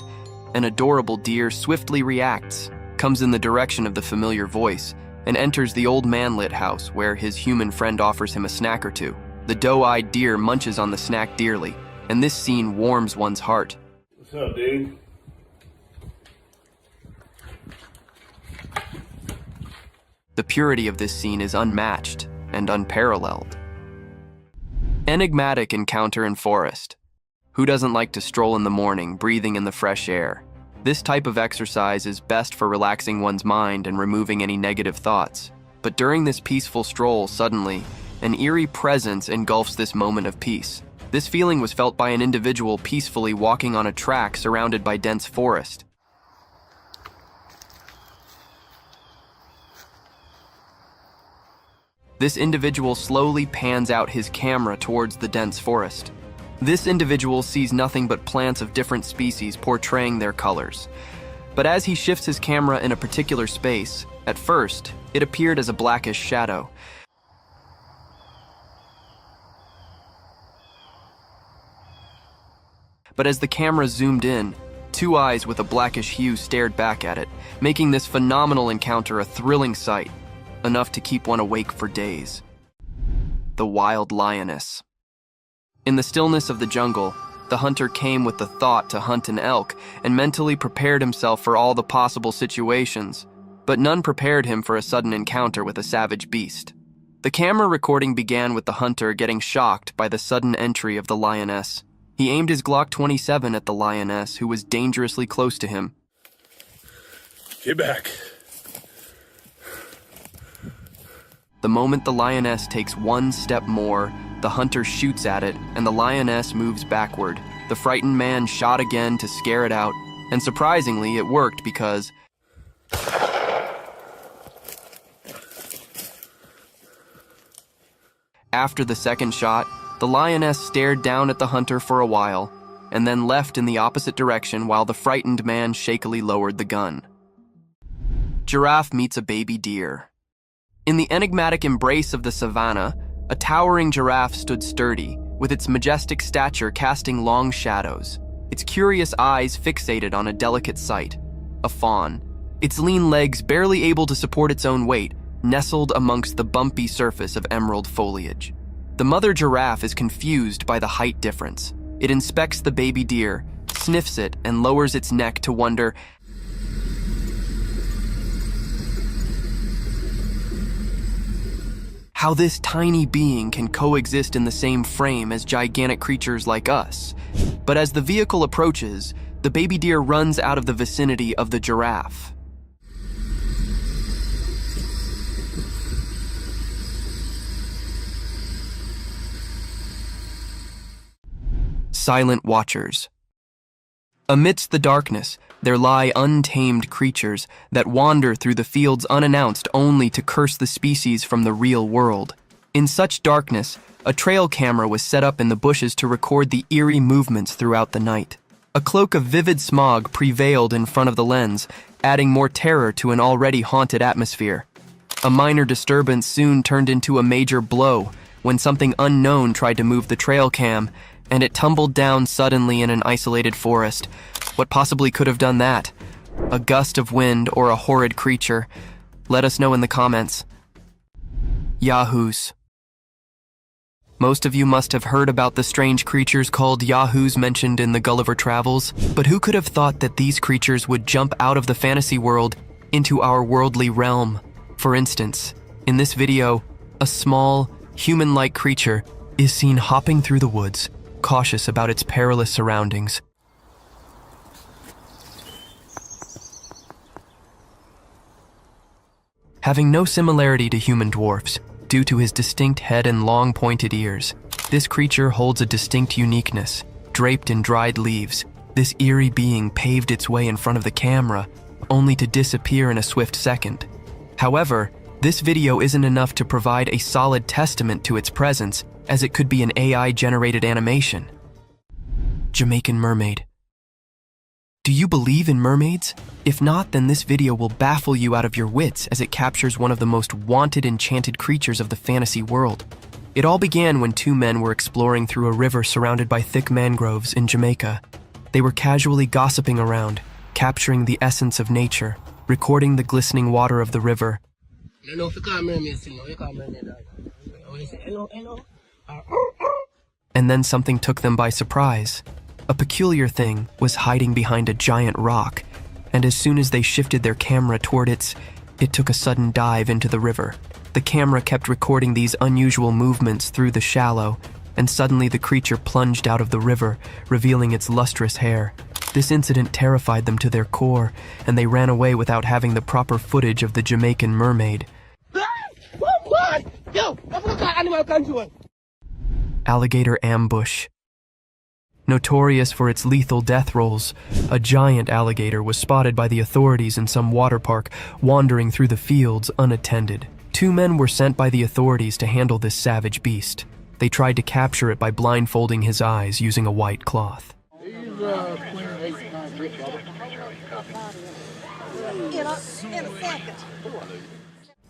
An adorable deer swiftly reacts, comes in the direction of the familiar voice, and enters the old man-lit house where his human friend offers him a snack or two. The doe-eyed deer munches on the snack dearly, and this scene warms one's heart. What's up, dude? The purity of this scene is unmatched and unparalleled. Enigmatic encounter in forest. Who doesn't like to stroll in the morning, breathing in the fresh air? This type of exercise is best for relaxing one's mind and removing any negative thoughts. But during this peaceful stroll, suddenly, an eerie presence engulfs this moment of peace. This feeling was felt by an individual peacefully walking on a track surrounded by dense forest. This individual slowly pans out his camera towards the dense forest. This individual sees nothing but plants of different species portraying their colors. But as he shifts his camera in a particular space, at first, it appeared as a blackish shadow. But as the camera zoomed in, 2 eyes with a blackish hue stared back at it, making this phenomenal encounter a thrilling sight, enough to keep one awake for days. The wild lioness. In the stillness of the jungle, the hunter came with the thought to hunt an elk and mentally prepared himself for all the possible situations, but none prepared him for a sudden encounter with a savage beast. The camera recording began with the hunter getting shocked by the sudden entry of the lioness. He aimed his Glock 27 at the lioness, who was dangerously close to him. Get back. The moment the lioness takes 1 step more, the hunter shoots at it, and the lioness moves backward. The frightened man shot again to scare it out, and surprisingly, it worked because after the second shot, the lioness stared down at the hunter for a while, and then left in the opposite direction while the frightened man shakily lowered the gun. Giraffe meets a baby deer. In the enigmatic embrace of the savannah, a towering giraffe stood sturdy, with its majestic stature casting long shadows, its curious eyes fixated on a delicate sight, a fawn, its lean legs barely able to support its own weight, nestled amongst the bumpy surface of emerald foliage. The mother giraffe is confused by the height difference. It inspects the baby deer, sniffs it, and lowers its neck to wonder how this tiny being can coexist in the same frame as gigantic creatures like us. But as the vehicle approaches, the baby deer runs out of the vicinity of the giraffe. Silent watchers. Amidst the darkness, there lie untamed creatures that wander through the fields unannounced only to curse the species from the real world. In such darkness, a trail camera was set up in the bushes to record the eerie movements throughout the night. A cloak of vivid smog prevailed in front of the lens, adding more terror to an already haunted atmosphere. A minor disturbance soon turned into a major blow when something unknown tried to move the trail cam, and it tumbled down suddenly in an isolated forest. What possibly could have done that? A gust of wind or a horrid creature? Let us know in the comments. Yahoos. Most of you must have heard about the strange creatures called Yahoos mentioned in the Gulliver Travels, but who could have thought that these creatures would jump out of the fantasy world into our worldly realm? For instance, in this video, a small, human-like creature is seen hopping through the woods, cautious about its perilous surroundings. Having no similarity to human dwarfs, due to his distinct head and long pointed ears, this creature holds a distinct uniqueness. Draped in dried leaves, this eerie being paved its way in front of the camera, only to disappear in a swift second. However, this video isn't enough to provide a solid testament to its presence, as it could be an AI-generated animation. Jamaican mermaid. Do you believe in mermaids? If not, then this video will baffle you out of your wits, as it captures one of the most wanted enchanted creatures of the fantasy world. It all began when two men were exploring through a river surrounded by thick mangroves in Jamaica. They were casually gossiping around, capturing the essence of nature, recording the glistening water of the river. And then something took them by surprise. A peculiar thing was hiding behind a giant rock, and as soon as they shifted their camera toward it took a sudden dive into the river. The camera kept recording these unusual movements through the shallow, and suddenly the creature plunged out of the river, revealing its lustrous hair. This incident terrified them to their core, and they ran away without having the proper footage of the Jamaican mermaid. Alligator ambush. Notorious for its lethal death rolls, a giant alligator was spotted by the authorities in some water park, wandering through the fields unattended. Two men were sent by the authorities to handle this savage beast. They tried to capture it by blindfolding his eyes using a white cloth.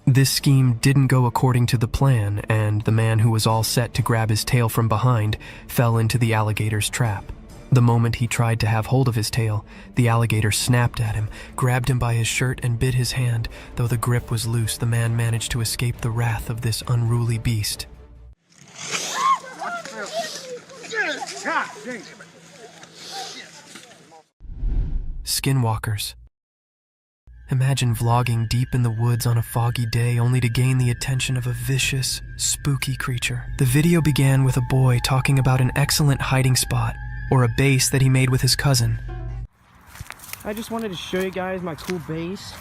This scheme didn't go according to the plan, and the man who was all set to grab his tail from behind fell into the alligator's trap. The moment he tried to have hold of his tail, the alligator snapped at him, grabbed him by his shirt, and bit his hand. Though the grip was loose, the man managed to escape the wrath of this unruly beast. Skinwalkers. Imagine vlogging deep in the woods on a foggy day only to gain the attention of a vicious, spooky creature. The video began with a boy talking about an excellent hiding spot, or a base that he made with his cousin. I just wanted to show you guys my cool base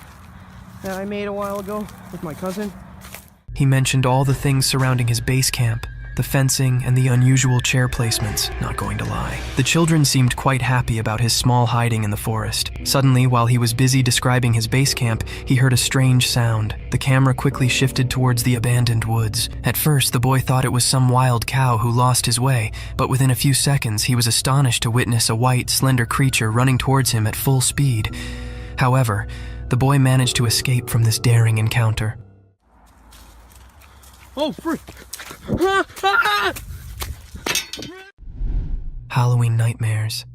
that I made a while ago with my cousin. He mentioned all the things surrounding his base camp, the fencing, and the unusual chair placements, not going to lie. The children seemed quite happy about his small hiding in the forest. Suddenly, while he was busy describing his base camp, he heard a strange sound. The camera quickly shifted towards the abandoned woods. At first, the boy thought it was some wild cow who lost his way, but within a few seconds, he was astonished to witness a white, slender creature running towards him at full speed. However, the boy managed to escape from this daring encounter. Oh, frick! Halloween nightmares.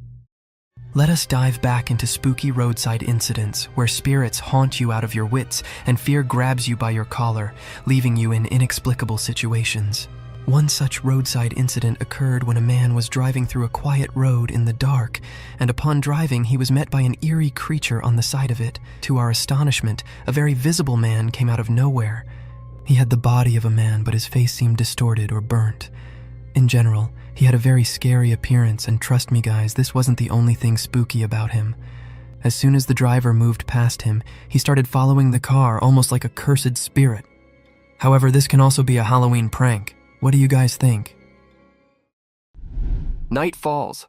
Let us dive back into spooky roadside incidents where spirits haunt you out of your wits and fear grabs you by your collar, leaving you in inexplicable situations. One such roadside incident occurred when a man was driving through a quiet road in the dark, and upon driving, he was met by an eerie creature on the side of it. To our astonishment, a very visible man came out of nowhere. He had the body of a man, but his face seemed distorted or burnt. In general, he had a very scary appearance, and trust me guys, this wasn't the only thing spooky about him. As soon as the driver moved past him, he started following the car almost like a cursed spirit. However, this can also be a Halloween prank. What do you guys think? Night falls.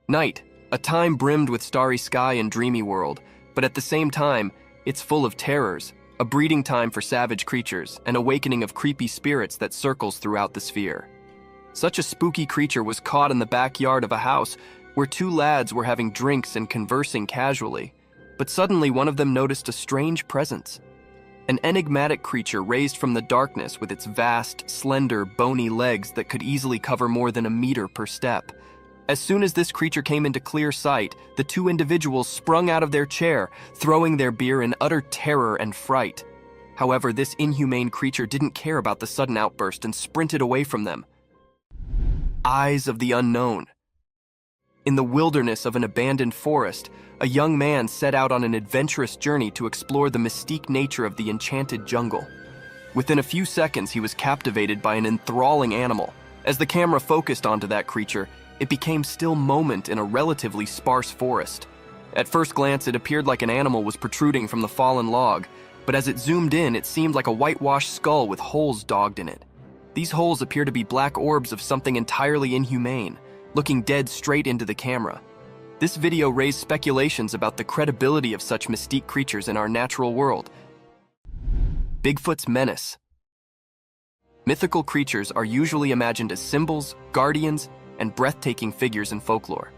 Night, a time brimmed with starry sky and dreamy world, but at the same time, it's full of terrors. A breeding time for savage creatures, an awakening of creepy spirits that circles throughout the sphere. Such a spooky creature was caught in the backyard of a house where two lads were having drinks and conversing casually, but suddenly one of them noticed a strange presence. An enigmatic creature raised from the darkness with its vast, slender, bony legs that could easily cover more than a meter per step. As soon as this creature came into clear sight, the two individuals sprung out of their chair, throwing their beer in utter terror and fright. However, this inhumane creature didn't care about the sudden outburst and sprinted away from them. Eyes of the unknown. In the wilderness of an abandoned forest, a young man set out on an adventurous journey to explore the mystique nature of the enchanted jungle. Within a few seconds, he was captivated by an enthralling animal. As the camera focused onto that creature, it became still moment in a relatively sparse forest. At first glance, it appeared like an animal was protruding from the fallen log, but as it zoomed in, it seemed like a whitewashed skull with holes dogged in it. These holes appear to be black orbs of something entirely inhumane, looking dead straight into the camera. This video raised speculations about the credibility of such mystique creatures in our natural world. Bigfoot's menace. Mythical creatures are usually imagined as symbols, guardians, and breathtaking figures in folklore.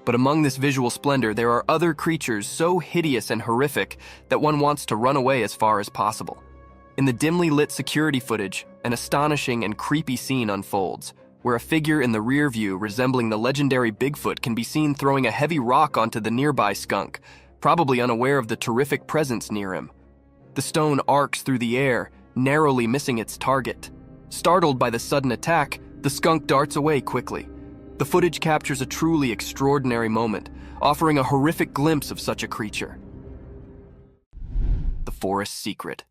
But among this visual splendor, there are other creatures so hideous and horrific that one wants to run away as far as possible. In the dimly lit security footage, an astonishing and creepy scene unfolds, where a figure in the rear view resembling the legendary Bigfoot can be seen throwing a heavy rock onto the nearby skunk, probably unaware of the terrific presence near him. The stone arcs through the air, narrowly missing its target. Startled by the sudden attack, the skunk darts away quickly. The footage captures a truly extraordinary moment, offering a horrific glimpse of such a creature. The forest's secret.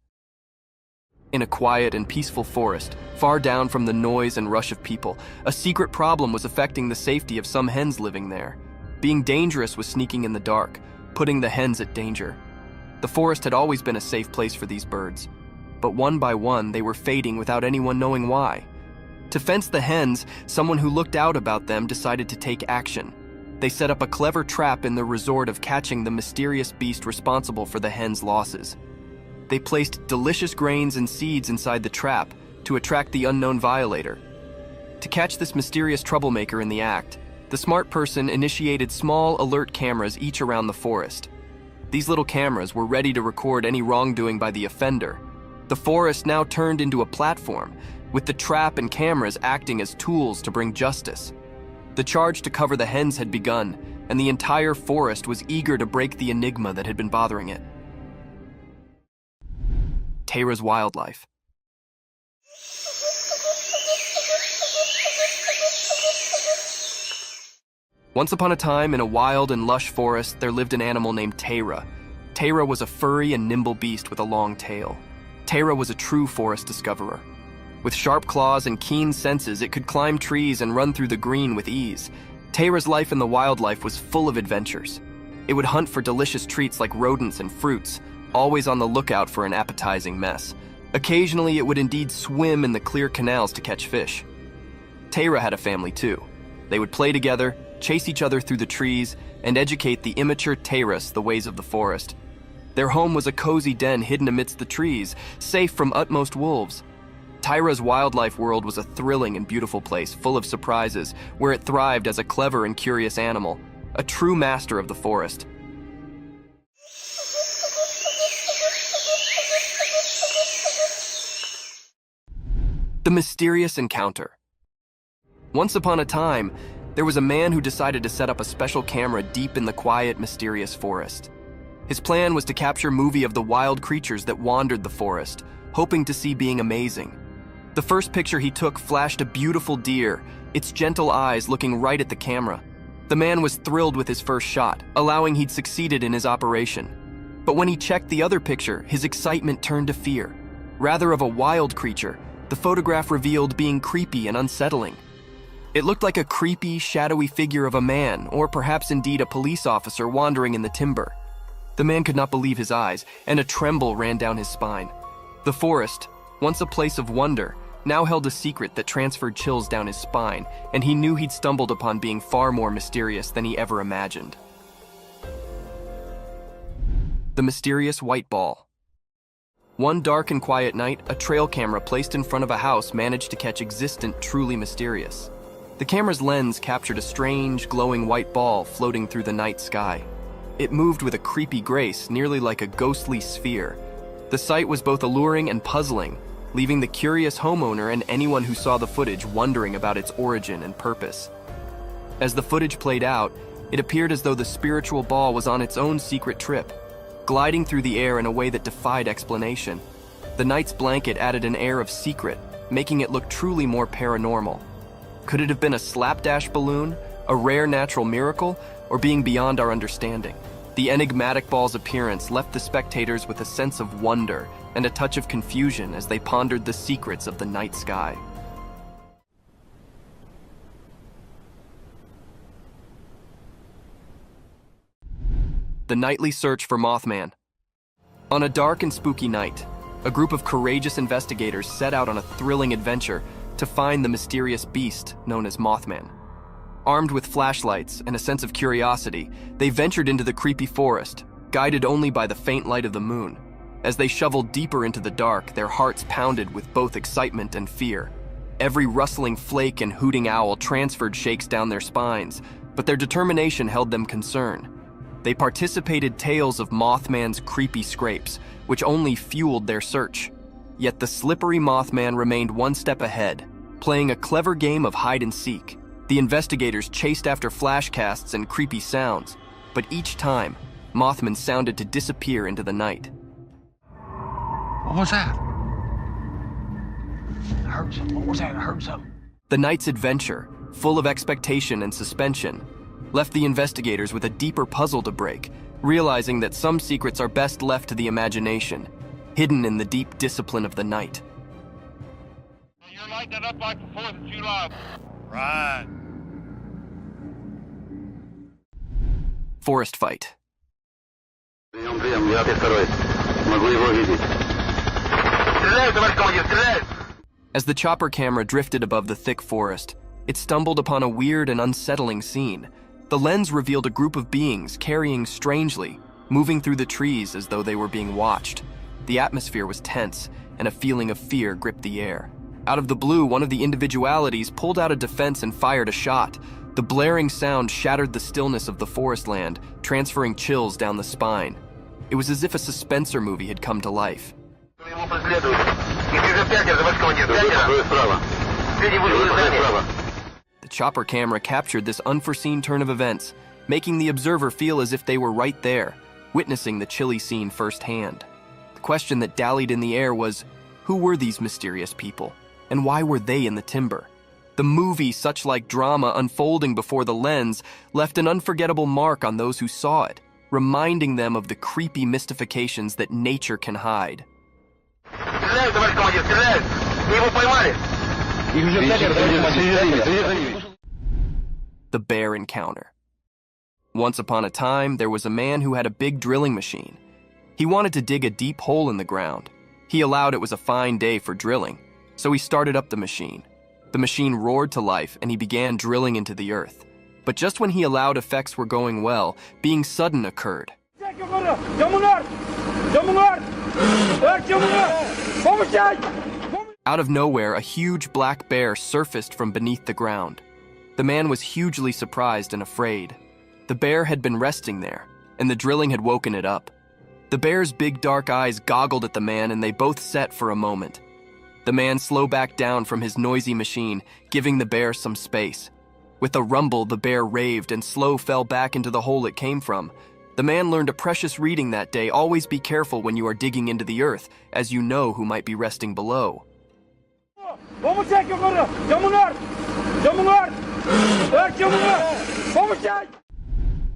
In a quiet and peaceful forest, far down from the noise and rush of people, a secret problem was affecting the safety of some hens living there. Being dangerous was sneaking in the dark, putting the hens at danger. The forest had always been a safe place for these birds, but one by one they were fading without anyone knowing why. To fence the hens, someone who looked out about them decided to take action. They set up a clever trap in the resort of catching the mysterious beast responsible for the hens' losses. They placed delicious grains and seeds inside the trap to attract the unknown violator. To catch this mysterious troublemaker in the act, the smart person initiated small alert cameras each around the forest. These little cameras were ready to record any wrongdoing by the offender. The forest now turned into a platform, with the trap and cameras acting as tools to bring justice. The charge to cover the hens had begun, and the entire forest was eager to break the enigma that had been bothering it. Tara's wildlife. Once upon a time, in a wild and lush forest, there lived an animal named Tara. Tara was a furry and nimble beast with a long tail. Tara was a true forest discoverer. With sharp claws and keen senses, it could climb trees and run through the green with ease. Tara's life in the wildlife was full of adventures. It would hunt for delicious treats like rodents and fruits, always on the lookout for an appetizing mess. Occasionally, it would indeed swim in the clear canals to catch fish. Tara had a family too. They would play together, chase each other through the trees, and educate the immature Taras the ways of the forest. Their home was a cozy den hidden amidst the trees, safe from utmost wolves. Tara's wildlife world was a thrilling and beautiful place, full of surprises, where it thrived as a clever and curious animal, a true master of the forest. The mysterious encounter. Once upon a time, there was a man who decided to set up a special camera deep in the quiet, mysterious forest. His plan was to capture movie of the wild creatures that wandered the forest, hoping to see being amazing. The first picture he took flashed a beautiful deer, its gentle eyes looking right at the camera. The man was thrilled with his first shot, allowing he'd succeeded in his operation. But when he checked the other picture, his excitement turned to fear. Rather of a wild creature, the photograph revealed being creepy and unsettling. It looked like a creepy, shadowy figure of a man, or perhaps indeed a police officer wandering in the timber. The man could not believe his eyes, and a tremble ran down his spine. The forest, once a place of wonder, now held a secret that transferred chills down his spine, and he knew he'd stumbled upon being far more mysterious than he ever imagined. The mysterious white ball. One dark and quiet night, a trail camera placed in front of a house managed to catch existent truly mysterious. The camera's lens captured a strange, glowing white ball floating through the night sky. It moved with a creepy grace, nearly like a ghostly sphere. The The sight was both alluring and puzzling, leaving the curious homeowner and anyone who saw the footage wondering about its origin and purpose. As the footage played out, it appeared as though the spiritual ball was on its own secret trip, gliding through the air in a way that defied explanation. The night's blanket added an air of secret, making it look truly more paranormal. Could it have been a slapdash balloon, a rare natural miracle, or being beyond our understanding? The enigmatic ball's appearance left the spectators with a sense of wonder and a touch of confusion as they pondered the secrets of the night sky. The nightly search for Mothman. On a dark and spooky night, a group of courageous investigators set out on a thrilling adventure to find the mysterious beast known as Mothman. Armed with flashlights and a sense of curiosity, they ventured into the creepy forest, guided only by the faint light of the moon. As they shoveled deeper into the dark, their hearts pounded with both excitement and fear. Every rustling flake and hooting owl transferred shakes down their spines, but their determination held them concerned. They participated tales of Mothman's creepy scrapes, which only fueled their search. Yet the slippery Mothman remained one step ahead, playing a clever game of hide and seek. The investigators chased after flashcasts and creepy sounds, but each time, Mothman sounded to disappear into the night. What was that? I heard something. What was that? I heard something. The night's adventure, full of expectation and suspension, left the investigators with a deeper puzzle to break, realizing that some secrets are best left to the imagination, hidden in the deep discipline of the night. You're lighting it up like the 4th of July. Right. Forest fight. As the chopper camera drifted above the thick forest, it stumbled upon a weird and unsettling scene. The lens revealed a group of beings carrying strangely, moving through the trees as though they were being watched. The atmosphere was tense, and a feeling of fear gripped the air. Out of the blue, one of the individualities pulled out a defense and fired a shot. The blaring sound shattered the stillness of the forest land, transferring chills down the spine. It was as if a suspensor movie had come to life. The chopper camera captured this unforeseen turn of events, making the observer feel as if they were right there, witnessing the chilly scene firsthand. The question that dallied in the air was, who were these mysterious people, and why were they in the timber? The movie, such like drama unfolding before the lens, left an unforgettable mark on those who saw it, reminding them of the creepy mystifications that nature can hide. The bear encounter. Once upon a time, there was a man who had a big drilling machine. He wanted to dig a deep hole in the ground. He allowed it was a fine day for drilling, so he started up the machine. The machine roared to life and he began drilling into the earth. But just when he allowed effects were going well, being sudden occurred. Out of nowhere, a huge black bear surfaced from beneath the ground. The man was hugely surprised and afraid. The bear had been resting there, and the drilling had woken it up. The bear's big dark eyes goggled at the man and they both set for a moment. The man slowed back down from his noisy machine, giving the bear some space. With a rumble, the bear raved and Slow fell back into the hole it came from. The man learned a precious reading that day: always be careful when you are digging into the earth, as you know who might be resting below.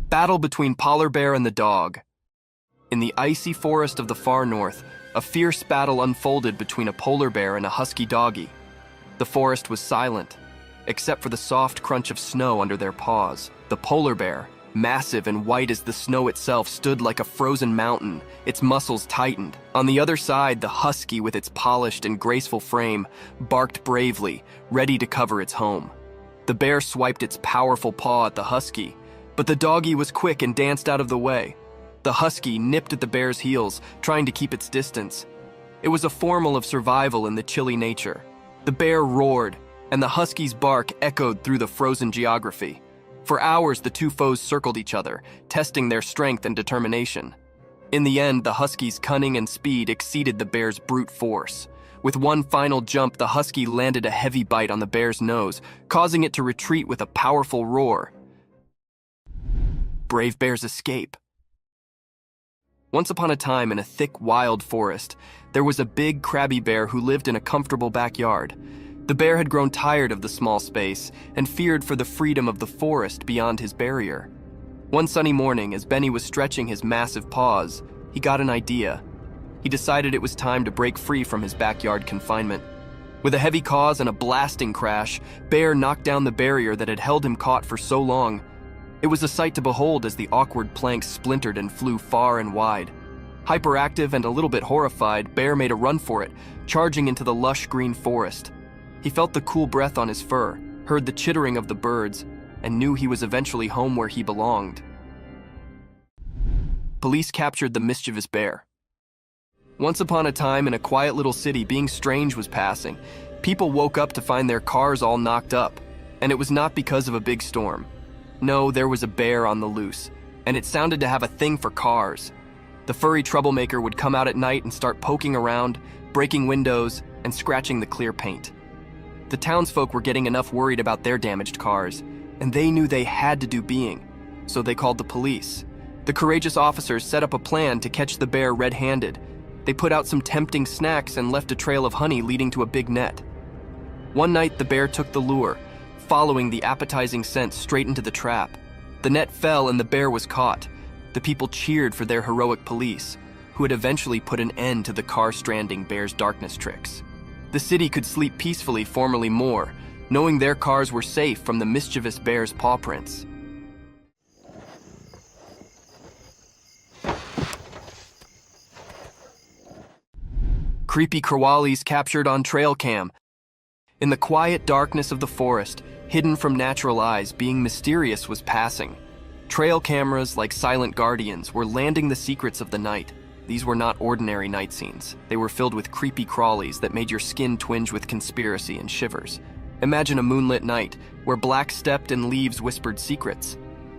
Battle between polar bear and the dog. In the icy forest of the far north, a fierce battle unfolded between a polar bear and a husky doggy. The forest was silent, except for the soft crunch of snow under their paws. The polar bear, massive and white as the snow itself, stood like a frozen mountain, its muscles tightened. On the other side, the husky, with its polished and graceful frame, barked bravely, ready to cover its home. The bear swiped its powerful paw at the husky, but the doggy was quick and danced out of the way. The husky nipped at the bear's heels, trying to keep its distance. It was a formal of survival in the chilly nature. The bear roared, and the husky's bark echoed through the frozen geography. For hours, the two foes circled each other, testing their strength and determination. In the end, the husky's cunning and speed exceeded the bear's brute force. With one final jump, the husky landed a heavy bite on the bear's nose, causing it to retreat with a powerful roar. Brave bears escape. Once upon a time, in a thick, wild forest, there was a big, crabby bear who lived in a comfortable backyard. The bear had grown tired of the small space and feared for the freedom of the forest beyond his barrier. One sunny morning, as Benny was stretching his massive paws, he got an idea. He decided it was time to break free from his backyard confinement. With a heavy cause and a blasting crash, Bear knocked down the barrier that had held him caught for so long. It was a sight to behold as the awkward planks splintered and flew far and wide. Hyperactive and a little bit horrified, Bear made a run for it, charging into the lush green forest. He felt the cool breath on his fur, heard the chittering of the birds, and knew he was eventually home where he belonged. Police captured the mischievous bear. Once upon a time, in a quiet little city, being strange was passing. People woke up to find their cars all knocked up, and it was not because of a big storm. No, there was a bear on the loose, and it sounded to have a thing for cars. The furry troublemaker would come out at night and start poking around, breaking windows, and scratching the clear paint. The townsfolk were getting enough worried about their damaged cars, and they knew they had to do being, so they called the police. The courageous officers set up a plan to catch the bear red-handed. They put out some tempting snacks and left a trail of honey leading to a big net. One night, the bear took the lure, following the appetizing scent straight into the trap. The net fell and the bear was caught. The people cheered for their heroic police, who had eventually put an end to the car-stranding bear's darkness tricks. The city could sleep peacefully formerly more, knowing their cars were safe from the mischievous bear's paw prints. Creepy crawlies captured on trail cam. In the quiet darkness of the forest, hidden from natural eyes, being mysterious was passing. Trail cameras, like silent guardians, were landing the secrets of the night. These were not ordinary night scenes. They were filled with creepy crawlies that made your skin twinge with conspiracy and shivers. Imagine a moonlit night, where black stepped and leaves whispered secrets.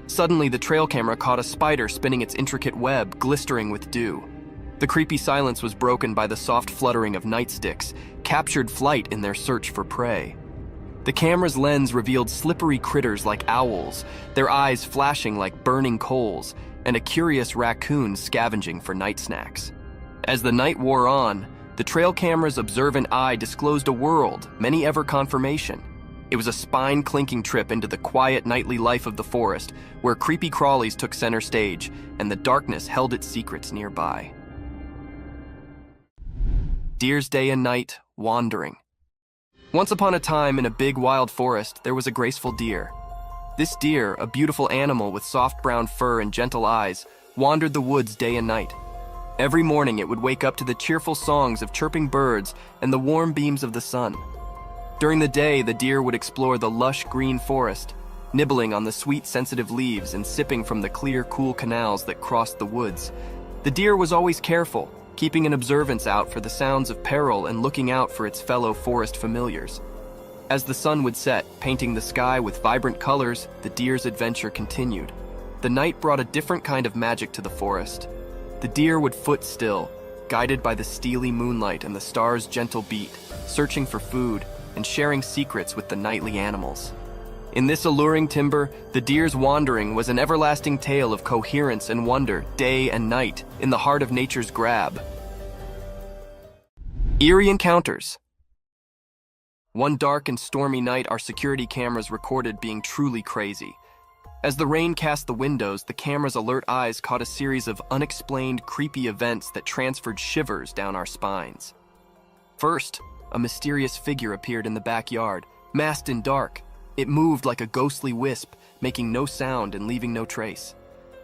Suddenly, the trail camera caught a spider spinning its intricate web, glistering with dew. The creepy silence was broken by the soft fluttering of nightsticks, captured flight in their search for prey. The camera's lens revealed slippery critters like owls, their eyes flashing like burning coals, and a curious raccoon scavenging for night snacks. As the night wore on, the trail camera's observant eye disclosed a world, many ever confirmation. It was a spine-clinking trip into the quiet nightly life of the forest, where creepy crawlies took center stage, and the darkness held its secrets nearby. Deer's day and night, wandering. Once upon a time, in a big wild forest, there was a graceful deer. This deer, a beautiful animal with soft brown fur and gentle eyes, wandered the woods day and night. Every morning it would wake up to the cheerful songs of chirping birds and the warm beams of the sun. During the day, the deer would explore the lush green forest, nibbling on the sweet, sensitive leaves and sipping from the clear, cool canals that crossed the woods. The deer was always careful, keeping an observance out for the sounds of peril and looking out for its fellow forest familiars. As the sun would set, painting the sky with vibrant colors, the deer's adventure continued. The night brought a different kind of magic to the forest. The deer would foot still, guided by the steely moonlight and the stars' gentle beat, searching for food and sharing secrets with the nightly animals. In this alluring timber, the deer's wandering was an everlasting tale of coherence and wonder, day and night, in the heart of nature's grab. Eerie encounters. One dark and stormy night, our security cameras recorded being truly crazy. As the rain cast the windows, the camera's alert eyes caught a series of unexplained, creepy events that transferred shivers down our spines. First, a mysterious figure appeared in the backyard, masked in dark. It moved like a ghostly wisp, making no sound and leaving no trace.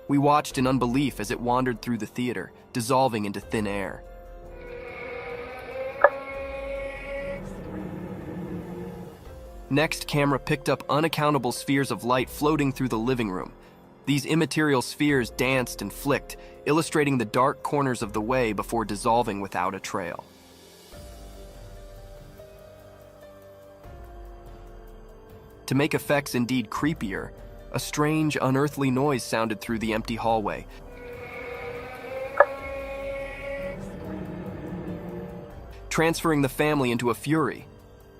We watched in unbelief as it wandered through the theater, dissolving into thin air. Next, camera picked up unaccountable spheres of light floating through the living room. These immaterial spheres danced and flicked, illustrating the dark corners of the way before dissolving without a trail. To make effects indeed creepier, a strange, unearthly noise sounded through the empty hallway. transferring the family into a fury.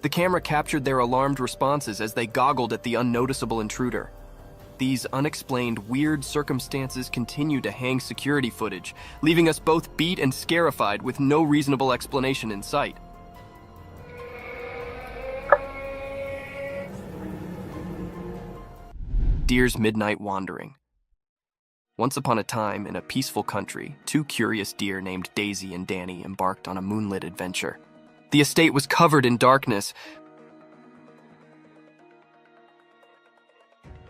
The camera captured their alarmed responses as they goggled at the unnoticeable intruder. These unexplained, weird circumstances continue to hang security footage, leaving us both beat and scarified with no reasonable explanation in sight. Deer's midnight wandering. Once upon a time, in a peaceful country, two curious deer named Daisy and Danny embarked on a moonlit adventure. The estate was covered in darkness,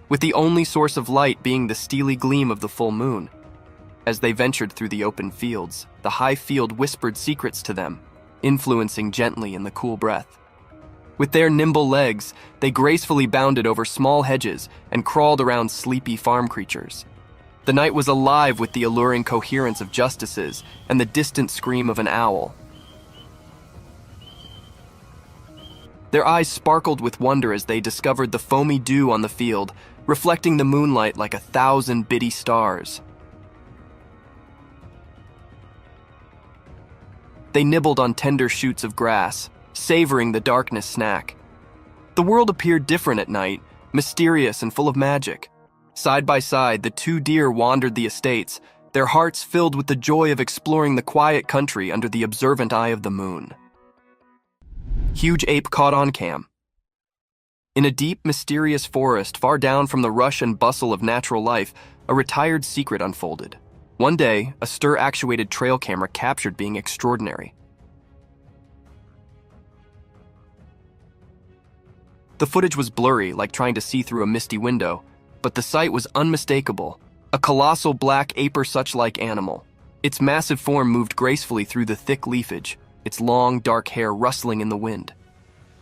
with the only source of light being the steely gleam of the full moon. As they ventured through the open fields, the high field whispered secrets to them, influencing gently in the cool breath. With their nimble legs, they gracefully bounded over small hedges and crawled around sleepy farm creatures. The night was alive with the alluring coherence of justices and the distant scream of an owl. Their eyes sparkled with wonder as they discovered the foamy dew on the field, reflecting the moonlight like 1,000 bitty stars. They nibbled on tender shoots of grass, savoring the darkness snack. The world appeared different at night, mysterious and full of magic. Side by side, the two deer wandered the estates, their hearts filled with the joy of exploring the quiet country under the observant eye of the moon. Huge ape caught on cam. In a deep, mysterious forest far down from the rush and bustle of natural life, a retired secret unfolded. One day, a stir-actuated trail camera captured being extraordinary. The footage was blurry, like trying to see through a misty window, but the sight was unmistakable. A colossal black aper-such-like animal. Its massive form moved gracefully through the thick leafage, its long, dark hair rustling in the wind.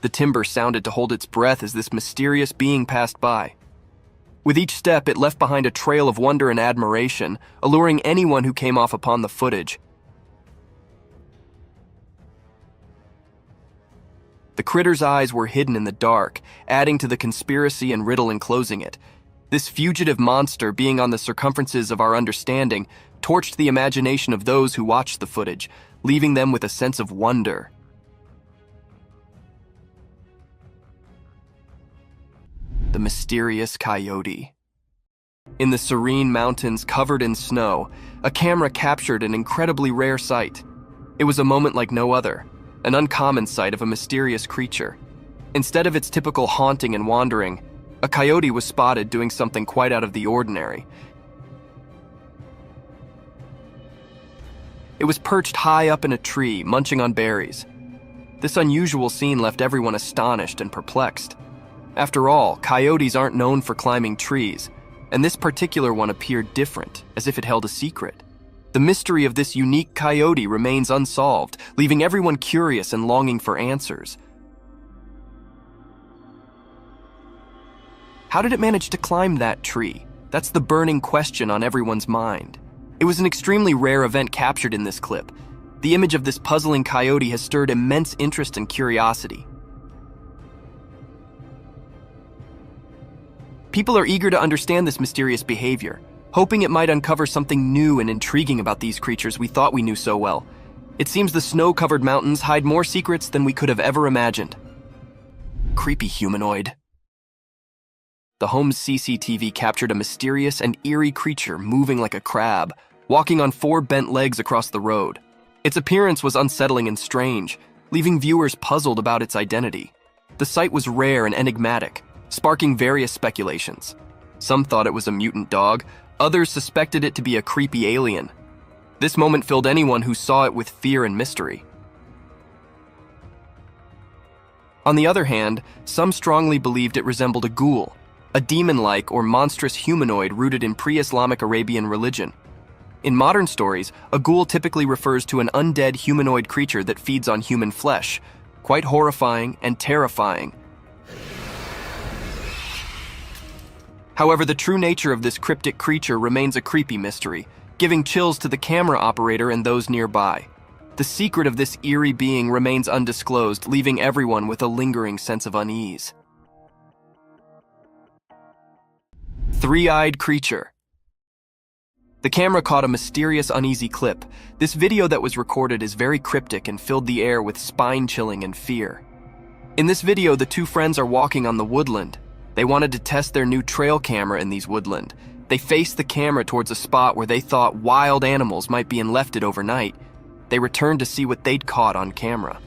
The timber sounded to hold its breath as this mysterious being passed by. With each step, it left behind a trail of wonder and admiration, alluring anyone who came off upon the footage. The critter's eyes were hidden in the dark, adding to the conspiracy and riddle enclosing it. This fugitive monster, being on the circumferences of our understanding, torched the imagination of those who watched the footage, leaving them with a sense of wonder. The mysterious coyote. In the serene mountains covered in snow, a camera captured an incredibly rare sight. It was a moment like no other, an uncommon sight of a mysterious creature. Instead of its typical haunting and wandering, a coyote was spotted doing something quite out of the ordinary. It was perched high up in a tree, munching on berries. This unusual scene left everyone astonished and perplexed. After all, coyotes aren't known for climbing trees, and this particular one appeared different, as if it held a secret. The mystery of this unique coyote remains unsolved, leaving everyone curious and longing for answers. How did it manage to climb that tree? That's the burning question on everyone's mind. It was an extremely rare event captured in this clip. The image of this puzzling coyote has stirred immense interest and curiosity. People are eager to understand this mysterious behavior, hoping it might uncover something new and intriguing about these creatures we thought we knew so well. It seems the snow-covered mountains hide more secrets than we could have ever imagined. Creepy humanoid. The home's CCTV captured a mysterious and eerie creature moving like a crab, walking on 4 bent legs across the road. Its appearance was unsettling and strange, leaving viewers puzzled about its identity. The sight was rare and enigmatic, sparking various speculations. Some thought it was a mutant dog, others suspected it to be a creepy alien. This moment filled anyone who saw it with fear and mystery. On the other hand, some strongly believed it resembled a ghoul, a demon-like or monstrous humanoid rooted in pre-Islamic Arabian religion. In modern stories, a ghoul typically refers to an undead humanoid creature that feeds on human flesh, quite horrifying and terrifying. However, the true nature of this cryptic creature remains a creepy mystery, giving chills to the camera operator and those nearby. The secret of this eerie being remains undisclosed, leaving everyone with a lingering sense of unease. Three-eyed creature. The camera caught a mysterious, uneasy clip. This video that was recorded is very cryptic and filled the air with spine-chilling and fear. In this video, the two friends are walking on the woodland. They wanted to test their new trail camera in these woodland. They faced the camera towards a spot where they thought wild animals might be left it overnight. They returned to see what they'd caught on camera.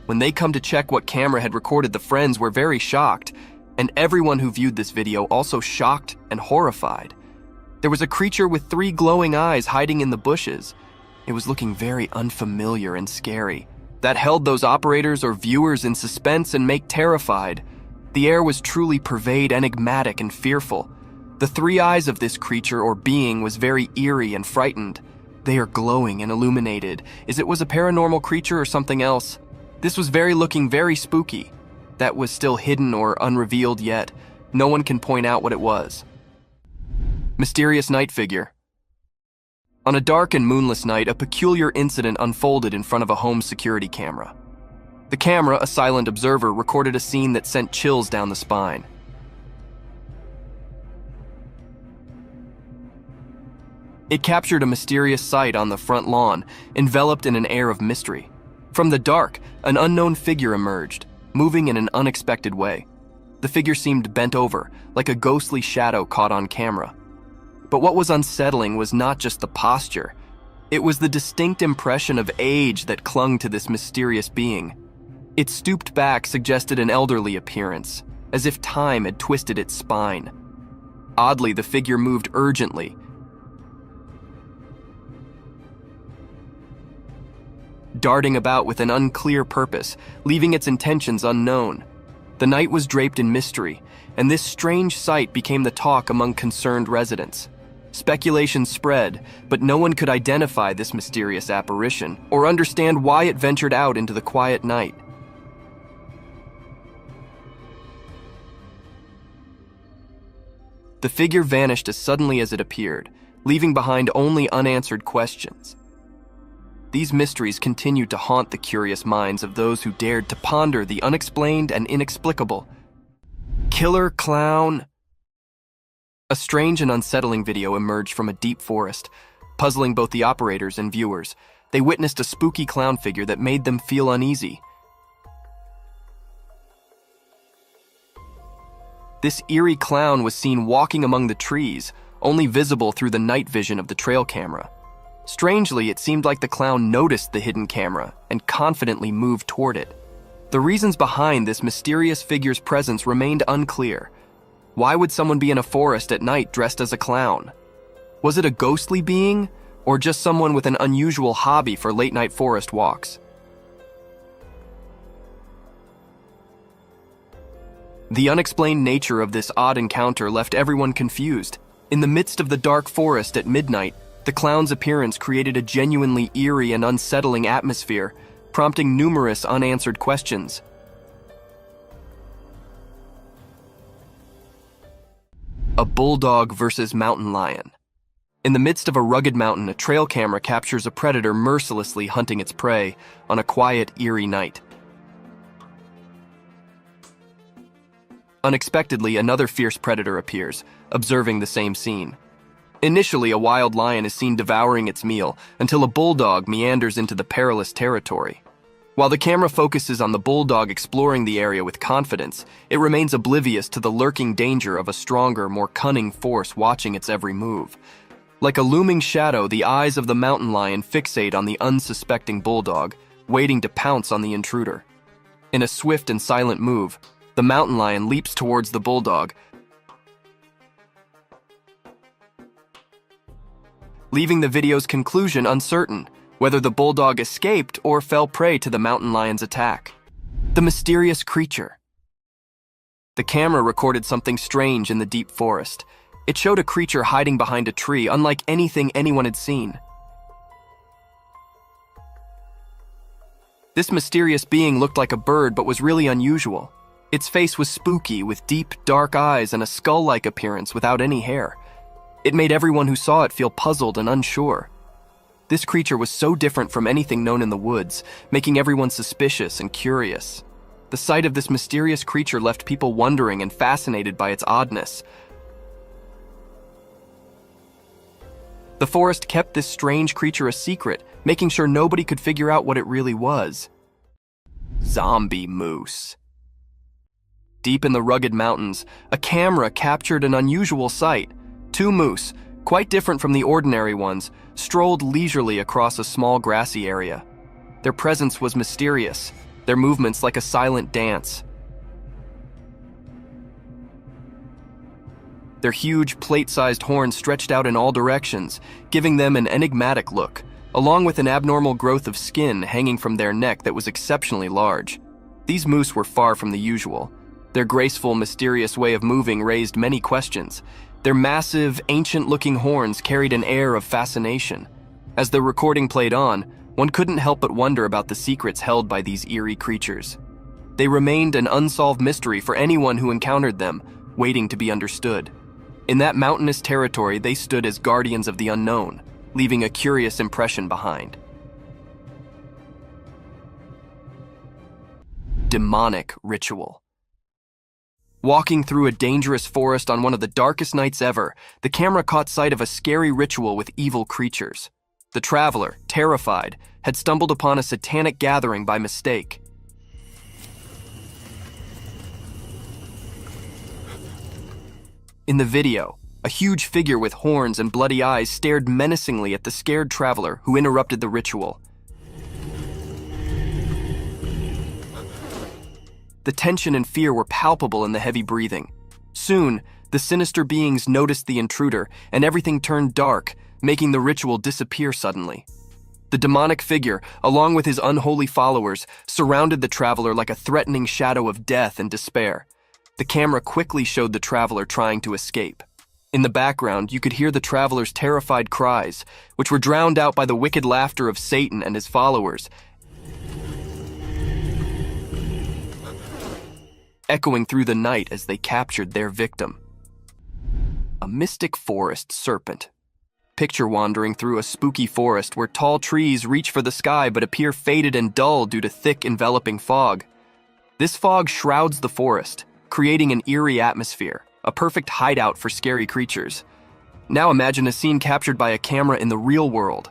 When they come to check what camera had recorded, the friends were very shocked, and everyone who viewed this video also shocked and horrified. There was a creature with 3 glowing eyes hiding in the bushes. It was looking very unfamiliar and scary. That held those operators or viewers in suspense and terrified. The air was truly enigmatic and fearful. The 3 eyes of this creature or being was very eerie and frightened. They are glowing and illuminated. It was a paranormal creature or something else? This was looking very spooky. That was still hidden or unrevealed yet. No one can point out what it was. Mysterious night figure. On a dark and moonless night, a peculiar incident unfolded in front of a home security camera. The camera, a silent observer, recorded a scene that sent chills down the spine. It captured a mysterious sight on the front lawn, enveloped in an air of mystery. From the dark, an unknown figure emerged, moving in an unexpected way. The figure seemed bent over, like a ghostly shadow caught on camera. But what was unsettling was not just the posture. It was the distinct impression of age that clung to this mysterious being. Its stooped back suggested an elderly appearance, as if time had twisted its spine. Oddly, the figure moved urgently, darting about with an unclear purpose, leaving its intentions unknown. The night was draped in mystery, and this strange sight became the talk among concerned residents. Speculation spread, but no one could identify this mysterious apparition or understand why it ventured out into the quiet night. The figure vanished as suddenly as it appeared, leaving behind only unanswered questions. These mysteries continued to haunt the curious minds of those who dared to ponder the unexplained and inexplicable. Killer clown. A strange and unsettling video emerged from a deep forest, puzzling both the operators and viewers. They witnessed a spooky clown figure that made them feel uneasy. This eerie clown was seen walking among the trees, only visible through the night vision of the trail camera. Strangely, it seemed like the clown noticed the hidden camera and confidently moved toward it. The reasons behind this mysterious figure's presence remained unclear. Why would someone be in a forest at night dressed as a clown? Was it a ghostly being, or just someone with an unusual hobby for late-night forest walks? The unexplained nature of this odd encounter left everyone confused. In the midst of the dark forest at midnight, the clown's appearance created a genuinely eerie and unsettling atmosphere, prompting numerous unanswered questions. A bulldog versus mountain lion. In the midst of a rugged mountain, a trail camera captures a predator mercilessly hunting its prey on a quiet, eerie night. Unexpectedly, another fierce predator appears, observing the same scene. Initially, a wild lion is seen devouring its meal until a bulldog meanders into the perilous territory. While the camera focuses on the bulldog exploring the area with confidence, it remains oblivious to the lurking danger of a stronger, more cunning force watching its every move. Like a looming shadow, the eyes of the mountain lion fixate on the unsuspecting bulldog, waiting to pounce on the intruder. In a swift and silent move, the mountain lion leaps towards the bulldog, leaving the video's conclusion uncertain, whether the bulldog escaped or fell prey to the mountain lion's attack. The mysterious creature. The camera recorded something strange in the deep forest. It showed a creature hiding behind a tree, unlike anything anyone had seen. This mysterious being looked like a bird but was really unusual. Its face was spooky, with deep, dark eyes and a skull-like appearance without any hair. It made everyone who saw it feel puzzled and unsure. This creature was so different from anything known in the woods, making everyone suspicious and curious. The sight of this mysterious creature left people wondering and fascinated by its oddness. The forest kept this strange creature a secret, making sure nobody could figure out what it really was. Zombie moose. Deep in the rugged mountains, a camera captured an unusual sight. Two moose, quite different from the ordinary ones, strolled leisurely across a small grassy area. Their presence was mysterious, their movements like a silent dance. Their huge, plate-sized horns stretched out in all directions, giving them an enigmatic look, along with an abnormal growth of skin hanging from their neck that was exceptionally large. These moose were far from the usual. Their graceful, mysterious way of moving raised many questions. Their massive, ancient-looking horns carried an air of fascination. As the recording played on, one couldn't help but wonder about the secrets held by these eerie creatures. They remained an unsolved mystery for anyone who encountered them, waiting to be understood. In that mountainous territory, they stood as guardians of the unknown, leaving a curious impression behind. Demonic ritual. Walking through a dangerous forest on one of the darkest nights ever, the camera caught sight of a scary ritual with evil creatures. The traveler, terrified, had stumbled upon a satanic gathering by mistake. In the video, a huge figure with horns and bloody eyes stared menacingly at the scared traveler who interrupted the ritual. The tension and fear were palpable in the heavy breathing. Soon, the sinister beings noticed the intruder, and everything turned dark, making the ritual disappear suddenly. The demonic figure, along with his unholy followers, surrounded the traveler like a threatening shadow of death and despair. The camera quickly showed the traveler trying to escape. In the background, you could hear the traveler's terrified cries, which were drowned out by the wicked laughter of Satan and his followers, echoing through the night as they captured their victim. A mystic forest serpent. Picture wandering through a spooky forest where tall trees reach for the sky but appear faded and dull due to thick, enveloping fog. This fog shrouds the forest, creating an eerie atmosphere, a perfect hideout for scary creatures. Now imagine a scene captured by a camera in the real world.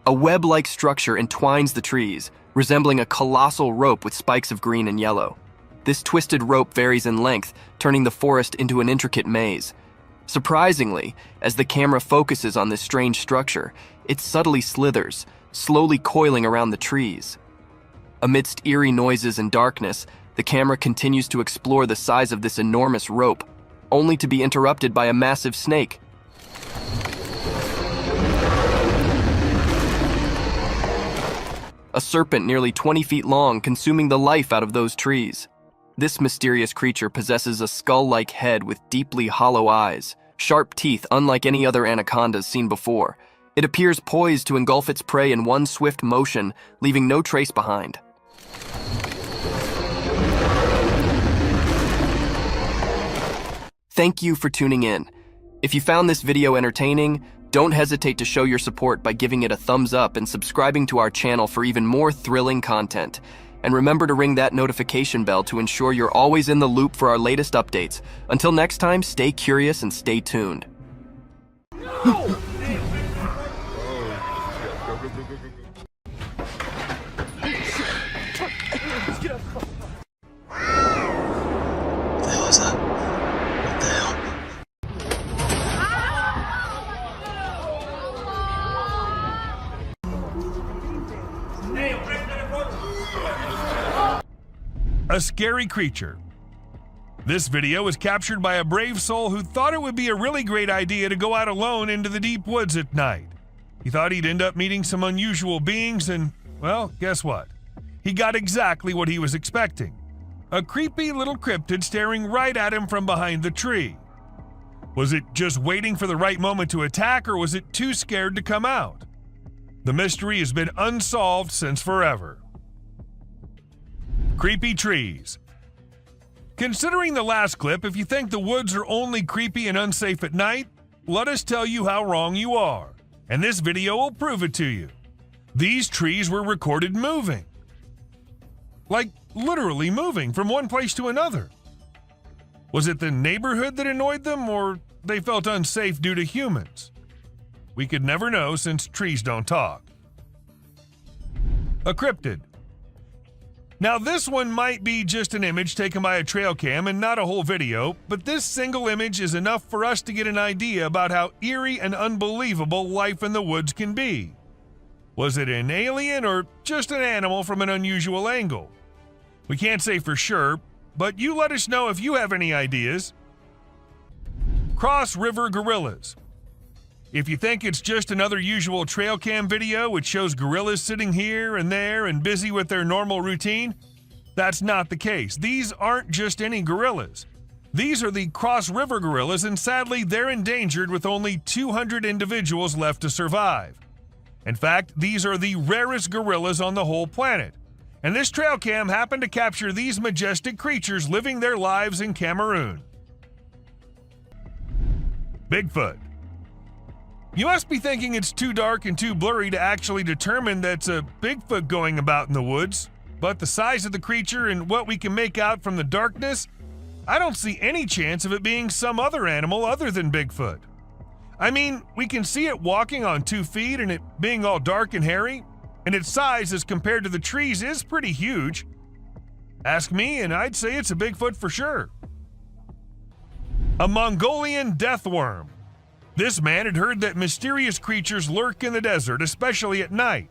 A web-like structure entwines the trees, resembling a colossal rope with spikes of green and yellow. This twisted rope varies in length, turning the forest into an intricate maze. Surprisingly, as the camera focuses on this strange structure, it subtly slithers, slowly coiling around the trees. Amidst eerie noises and darkness, the camera continues to explore the size of this enormous rope, only to be interrupted by a massive snake. A serpent nearly 20 feet long, consuming the life out of those trees. This mysterious creature possesses a skull-like head with deeply hollow eyes, sharp teeth unlike any other anacondas seen before. It appears poised to engulf its prey in one swift motion, leaving no trace behind. Thank you for tuning in. If you found this video entertaining, don't hesitate to show your support by giving it a thumbs up and subscribing to our channel for even more thrilling content. And remember to ring that notification bell to ensure you're always in the loop for our latest updates. Until next time, stay curious and stay tuned. What the hell is that? What the hell? A scary creature. This video was captured by a brave soul who thought it would be a really great idea to go out alone into the deep woods at night. He thought he'd end up meeting some unusual beings and, well, guess what? He got exactly what he was expecting. A creepy little cryptid staring right at him from behind the tree. Was it just waiting for the right moment to attack, or was it too scared to come out? The mystery has been unsolved since forever. Creepy trees. Considering the last clip, if you think the woods are only creepy and unsafe at night, let us tell you how wrong you are, and this video will prove it to you. These trees were recorded moving. Like literally moving from one place to another. Was it the neighborhood that annoyed them, or they felt unsafe due to humans? We could never know since trees don't talk. A cryptid. Now this one might be just an image taken by a trail cam and not a whole video, but this single image is enough for us to get an idea about how eerie and unbelievable life in the woods can be. Was it an alien or just an animal from an unusual angle? We can't say for sure, but you let us know if you have any ideas. Cross River Gorillas. If you think it's just another usual trail cam video which shows gorillas sitting here and there and busy with their normal routine, that's not the case. These aren't just any gorillas. These are the Cross River gorillas, and sadly they're endangered with only 200 individuals left to survive. In fact, these are the rarest gorillas on the whole planet. And this trail cam happened to capture these majestic creatures living their lives in Cameroon. Bigfoot. You must be thinking it's too dark and too blurry to actually determine that's a Bigfoot going about in the woods, but the size of the creature and what we can make out from the darkness, I don't see any chance of it being some other animal other than Bigfoot. I mean, we can see it walking on 2 feet and it being all dark and hairy, and its size as compared to the trees is pretty huge. Ask me and I'd say it's a Bigfoot for sure. A Mongolian death worm. This man had heard that mysterious creatures lurk in the desert, especially at night.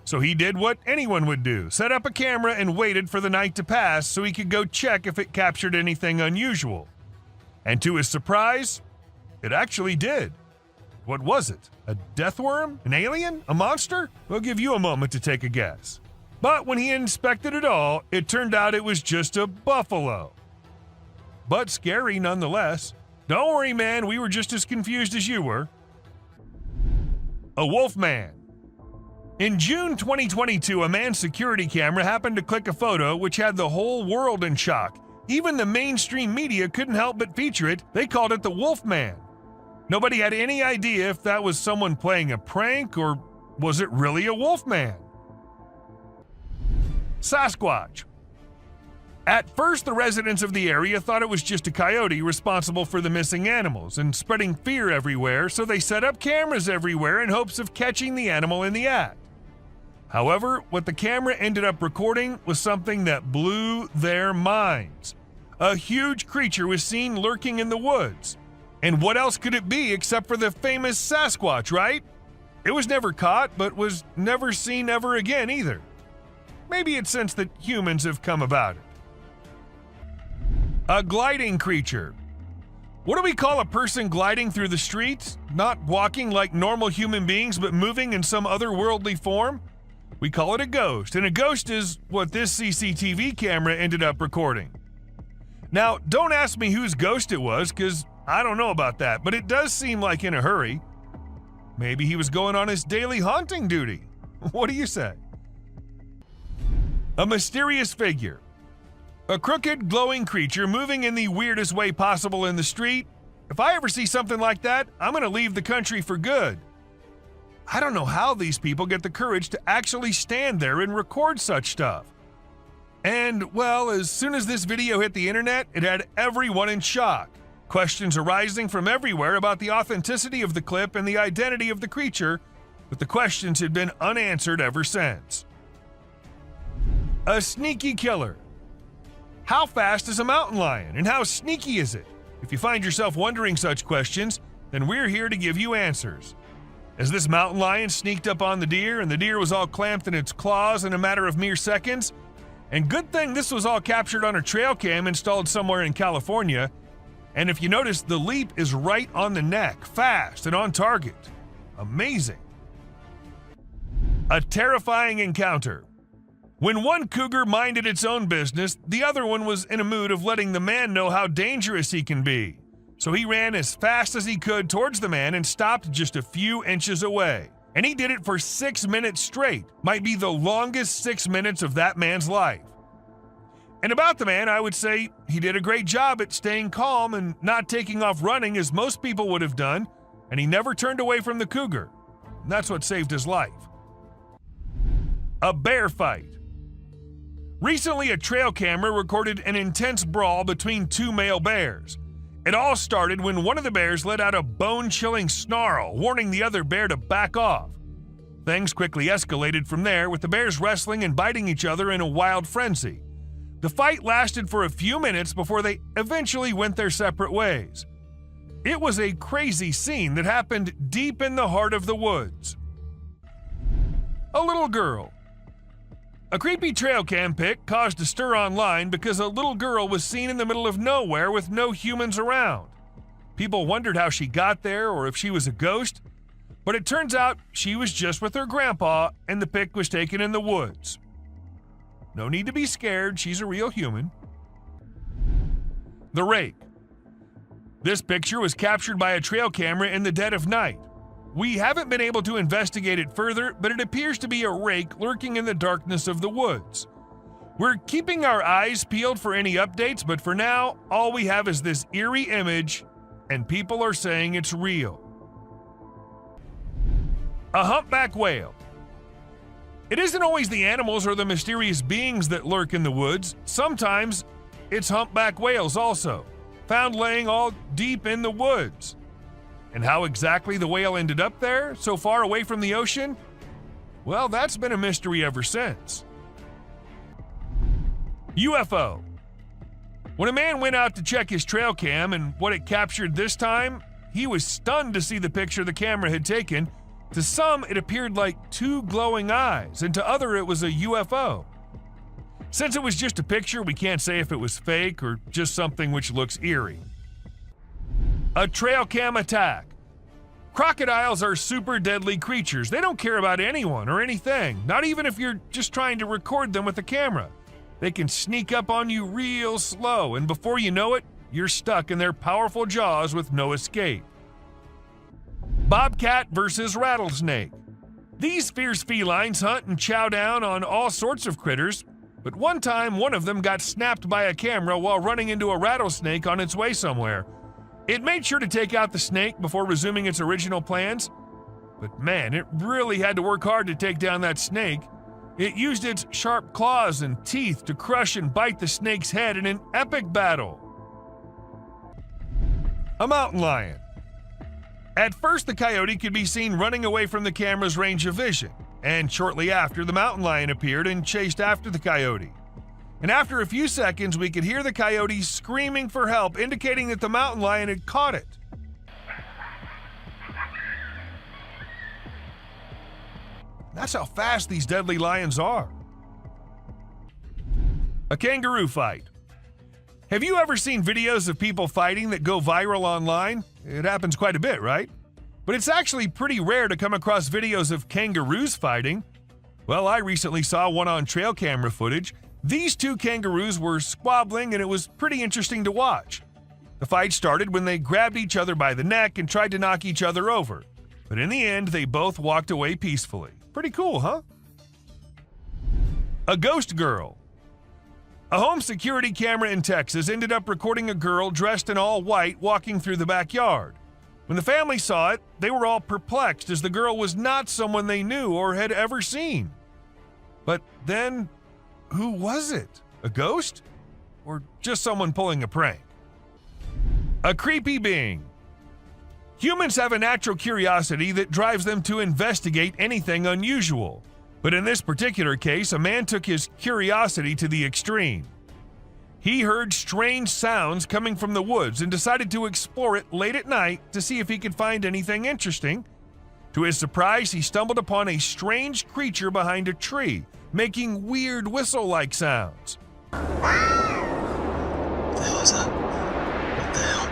So he did what anyone would do, set up a camera and waited for the night to pass so he could go check if it captured anything unusual. And to his surprise, it actually did. What was it? A death worm? An alien? A monster? We'll give you a moment to take a guess. But when he inspected it all, it turned out it was just a buffalo. But scary nonetheless. Don't worry, man, we were just as confused as you were. A wolf man. In June 2022, a man's security camera happened to click a photo which had the whole world in shock. Even the mainstream media couldn't help but feature it. They called it the Wolf Man. Nobody had any idea if that was someone playing a prank or was it really a wolf man. Sasquatch. At first, the residents of the area thought it was just a coyote responsible for the missing animals and spreading fear everywhere, so they set up cameras everywhere in hopes of catching the animal in the act. However, what the camera ended up recording was something that blew their minds. A huge creature was seen lurking in the woods. And what else could it be except for the famous Sasquatch, right? It was never caught, but was never seen ever again either. Maybe it's since that humans have come about it. A gliding creature. What do we call a person gliding through the streets? Not walking like normal human beings, but moving in some otherworldly form? We call it a ghost, and a ghost is what this CCTV camera ended up recording. Now, don't ask me whose ghost it was, because I don't know about that, but it does seem like in a hurry. Maybe he was going on his daily haunting duty. What do you say? A mysterious figure. A crooked, glowing creature moving in the weirdest way possible in the street. If I ever see something like that, I'm going to leave the country for good. I don't know how these people get the courage to actually stand there and record such stuff. And, well, as soon as this video hit the internet, it had everyone in shock. Questions arising from everywhere about the authenticity of the clip and the identity of the creature, but the questions had been unanswered ever since. A sneaky killer. How fast is a mountain lion, and how sneaky is it? If you find yourself wondering such questions, then we're here to give you answers. As this mountain lion sneaked up on the deer, and the deer was all clamped in its claws in a matter of mere seconds, and good thing this was all captured on a trail cam installed somewhere in California, and if you notice, the leap is right on the neck, fast and on target. Amazing. A terrifying encounter. When one cougar minded its own business, the other one was in a mood of letting the man know how dangerous he can be. So he ran as fast as he could towards the man and stopped just a few inches away. And he did it for 6 minutes straight. Might be the longest 6 minutes of that man's life. And about the man, I would say he did a great job at staying calm and not taking off running as most people would have done, and he never turned away from the cougar. And that's what saved his life. A bear fight. Recently, a trail camera recorded an intense brawl between two male bears. It all started when one of the bears let out a bone-chilling snarl, warning the other bear to back off. Things quickly escalated from there, with the bears wrestling and biting each other in a wild frenzy. The fight lasted for a few minutes before they eventually went their separate ways. It was a crazy scene that happened deep in the heart of the woods. A little girl. A creepy trail cam pic caused a stir online because a little girl was seen in the middle of nowhere with no humans around. People wondered how she got there or if she was a ghost, but it turns out she was just with her grandpa and the pic was taken in the woods. No need to be scared, she's a real human. The rake. This picture was captured by a trail camera in the dead of night. We haven't been able to investigate it further, but it appears to be a rake lurking in the darkness of the woods. We're keeping our eyes peeled for any updates, but for now, all we have is this eerie image, and people are saying it's real. A humpback whale. It isn't always the animals or the mysterious beings that lurk in the woods. Sometimes it's humpback whales also, found laying all deep in the woods. And how exactly the whale ended up there, so far away from the ocean? Well, that's been a mystery ever since. UFO. When a man went out to check his trail cam and what it captured this time, he was stunned to see the picture the camera had taken. To some, it appeared like two glowing eyes, and to others, it was a UFO. Since it was just a picture, we can't say if it was fake or just something which looks eerie. A trail cam attack. Crocodiles are super deadly creatures. They don't care about anyone or anything, not even if you're just trying to record them with a camera. They can sneak up on you real slow, and before you know it, you're stuck in their powerful jaws with no escape. Bobcat versus rattlesnake. These fierce felines hunt and chow down on all sorts of critters, but one time one of them got snapped by a camera while running into a rattlesnake on its way somewhere. It made sure to take out the snake before resuming its original plans, but man, it really had to work hard to take down that snake. It used its sharp claws and teeth to crush and bite the snake's head in an epic battle. A mountain lion. At first, the coyote could be seen running away from the camera's range of vision, and shortly after, the mountain lion appeared and chased after the coyote. And after a few seconds, we could hear the coyote screaming for help, indicating that the mountain lion had caught it. That's how fast these deadly lions are. A kangaroo fight. Have you ever seen videos of people fighting that go viral online? It happens quite a bit, right? But it's actually pretty rare to come across videos of kangaroos fighting. Well, I recently saw one on trail camera footage. These two kangaroos were squabbling and it was pretty interesting to watch. The fight started when they grabbed each other by the neck and tried to knock each other over. But in the end, they both walked away peacefully. Pretty cool, huh? A ghost girl. A home security camera in Texas ended up recording a girl dressed in all white walking through the backyard. When the family saw it, they were all perplexed as the girl was not someone they knew or had ever seen. But then, who was it? A ghost? Or just someone pulling a prank? A creepy being. Humans have a natural curiosity that drives them to investigate anything unusual. But in this particular case, a man took his curiosity to the extreme. He heard strange sounds coming from the woods and decided to explore it late at night to see if he could find anything interesting. To his surprise, he stumbled upon a strange creature behind a tree, making weird whistle-like sounds. What the hell is that? What the hell?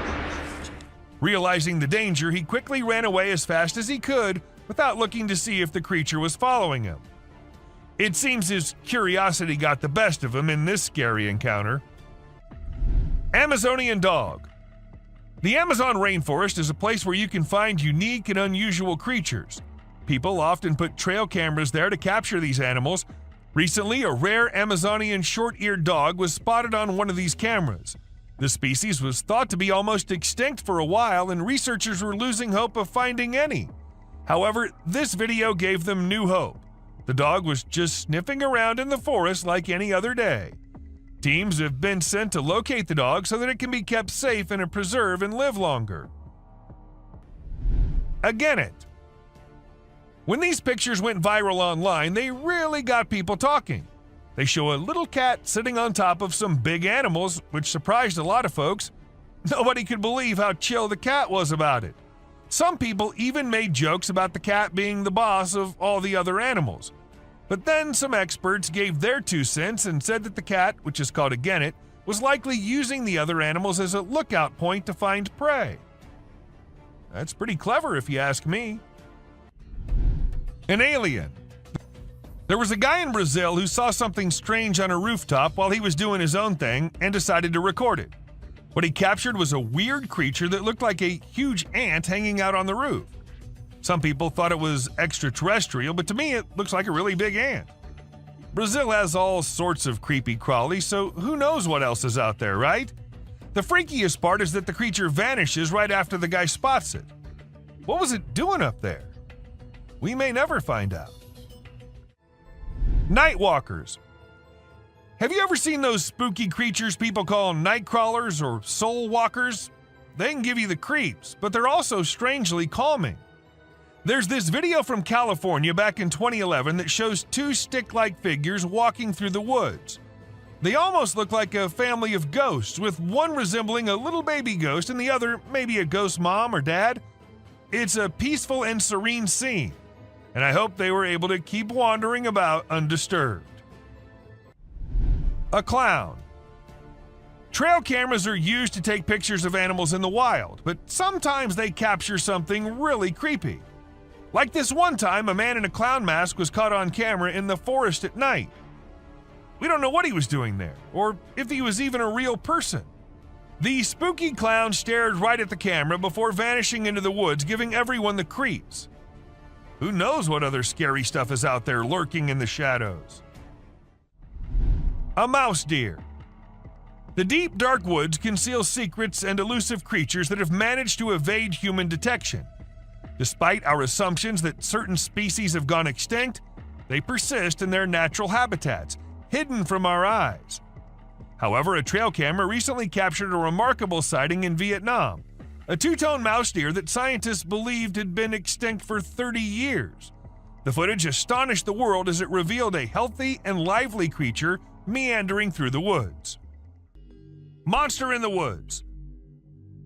Realizing the danger, he quickly ran away as fast as he could without looking to see if the creature was following him. It seems his curiosity got the best of him in this scary encounter. Amazonian dog. The Amazon rainforest is a place where you can find unique and unusual creatures. People often put trail cameras there to capture these animals. Recently, a rare Amazonian short-eared dog was spotted on one of these cameras. The species was thought to be almost extinct for a while, and researchers were losing hope of finding any. However, this video gave them new hope. The dog was just sniffing around in the forest like any other day. Teams have been sent to locate the dog so that it can be kept safe in a preserve and live longer. Again it. When these pictures went viral online, they really got people talking. They show a little cat sitting on top of some big animals, which surprised a lot of folks. Nobody could believe how chill the cat was about it. Some people even made jokes about the cat being the boss of all the other animals. But then some experts gave their 2 cents and said that the cat, which is called a genet, was likely using the other animals as a lookout point to find prey. That's pretty clever if you ask me. An alien. There was a guy in Brazil who saw something strange on a rooftop while he was doing his own thing and decided to record it. What he captured was a weird creature that looked like a huge ant hanging out on the roof. Some people thought it was extraterrestrial, but to me it looks like a really big ant. Brazil has all sorts of creepy crawlies, so who knows what else is out there, right? The freakiest part is that the creature vanishes right after the guy spots it. What was it doing up there? We may never find out. Night walkers. Have you ever seen those spooky creatures people call night crawlers or soul walkers? They can give you the creeps, but they're also strangely calming. There's this video from California back in 2011 that shows 2 stick-like figures walking through the woods. They almost look like a family of ghosts, with one resembling a little baby ghost and the other maybe a ghost mom or dad. It's a peaceful and serene scene, and I hope they were able to keep wandering about undisturbed. A clown. Trail cameras are used to take pictures of animals in the wild, but sometimes they capture something really creepy. Like this one time, a man in a clown mask was caught on camera in the forest at night. We don't know what he was doing there, or if he was even a real person. The spooky clown stared right at the camera before vanishing into the woods, giving everyone the creeps. Who knows what other scary stuff is out there lurking in the shadows? A mouse deer. The deep, dark woods conceal secrets and elusive creatures that have managed to evade human detection. Despite our assumptions that certain species have gone extinct, they persist in their natural habitats, hidden from our eyes. However, a trail camera recently captured a remarkable sighting in Vietnam, a 2-tone mouse deer that scientists believed had been extinct for 30 years. The footage astonished the world as it revealed a healthy and lively creature meandering through the woods. Monster in the woods.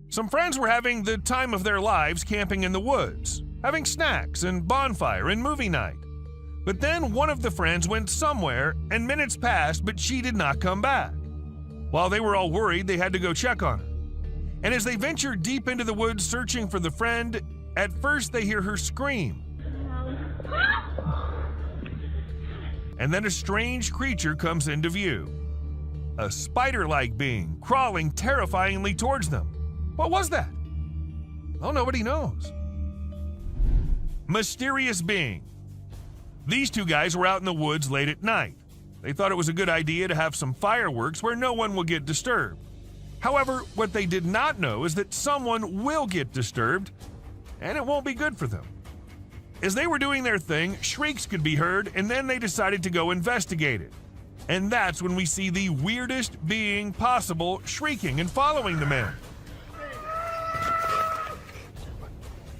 Some friends were having the time of their lives camping in the woods, having snacks and bonfire and movie night. But then one of the friends went somewhere and minutes passed, but she did not come back. While they were all worried, they had to go check on her. And as they ventured deep into the woods searching for the friend, at first they hear her scream. And then a strange creature comes into view. A spider-like being crawling terrifyingly towards them. What was that? Well, nobody knows. Mysterious being. These 2 guys were out in the woods late at night. They thought it was a good idea to have some fireworks where no one will get disturbed. However, what they did not know is that someone will get disturbed, and it won't be good for them. As they were doing their thing, shrieks could be heard, and then they decided to go investigate it. And that's when we see the weirdest being possible shrieking and following the men.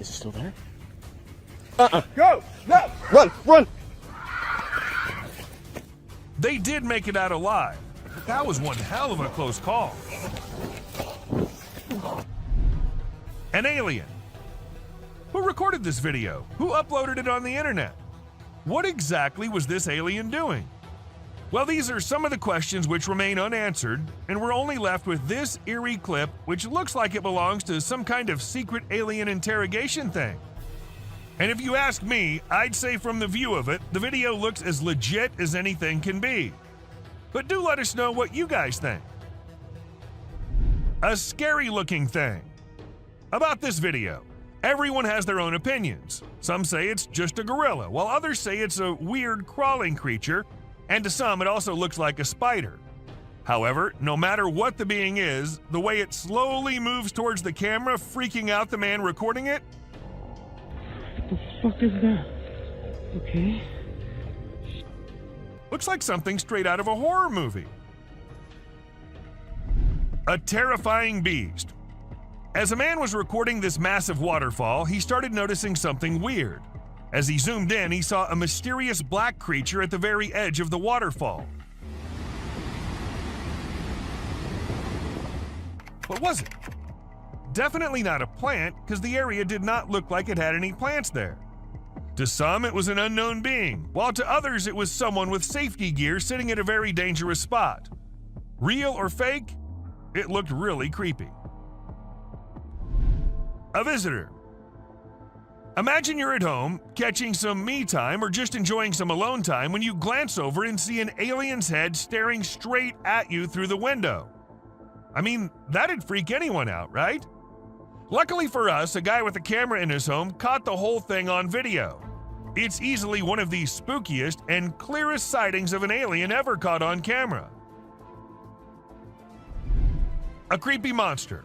Is it still there? Go! No! Run! Run! They did make it out alive, but that was one hell of a close call. An alien. Who recorded this video? Who uploaded it on the internet? What exactly was this alien doing? Well, these are some of the questions which remain unanswered, and we're only left with this eerie clip, which looks like it belongs to some kind of secret alien interrogation thing. And if you ask me, I'd say from the view of it, the video looks as legit as anything can be. But do let us know what you guys think. A scary-looking thing. About this video, everyone has their own opinions. Some say it's just a gorilla, while others say it's a weird crawling creature, and to some it also looks like a spider. However, no matter what the being is, the way it slowly moves towards the camera, freaking out the man recording it. What the fuck is that? Okay. Looks like something straight out of a horror movie. A terrifying beast. As a man was recording this massive waterfall, he started noticing something weird. As he zoomed in, he saw a mysterious black creature at the very edge of the waterfall. What was it? Definitely not a plant, because the area did not look like it had any plants there. To some, it was an unknown being, while to others, it was someone with safety gear sitting at a very dangerous spot. Real or fake? It looked really creepy. A visitor. Imagine you're at home, catching some me time or just enjoying some alone time when you glance over and see an alien's head staring straight at you through the window. I mean, that'd freak anyone out, right? Luckily for us, a guy with a camera in his home caught the whole thing on video. It's easily one of the spookiest and clearest sightings of an alien ever caught on camera. A creepy monster.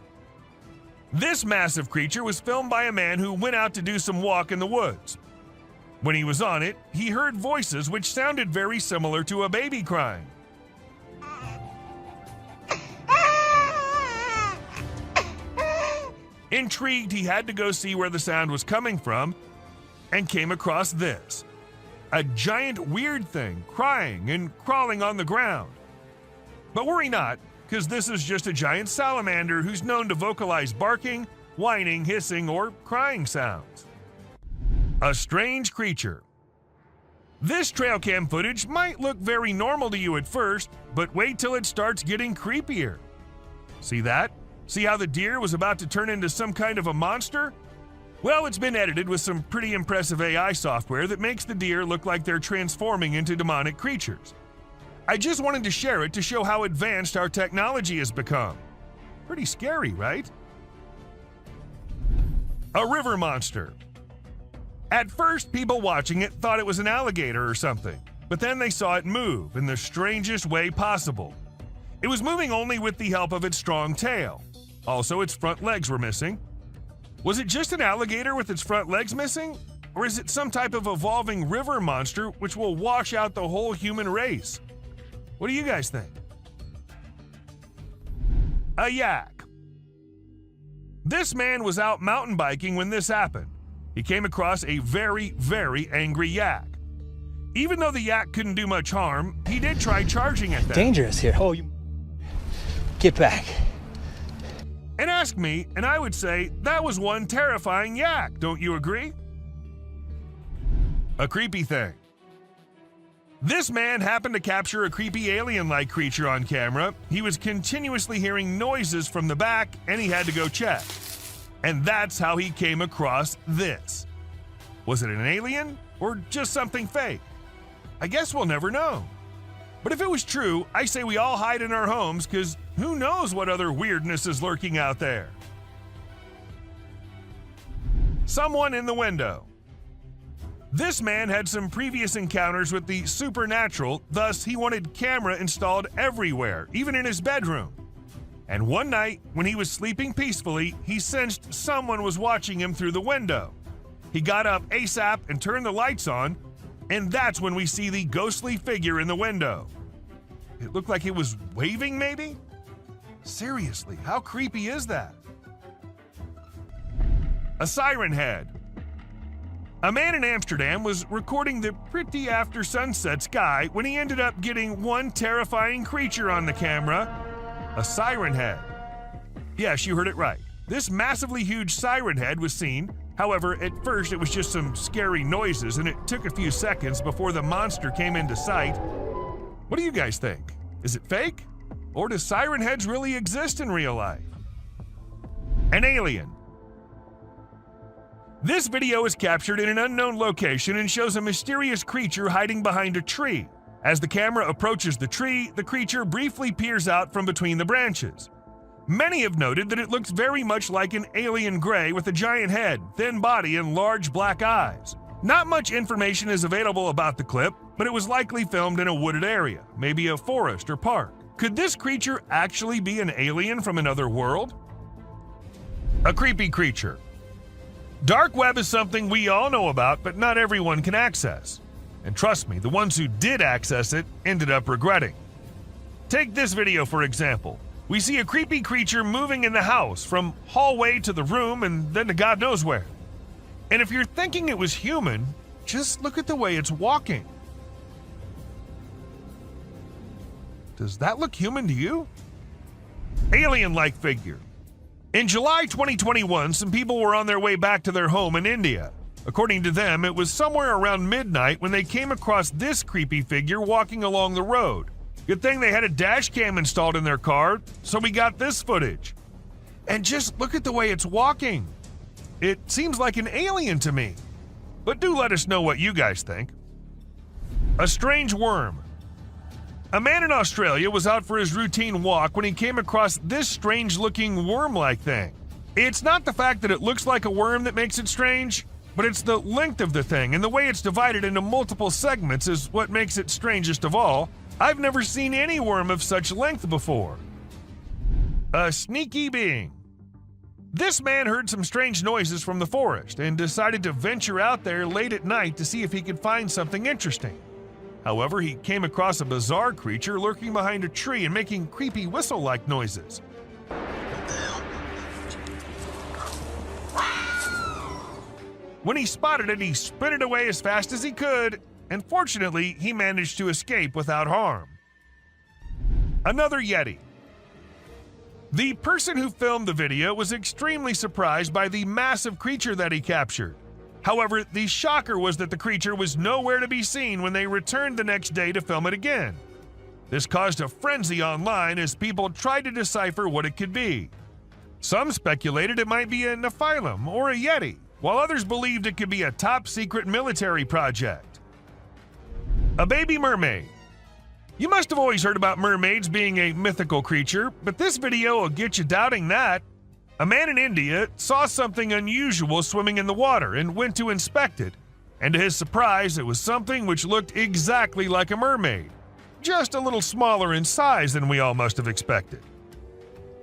This massive creature was filmed by a man who went out to do some walk in the woods. When he was on it, he heard voices which sounded very similar to a baby crying. Intrigued, he had to go see where the sound was coming from and came across this. A giant weird thing crying and crawling on the ground. But worry not, because this is just a giant salamander who's known to vocalize barking, whining, hissing, or crying sounds. A strange creature. This trail cam footage might look very normal to you at first, but wait till it starts getting creepier. See that? See how the deer was about to turn into some kind of a monster? Well, it's been edited with some pretty impressive AI software that makes the deer look like they're transforming into demonic creatures. I just wanted to share it to show how advanced our technology has become. Pretty scary, right? A river monster. At first, people watching it thought it was an alligator or something, but then they saw it move in the strangest way possible. It was moving only with the help of its strong tail. Also, its front legs were missing. Was it just an alligator with its front legs missing? Or is it some type of evolving river monster which will wash out the whole human race? What do you guys think? A yak. This man was out mountain biking when this happened. He came across a very, very angry yak. Even though the yak couldn't do much harm, he did try charging at them. Dangerous here. Oh, you get back. And ask me, and I would say that was one terrifying yak, don't you agree? A creepy thing. This man happened to capture a creepy alien-like creature on camera. He was continuously hearing noises from the back, and he had to go check. And that's how he came across this. Was it an alien, or just something fake? I guess we'll never know. But if it was true, I say we all hide in our homes, because who knows what other weirdness is lurking out there? Someone in the window. This man had some previous encounters with the supernatural, thus he wanted camera installed everywhere, even in his bedroom. And one night, when he was sleeping peacefully, he sensed someone was watching him through the window. He got up ASAP and turned the lights on, and that's when we see the ghostly figure in the window. It looked like it was waving, maybe? Seriously, how creepy is that? A siren head. A man in Amsterdam was recording the pretty after sunset sky when he ended up getting one terrifying creature on the camera, a siren head. Yes, you heard it right. This massively huge siren head was seen. However, at first it was just some scary noises, and it took a few seconds before the monster came into sight. What do you guys think? Is it fake? Or do siren heads really exist in real life? An alien. This video is captured in an unknown location and shows a mysterious creature hiding behind a tree. As the camera approaches the tree, the creature briefly peers out from between the branches. Many have noted that it looks very much like an alien gray with a giant head, thin body, and large black eyes. Not much information is available about the clip, but it was likely filmed in a wooded area, maybe a forest or park. Could this creature actually be an alien from another world? A creepy creature. Dark web is something we all know about, but not everyone can access. And trust me, the ones who did access it ended up regretting. Take this video for example. We see a creepy creature moving in the house from hallway to the room and then to God knows where. And if you're thinking it was human, just look at the way it's walking. Does that look human to you? Alien-like figure. In July 2021, some people were on their way back to their home in India. According to them, it was somewhere around midnight when they came across this creepy figure walking along the road. Good thing they had a dash cam installed in their car, so we got this footage. And just look at the way it's walking. It seems like an alien to me. But do let us know what you guys think. A strange worm. A man in Australia was out for his routine walk when he came across this strange-looking worm-like thing. It's not the fact that it looks like a worm that makes it strange, but it's the length of the thing and the way it's divided into multiple segments is what makes it strangest of all. I've never seen any worm of such length before. A sneaky being. This man heard some strange noises from the forest and decided to venture out there late at night to see if he could find something interesting. However, he came across a bizarre creature lurking behind a tree and making creepy whistle-like noises. When he spotted it, he sprinted away as fast as he could, and fortunately, he managed to escape without harm. Another Yeti. The person who filmed the video was extremely surprised by the massive creature that he captured. However, the shocker was that the creature was nowhere to be seen when they returned the next day to film it again. This caused a frenzy online as people tried to decipher what it could be. Some speculated it might be a Nephilim or a Yeti, while others believed it could be a top-secret military project. A baby mermaid. You must have always heard about mermaids being a mythical creature, but this video will get you doubting that. A man in India saw something unusual swimming in the water and went to inspect it, and to his surprise, it was something which looked exactly like a mermaid, just a little smaller in size than we all must have expected.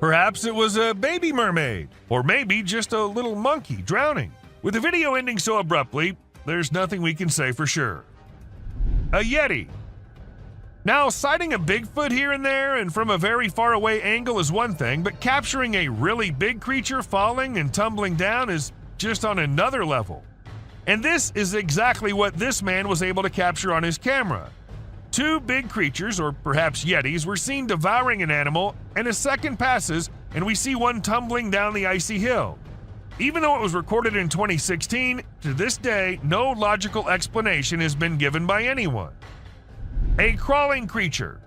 Perhaps it was a baby mermaid, or maybe just a little monkey drowning. With the video ending so abruptly, there's nothing we can say for sure. A Yeti. Now, sighting a Bigfoot here and there and from a very far away angle is one thing, but capturing a really big creature falling and tumbling down is just on another level. And this is exactly what this man was able to capture on his camera. Two big creatures, or perhaps Yetis, were seen devouring an animal, and a second passes and we see one tumbling down the icy hill. Even though it was recorded in 2016, to this day, no logical explanation has been given by anyone. A crawling creature.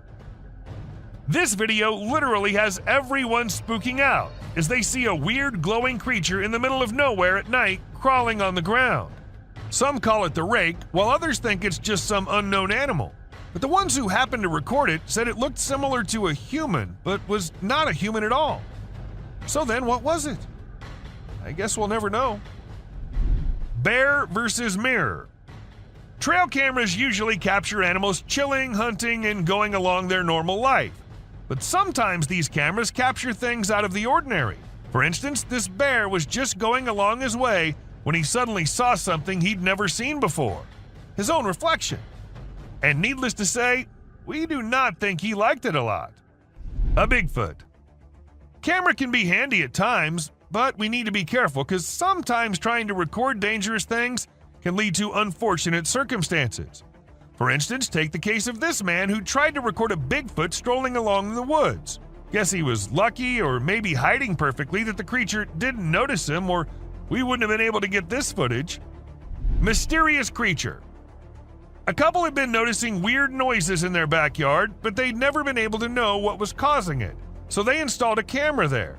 This video literally has everyone spooking out as they see a weird glowing creature in the middle of nowhere at night crawling on the ground. Some call it the rake, while others think it's just some unknown animal. But the ones who happened to record it said it looked similar to a human, but was not a human at all. So then what was it? I guess we'll never know. Bear versus mirror. Trail cameras usually capture animals chilling, hunting, and going along their normal life. But sometimes these cameras capture things out of the ordinary. For instance, this bear was just going along his way when he suddenly saw something he'd never seen before. His own reflection. And needless to say, we do not think he liked it a lot. A Bigfoot. Camera can be handy at times, but we need to be careful because sometimes trying to record dangerous things can lead to unfortunate circumstances. For instance, take the case of this man who tried to record a Bigfoot strolling along in the woods. Guess he was lucky, or maybe hiding perfectly, that the creature didn't notice him, or we wouldn't have been able to get this footage. Mysterious creature. A couple had been noticing weird noises in their backyard, but they'd never been able to know what was causing it, so they installed a camera there.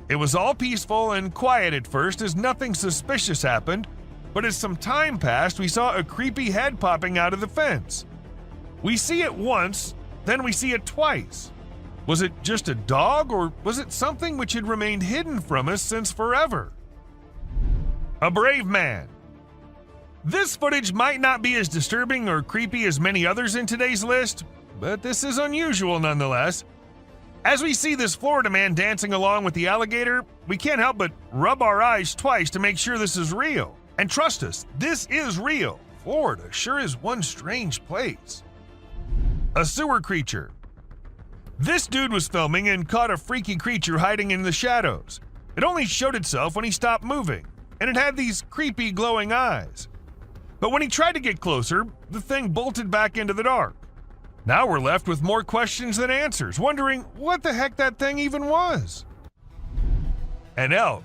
It was all peaceful and quiet at first as nothing suspicious happened, but as some time passed, we saw a creepy head popping out of the fence. We see it once, then we see it twice. Was it just a dog, or was it something which had remained hidden from us since forever? A brave man. This footage might not be as disturbing or creepy as many others in today's list, but this is unusual nonetheless. As we see this Florida man dancing along with the alligator, we can't help but rub our eyes twice to make sure this is real. And trust us, this is real. Florida sure is one strange place. A sewer creature. This dude was filming and caught a freaky creature hiding in the shadows. It only showed itself when he stopped moving, and it had these creepy glowing eyes. But when he tried to get closer, the thing bolted back into the dark. Now we're left with more questions than answers, wondering what the heck that thing even was. An elk.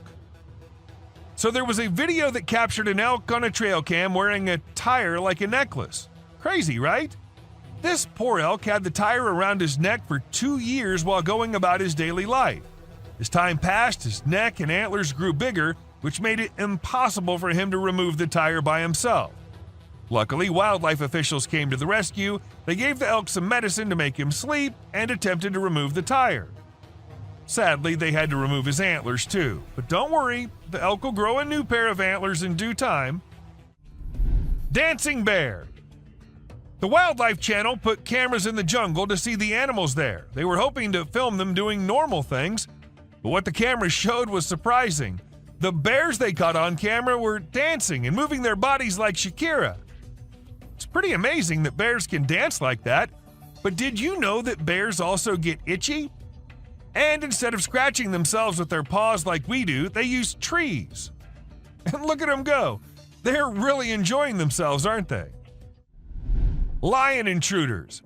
So there was a video that captured an elk on a trail cam wearing a tire like a necklace. Crazy, right? This poor elk had the tire around his neck for 2 years while going about his daily life. As time passed, his neck and antlers grew bigger, which made it impossible for him to remove the tire by himself. Luckily, wildlife officials came to the rescue. They gave the elk some medicine to make him sleep and attempted to remove the tire. Sadly, they had to remove his antlers too. But don't worry, the elk will grow a new pair of antlers in due time. Dancing bear. The Wildlife Channel put cameras in the jungle to see the animals there. They were hoping to film them doing normal things, but what the cameras showed was surprising. The bears they caught on camera were dancing and moving their bodies like Shakira. It's pretty amazing that bears can dance like that, but did you know that bears also get itchy? And instead of scratching themselves with their paws like we do, they use trees. And look at them go. They're really enjoying themselves, aren't they? Lion intruders.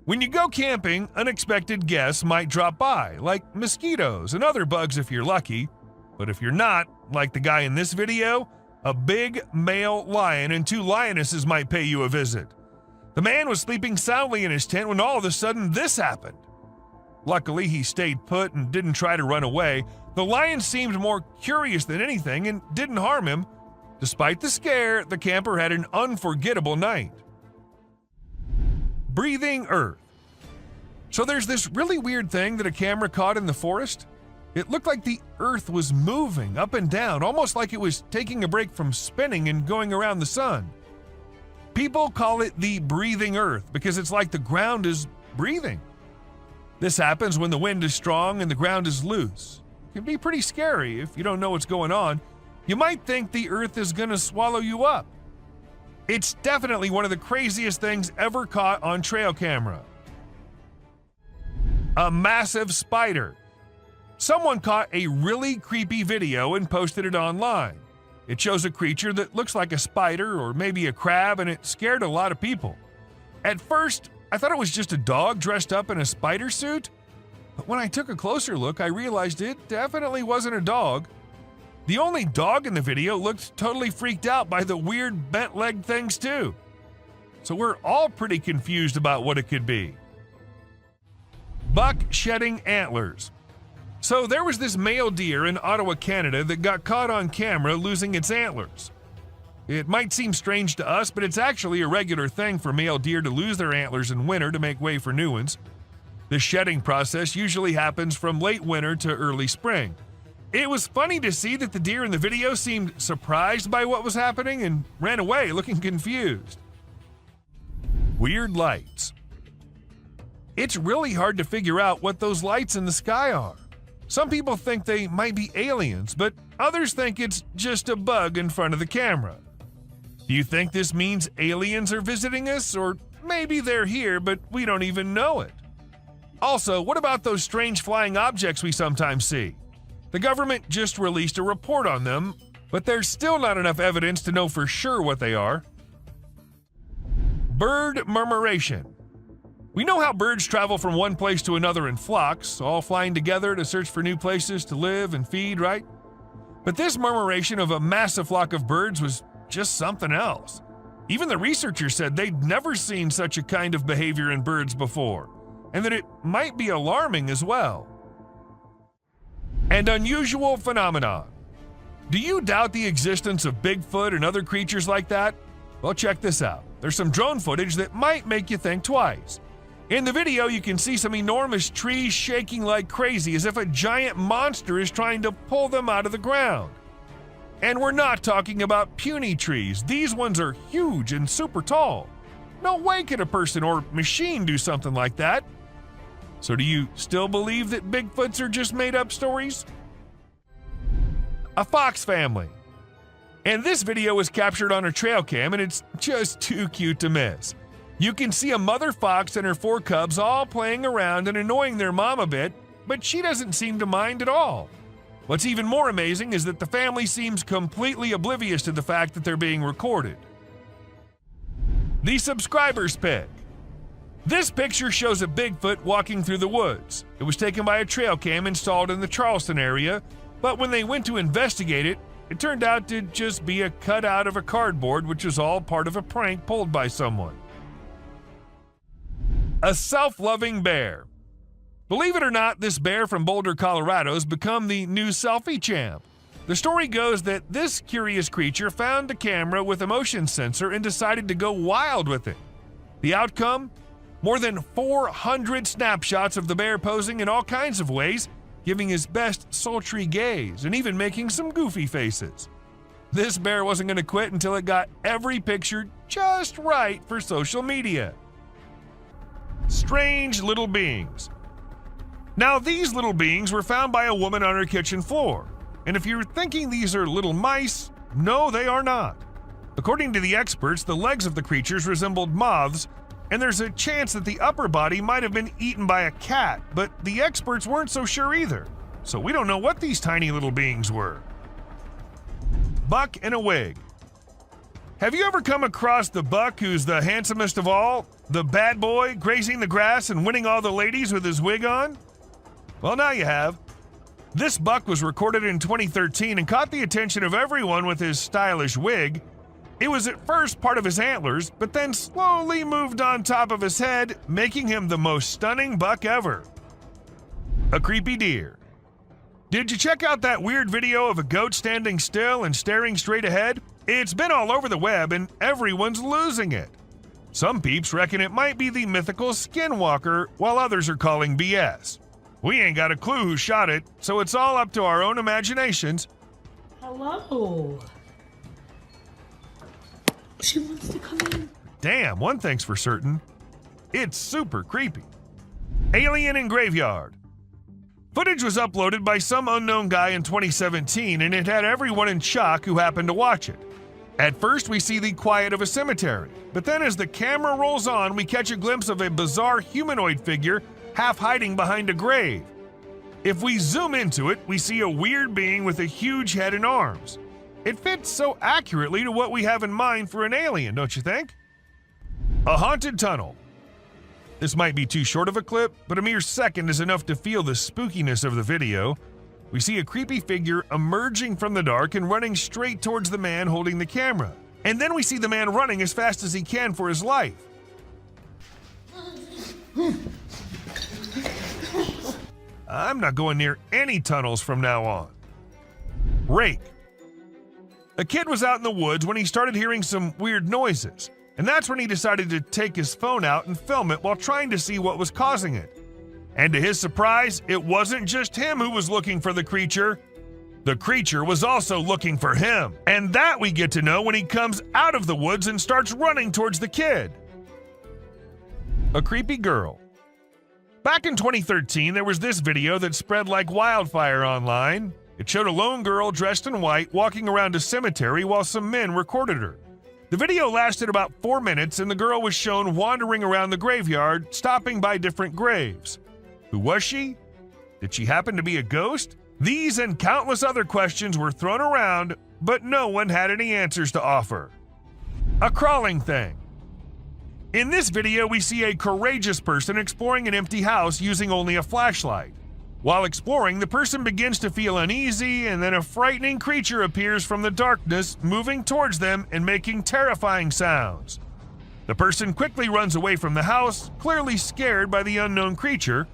When you go camping, unexpected guests might drop by, like mosquitoes and other bugs if you're lucky. But if you're not, like the guy in this video, a big male lion and 2 lionesses might pay you a visit. The man was sleeping soundly in his tent when all of a sudden this happened. Luckily, he stayed put and didn't try to run away. The lion seemed more curious than anything and didn't harm him. Despite the scare, the camper had an unforgettable night. Breathing earth. So there's this really weird thing that a camera caught in the forest. It looked like the earth was moving up and down, almost like it was taking a break from spinning and going around the sun. People call it the breathing earth because it's like the ground is breathing. This happens when the wind is strong and the ground is loose. It can be pretty scary if you don't know what's going on. You might think the earth is going to swallow you up. It's definitely one of the craziest things ever caught on trail camera. A massive spider. Someone caught a really creepy video and posted it online. It shows a creature that looks like a spider or maybe a crab, and it scared a lot of people. At first, I thought it was just a dog dressed up in a spider suit, but when I took a closer look, I realized it definitely wasn't a dog. The only dog in the video looked totally freaked out by the weird bent-legged things too. So we're all pretty confused about what it could be. Buck shedding antlers. So there was this male deer in Ottawa, Canada that got caught on camera losing its antlers. It might seem strange to us, but it's actually a regular thing for male deer to lose their antlers in winter to make way for new ones. The shedding process usually happens from late winter to early spring. It was funny to see that the deer in the video seemed surprised by what was happening and ran away looking confused. Weird lights. It's really hard to figure out what those lights in the sky are. Some people think they might be aliens, but others think it's just a bug in front of the camera. Do you think this means aliens are visiting us, or maybe they're here but we don't even know it? Also, what about those strange flying objects we sometimes see? The government just released a report on them, but there's still not enough evidence to know for sure what they are. Bird murmuration. We know how birds travel from one place to another in flocks, all flying together to search for new places to live and feed, right? But this murmuration of a massive flock of birds was just something else. Even the researchers said they'd never seen such a kind of behavior in birds before, and that it might be alarming as well. And unusual phenomenon. Do you doubt the existence of Bigfoot and other creatures like that? Well, check this out. There's some drone footage that might make you think twice. In the video, you can see some enormous trees shaking like crazy as if a giant monster is trying to pull them out of the ground. And we're not talking about puny trees. These ones are huge and super tall. No way could a person or machine do something like that. So do you still believe that Bigfoots are just made-up stories? A fox family. And this video was captured on a trail cam, and it's just too cute to miss. You can see a mother fox and her 4 cubs all playing around and annoying their mom a bit, but she doesn't seem to mind at all. What's even more amazing is that the family seems completely oblivious to the fact that they're being recorded. The subscribers pick. This picture shows a Bigfoot walking through the woods. It was taken by a trail cam installed in the Charleston area, but when they went to investigate it, it turned out to just be a cutout of a cardboard, which was all part of a prank pulled by someone. A self-loving bear. Believe it or not, this bear from Boulder, Colorado has become the new selfie champ. The story goes that this curious creature found a camera with a motion sensor and decided to go wild with it. The outcome? More than 400 snapshots of the bear posing in all kinds of ways, giving his best sultry gaze and even making some goofy faces. This bear wasn't going to quit until it got every picture just right for social media. Strange little beings. Now, these little beings were found by a woman on her kitchen floor. And if you're thinking these are little mice, no, they are not. According to the experts, the legs of the creatures resembled moths, and there's a chance that the upper body might have been eaten by a cat, but the experts weren't so sure either. So we don't know what these tiny little beings were. Buck in a wig. Have you ever come across the buck who's the handsomest of all? The bad boy grazing the grass and winning all the ladies with his wig on? Well, now you have. This buck was recorded in 2013 and caught the attention of everyone with his stylish wig. It was at first part of his antlers, but then slowly moved on top of his head, making him the most stunning buck ever. A creepy deer. Did you check out that weird video of a goat standing still and staring straight ahead? It's been all over the web and everyone's losing it. Some peeps reckon it might be the mythical skinwalker, while others are calling BS. We ain't got a clue who shot it, so it's all up to our own imaginations. Hello. She wants to come in. Damn, one thing's for certain. It's super creepy. Alien in graveyard. Footage was uploaded by some unknown guy in 2017, and it had everyone in shock who happened to watch it. At first, we see the quiet of a cemetery, but then as the camera rolls on, we catch a glimpse of a bizarre humanoid figure half hiding behind a grave. If we zoom into it, we see a weird being with a huge head and arms. It fits so accurately to what we have in mind for an alien, don't you think? A haunted tunnel. This might be too short of a clip, but a mere second is enough to feel the spookiness of the video. We see a creepy figure emerging from the dark and running straight towards the man holding the camera. And then we see the man running as fast as he can for his life. I'm not going near any tunnels from now on. Rake. A kid was out in the woods when he started hearing some weird noises, and that's when he decided to take his phone out and film it while trying to see what was causing it. And to his surprise, it wasn't just him who was looking for the creature. The creature was also looking for him, and that we get to know when he comes out of the woods and starts running towards the kid. A creepy girl. Back in 2013, there was this video that spread like wildfire online. It showed a lone girl dressed in white walking around a cemetery while some men recorded her. The video lasted about 4 minutes, and the girl was shown wandering around the graveyard, stopping by different graves. Who was she? Did she happen to be a ghost? These and countless other questions were thrown around, but no one had any answers to offer. A crawling thing. In this video, we see a courageous person exploring an empty house using only a flashlight. While exploring, the person begins to feel uneasy, and then a frightening creature appears from the darkness, moving towards them and making terrifying sounds. The person quickly runs away from the house, clearly scared by the unknown creature.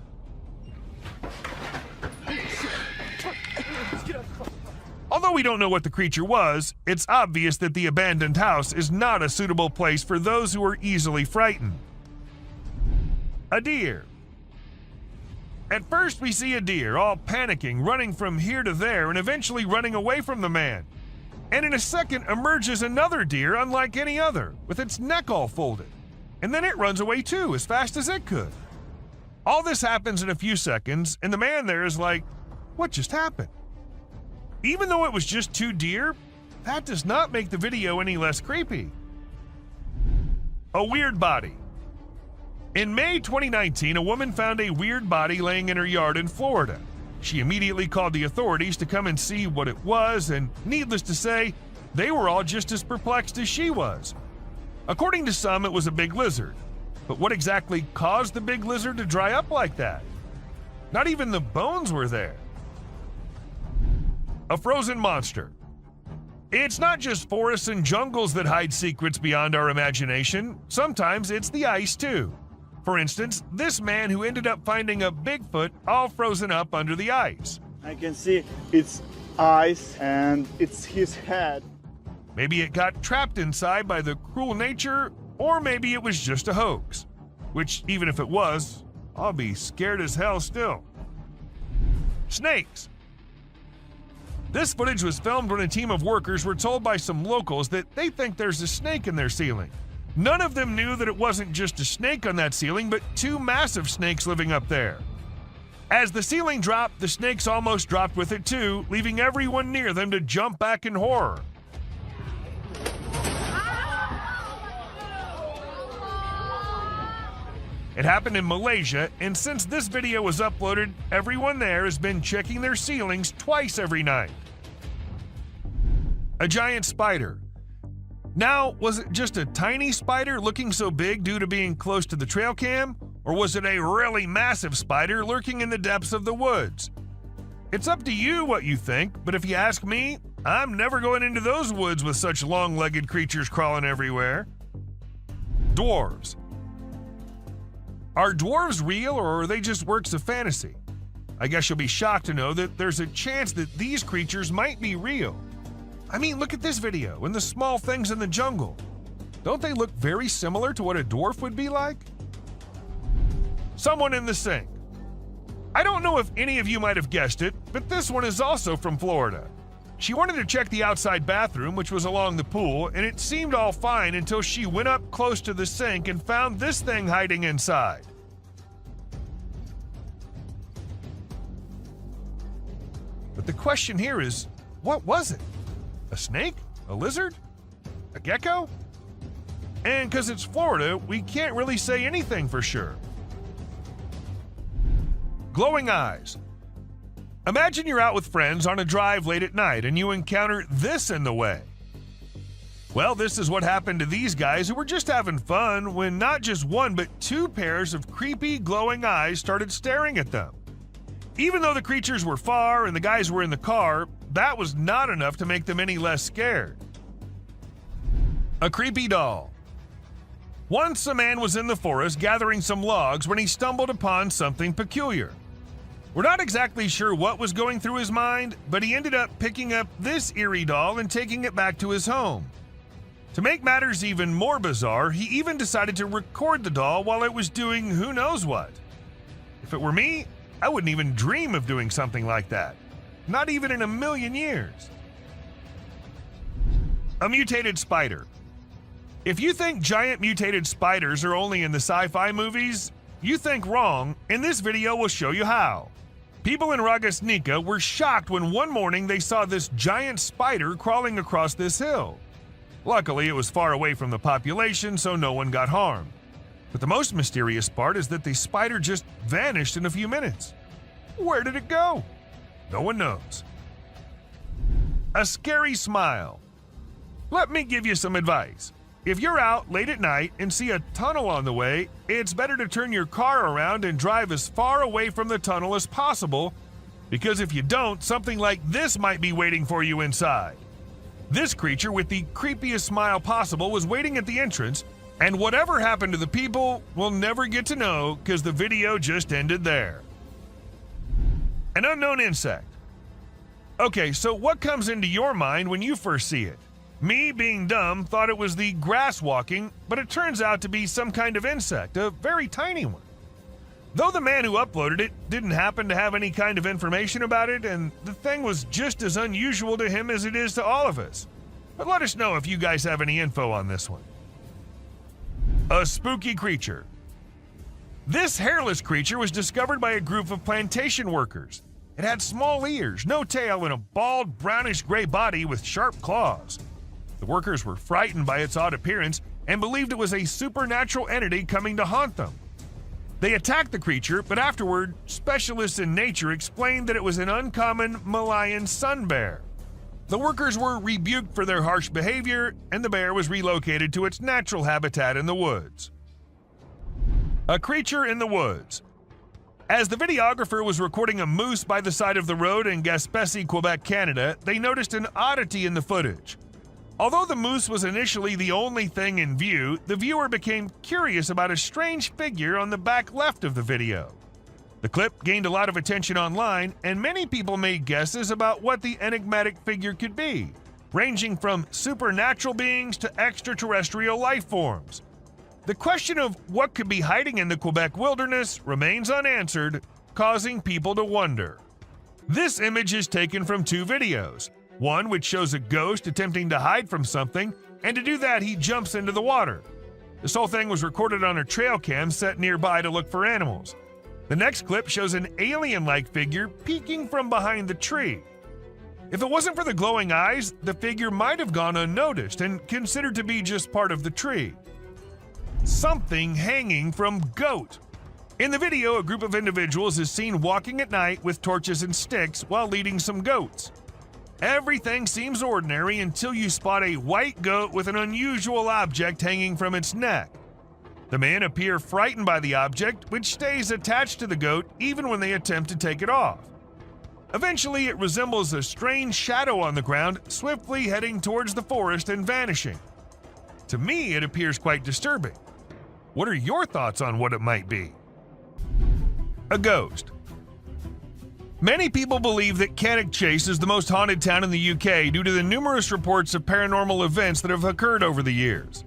Although we don't know what the creature was, it's obvious that the abandoned house is not a suitable place for those who are easily frightened. A deer. At first, we see a deer all panicking, running from here to there, and eventually running away from the man. And in a second emerges another deer unlike any other, with its neck all folded. And then it runs away too, as fast as it could. All this happens in a few seconds, and the man there is like, what just happened? Even though it was just 2 deer, that does not make the video any less creepy. A weird body. In May 2019, a woman found a weird body laying in her yard in Florida. She immediately called the authorities to come and see what it was, and needless to say, they were all just as perplexed as she was. According to some, it was a big lizard. But what exactly caused the big lizard to dry up like that? Not even the bones were there. A frozen monster. It's not just forests and jungles that hide secrets beyond our imagination. Sometimes it's the ice, too. For instance, this man who ended up finding a Bigfoot all frozen up under the ice. I can see its eyes and it's his head. Maybe it got trapped inside by the cruel nature, or maybe it was just a hoax. Which, even if it was, I'll be scared as hell still. Snakes. This footage was filmed when a team of workers were told by some locals that they think there's a snake in their ceiling. None of them knew that it wasn't just a snake on that ceiling, but two massive snakes living up there. As the ceiling dropped, the snakes almost dropped with it too, leaving everyone near them to jump back in horror. It happened in Malaysia, and since this video was uploaded, everyone there has been checking their ceilings twice every night. A giant spider. Now, was it just a tiny spider looking so big due to being close to the trail cam, or was it a really massive spider lurking in the depths of the woods? It's up to you what you think, but if you ask me, I'm never going into those woods with such long-legged creatures crawling everywhere. Dwarves. Are dwarves real, or are they just works of fantasy? I guess you'll be shocked to know that there's a chance that these creatures might be real. I mean, look at this video and the small things in the jungle. Don't they look very similar to what a dwarf would be like? Someone in the sink. I don't know if any of you might have guessed it, but this one is also from Florida. She wanted to check the outside bathroom, which was along the pool, and it seemed all fine until she went up close to the sink and found this thing hiding inside. But the question here is, what was it? A snake? A lizard? A gecko? And because it's Florida, we can't really say anything for sure. Glowing eyes. Imagine you're out with friends on a drive late at night and you encounter this in the way. Well, this is what happened to these guys who were just having fun when not just one but two pairs of creepy glowing eyes started staring at them. Even though the creatures were far and the guys were in the car, that was not enough to make them any less scared. A creepy doll. Once a man was in the forest gathering some logs when he stumbled upon something peculiar. We're not exactly sure what was going through his mind, but he ended up picking up this eerie doll and taking it back to his home. To make matters even more bizarre, he even decided to record the doll while it was doing who knows what. If it were me, I wouldn't even dream of doing something like that. Not even in a million years. A mutated spider. If you think giant mutated spiders are only in the sci-fi movies, you think wrong, and this video will show you how. People in Rogan were shocked when one morning they saw this giant spider crawling across this hill. Luckily, it was far away from the population, so no one got harmed. But the most mysterious part is that the spider just vanished in a few minutes. Where did it go? No one knows. A scary smile. Let me give you some advice. If you're out late at night and see a tunnel on the way, it's better to turn your car around and drive as far away from the tunnel as possible, because if you don't, something like this might be waiting for you inside. This creature with the creepiest smile possible was waiting at the entrance, and whatever happened to the people, we'll never get to know because the video just ended there. An unknown insect. Okay, so what comes into your mind when you first see it? Me, being dumb, thought it was the grass walking, but it turns out to be some kind of insect, a very tiny one. Though the man who uploaded it didn't happen to have any kind of information about it, and the thing was just as unusual to him as it is to all of us. But let us know if you guys have any info on this one. A spooky creature. This hairless creature was discovered by a group of plantation workers. It had small ears, no tail, and a bald, brownish-gray body with sharp claws. The workers were frightened by its odd appearance and believed it was a supernatural entity coming to haunt them. They attacked the creature, but afterward, specialists in nature explained that it was an uncommon Malayan sun bear. The workers were rebuked for their harsh behavior, and the bear was relocated to its natural habitat in the woods. A creature in the woods. As the videographer was recording a moose by the side of the road in Gaspésie, Quebec, Canada, they noticed an oddity in the footage. Although the moose was initially the only thing in view, the viewer became curious about a strange figure on the back left of the video. The clip gained a lot of attention online, and many people made guesses about what the enigmatic figure could be, ranging from supernatural beings to extraterrestrial life forms. The question of what could be hiding in the Quebec wilderness remains unanswered, causing people to wonder. This image is taken from two videos, one which shows a ghost attempting to hide from something, and to do that he jumps into the water. This whole thing was recorded on a trail cam set nearby to look for animals. The next clip shows an alien-like figure peeking from behind the tree. If it wasn't for the glowing eyes, the figure might have gone unnoticed and considered to be just part of the tree. Something hanging from goat. In the video, a group of individuals is seen walking at night with torches and sticks while leading some goats. Everything seems ordinary until you spot a white goat with an unusual object hanging from its neck. The men appear frightened by the object, which stays attached to the goat even when they attempt to take it off. Eventually, it resembles a strange shadow on the ground, swiftly heading towards the forest and vanishing. To me, it appears quite disturbing. What are your thoughts on what it might be? A ghost. Many people believe that Cannock Chase is the most haunted town in the UK due to the numerous reports of paranormal events that have occurred over the years.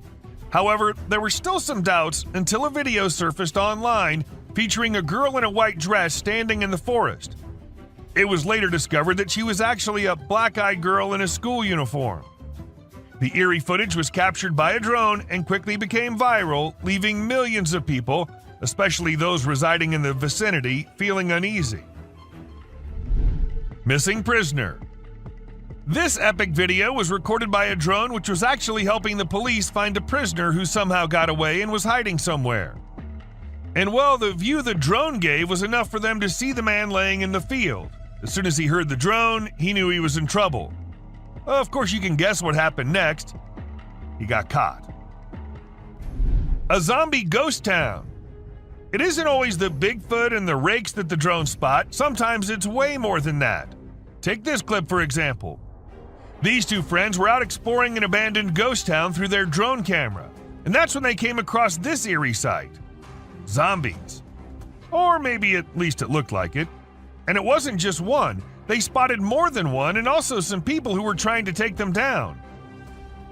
However, there were still some doubts until a video surfaced online featuring a girl in a white dress standing in the forest. It was later discovered that she was actually a black-eyed girl in a school uniform. The eerie footage was captured by a drone and quickly became viral, leaving millions of people, especially those residing in the vicinity, feeling uneasy. Missing prisoner. This epic video was recorded by a drone which was actually helping the police find a prisoner who somehow got away and was hiding somewhere. And well, the view the drone gave was enough for them to see the man laying in the field. As soon as he heard the drone, he knew he was in trouble. Of course, you can guess what happened next. He got caught. A zombie ghost town. It isn't always the Bigfoot and the rakes that the drones spot. Sometimes it's way more than that. Take this clip for example. These two friends were out exploring an abandoned ghost town through their drone camera, and that's when they came across this eerie sight. Zombies. Or maybe at least it looked like it. And it wasn't just one. They spotted more than one and also some people who were trying to take them down.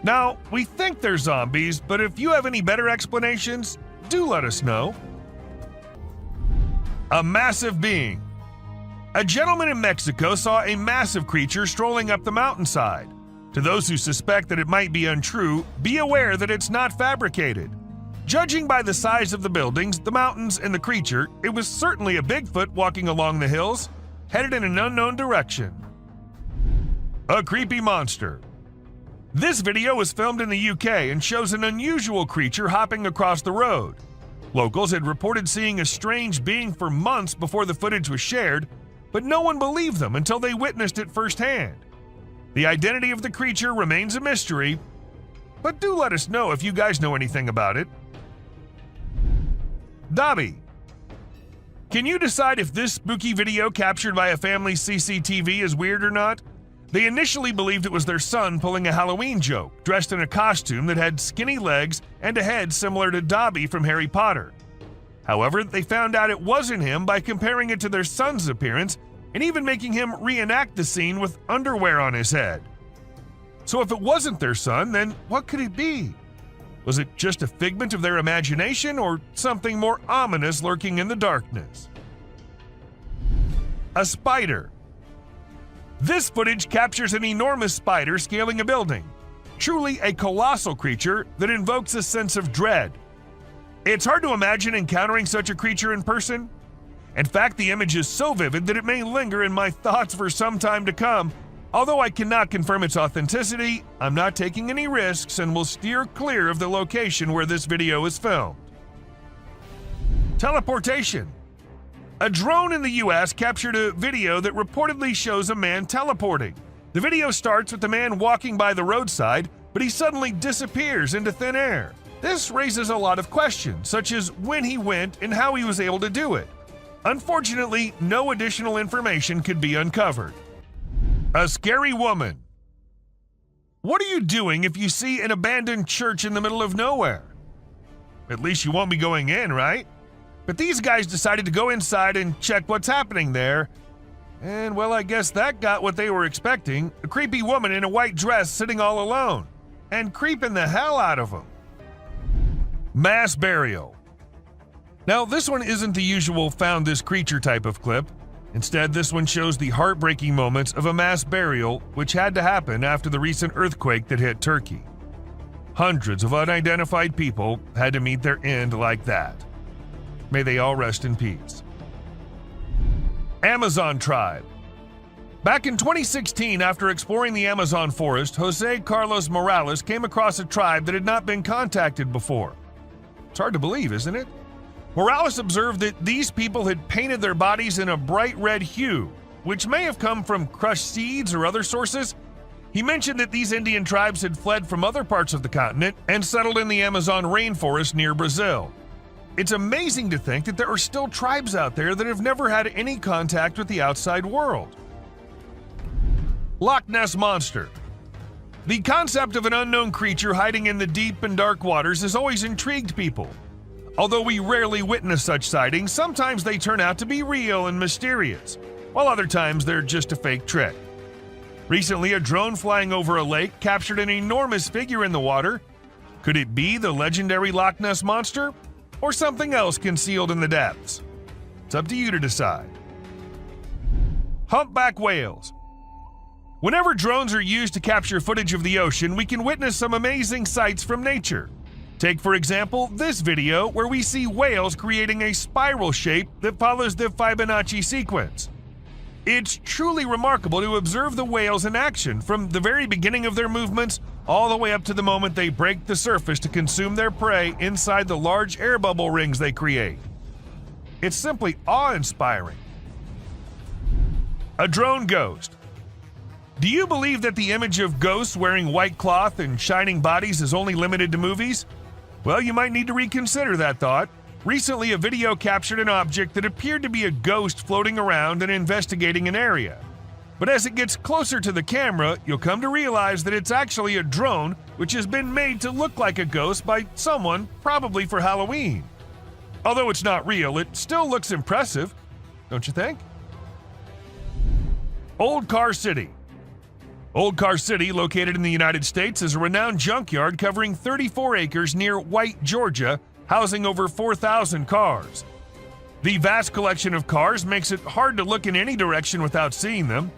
Now, we think they're zombies, but if you have any better explanations, do let us know. A massive being. A gentleman in Mexico saw a massive creature strolling up the mountainside. To those who suspect that it might be untrue, be aware that it's not fabricated. Judging by the size of the buildings, the mountains, and the creature, it was certainly a Bigfoot walking along the hills, headed in an unknown direction. A creepy monster. This video was filmed in the UK and shows an unusual creature hopping across the road. Locals had reported seeing a strange being for months before the footage was shared, but no one believed them until they witnessed it firsthand. The identity of the creature remains a mystery, but do let us know if you guys know anything about it. Dobby. Can you decide if this spooky video captured by a family's CCTV is weird or not? They initially believed it was their son pulling a Halloween joke, dressed in a costume that had skinny legs and a head similar to Dobby from Harry Potter. However, they found out it wasn't him by comparing it to their son's appearance and even making him reenact the scene with underwear on his head. So if it wasn't their son, then what could it be? Was it just a figment of their imagination or something more ominous lurking in the darkness? A spider. This footage captures an enormous spider scaling a building. Truly a colossal creature that invokes a sense of dread. It's hard to imagine encountering such a creature in person. In fact, the image is so vivid that it may linger in my thoughts for some time to come. Although I cannot confirm its authenticity, I'm not taking any risks and will steer clear of the location where this video is filmed. Teleportation. A drone in the US captured a video that reportedly shows a man teleporting. The video starts with the man walking by the roadside, but he suddenly disappears into thin air. This raises a lot of questions, such as when he went and how he was able to do it. Unfortunately, no additional information could be uncovered. A scary woman. What are you doing if you see an abandoned church in the middle of nowhere? At least you won't be going in, right? But these guys decided to go inside and check what's happening there. And well, I guess that got what they were expecting. A creepy woman in a white dress sitting all alone. And creeping the hell out of them. Mass burial. Now, this one isn't the usual found this creature type of clip. Instead, this one shows the heartbreaking moments of a mass burial which had to happen after the recent earthquake that hit Turkey. Hundreds of unidentified people had to meet their end like that. May they all rest in peace. Amazon tribe. Back in 2016, after exploring the Amazon forest, Jose Carlos Morales came across a tribe that had not been contacted before. It's hard to believe, isn't it? Morales observed that these people had painted their bodies in a bright red hue, which may have come from crushed seeds or other sources. He mentioned that these Indian tribes had fled from other parts of the continent and settled in the Amazon rainforest near Brazil. It's amazing to think that there are still tribes out there that have never had any contact with the outside world. Loch Ness Monster. The concept of an unknown creature hiding in the deep and dark waters has always intrigued people. Although we rarely witness such sightings, sometimes they turn out to be real and mysterious, while other times they're just a fake trick. Recently, a drone flying over a lake captured an enormous figure in the water. Could it be the legendary Loch Ness Monster, or something else concealed in the depths? It's up to you to decide. Humpback whales. Whenever drones are used to capture footage of the ocean, we can witness some amazing sights from nature. Take, for example, this video where we see whales creating a spiral shape that follows the Fibonacci sequence. It's truly remarkable to observe the whales in action from the very beginning of their movements all the way up to the moment they break the surface to consume their prey inside the large air bubble rings they create. It's simply awe-inspiring. A drone ghost. Do you believe that the image of ghosts wearing white cloth and shining bodies is only limited to movies? Well, you might need to reconsider that thought. Recently, a video captured an object that appeared to be a ghost floating around and investigating an area. But as it gets closer to the camera, you'll come to realize that it's actually a drone which has been made to look like a ghost by someone, probably for Halloween. Although it's not real, it still looks impressive, don't you think? Old Car City. Old Car City, located in the United States, is a renowned junkyard covering 34 acres near White, Georgia, housing over 4,000 cars. The vast collection of cars makes it hard to look in any direction without seeing them.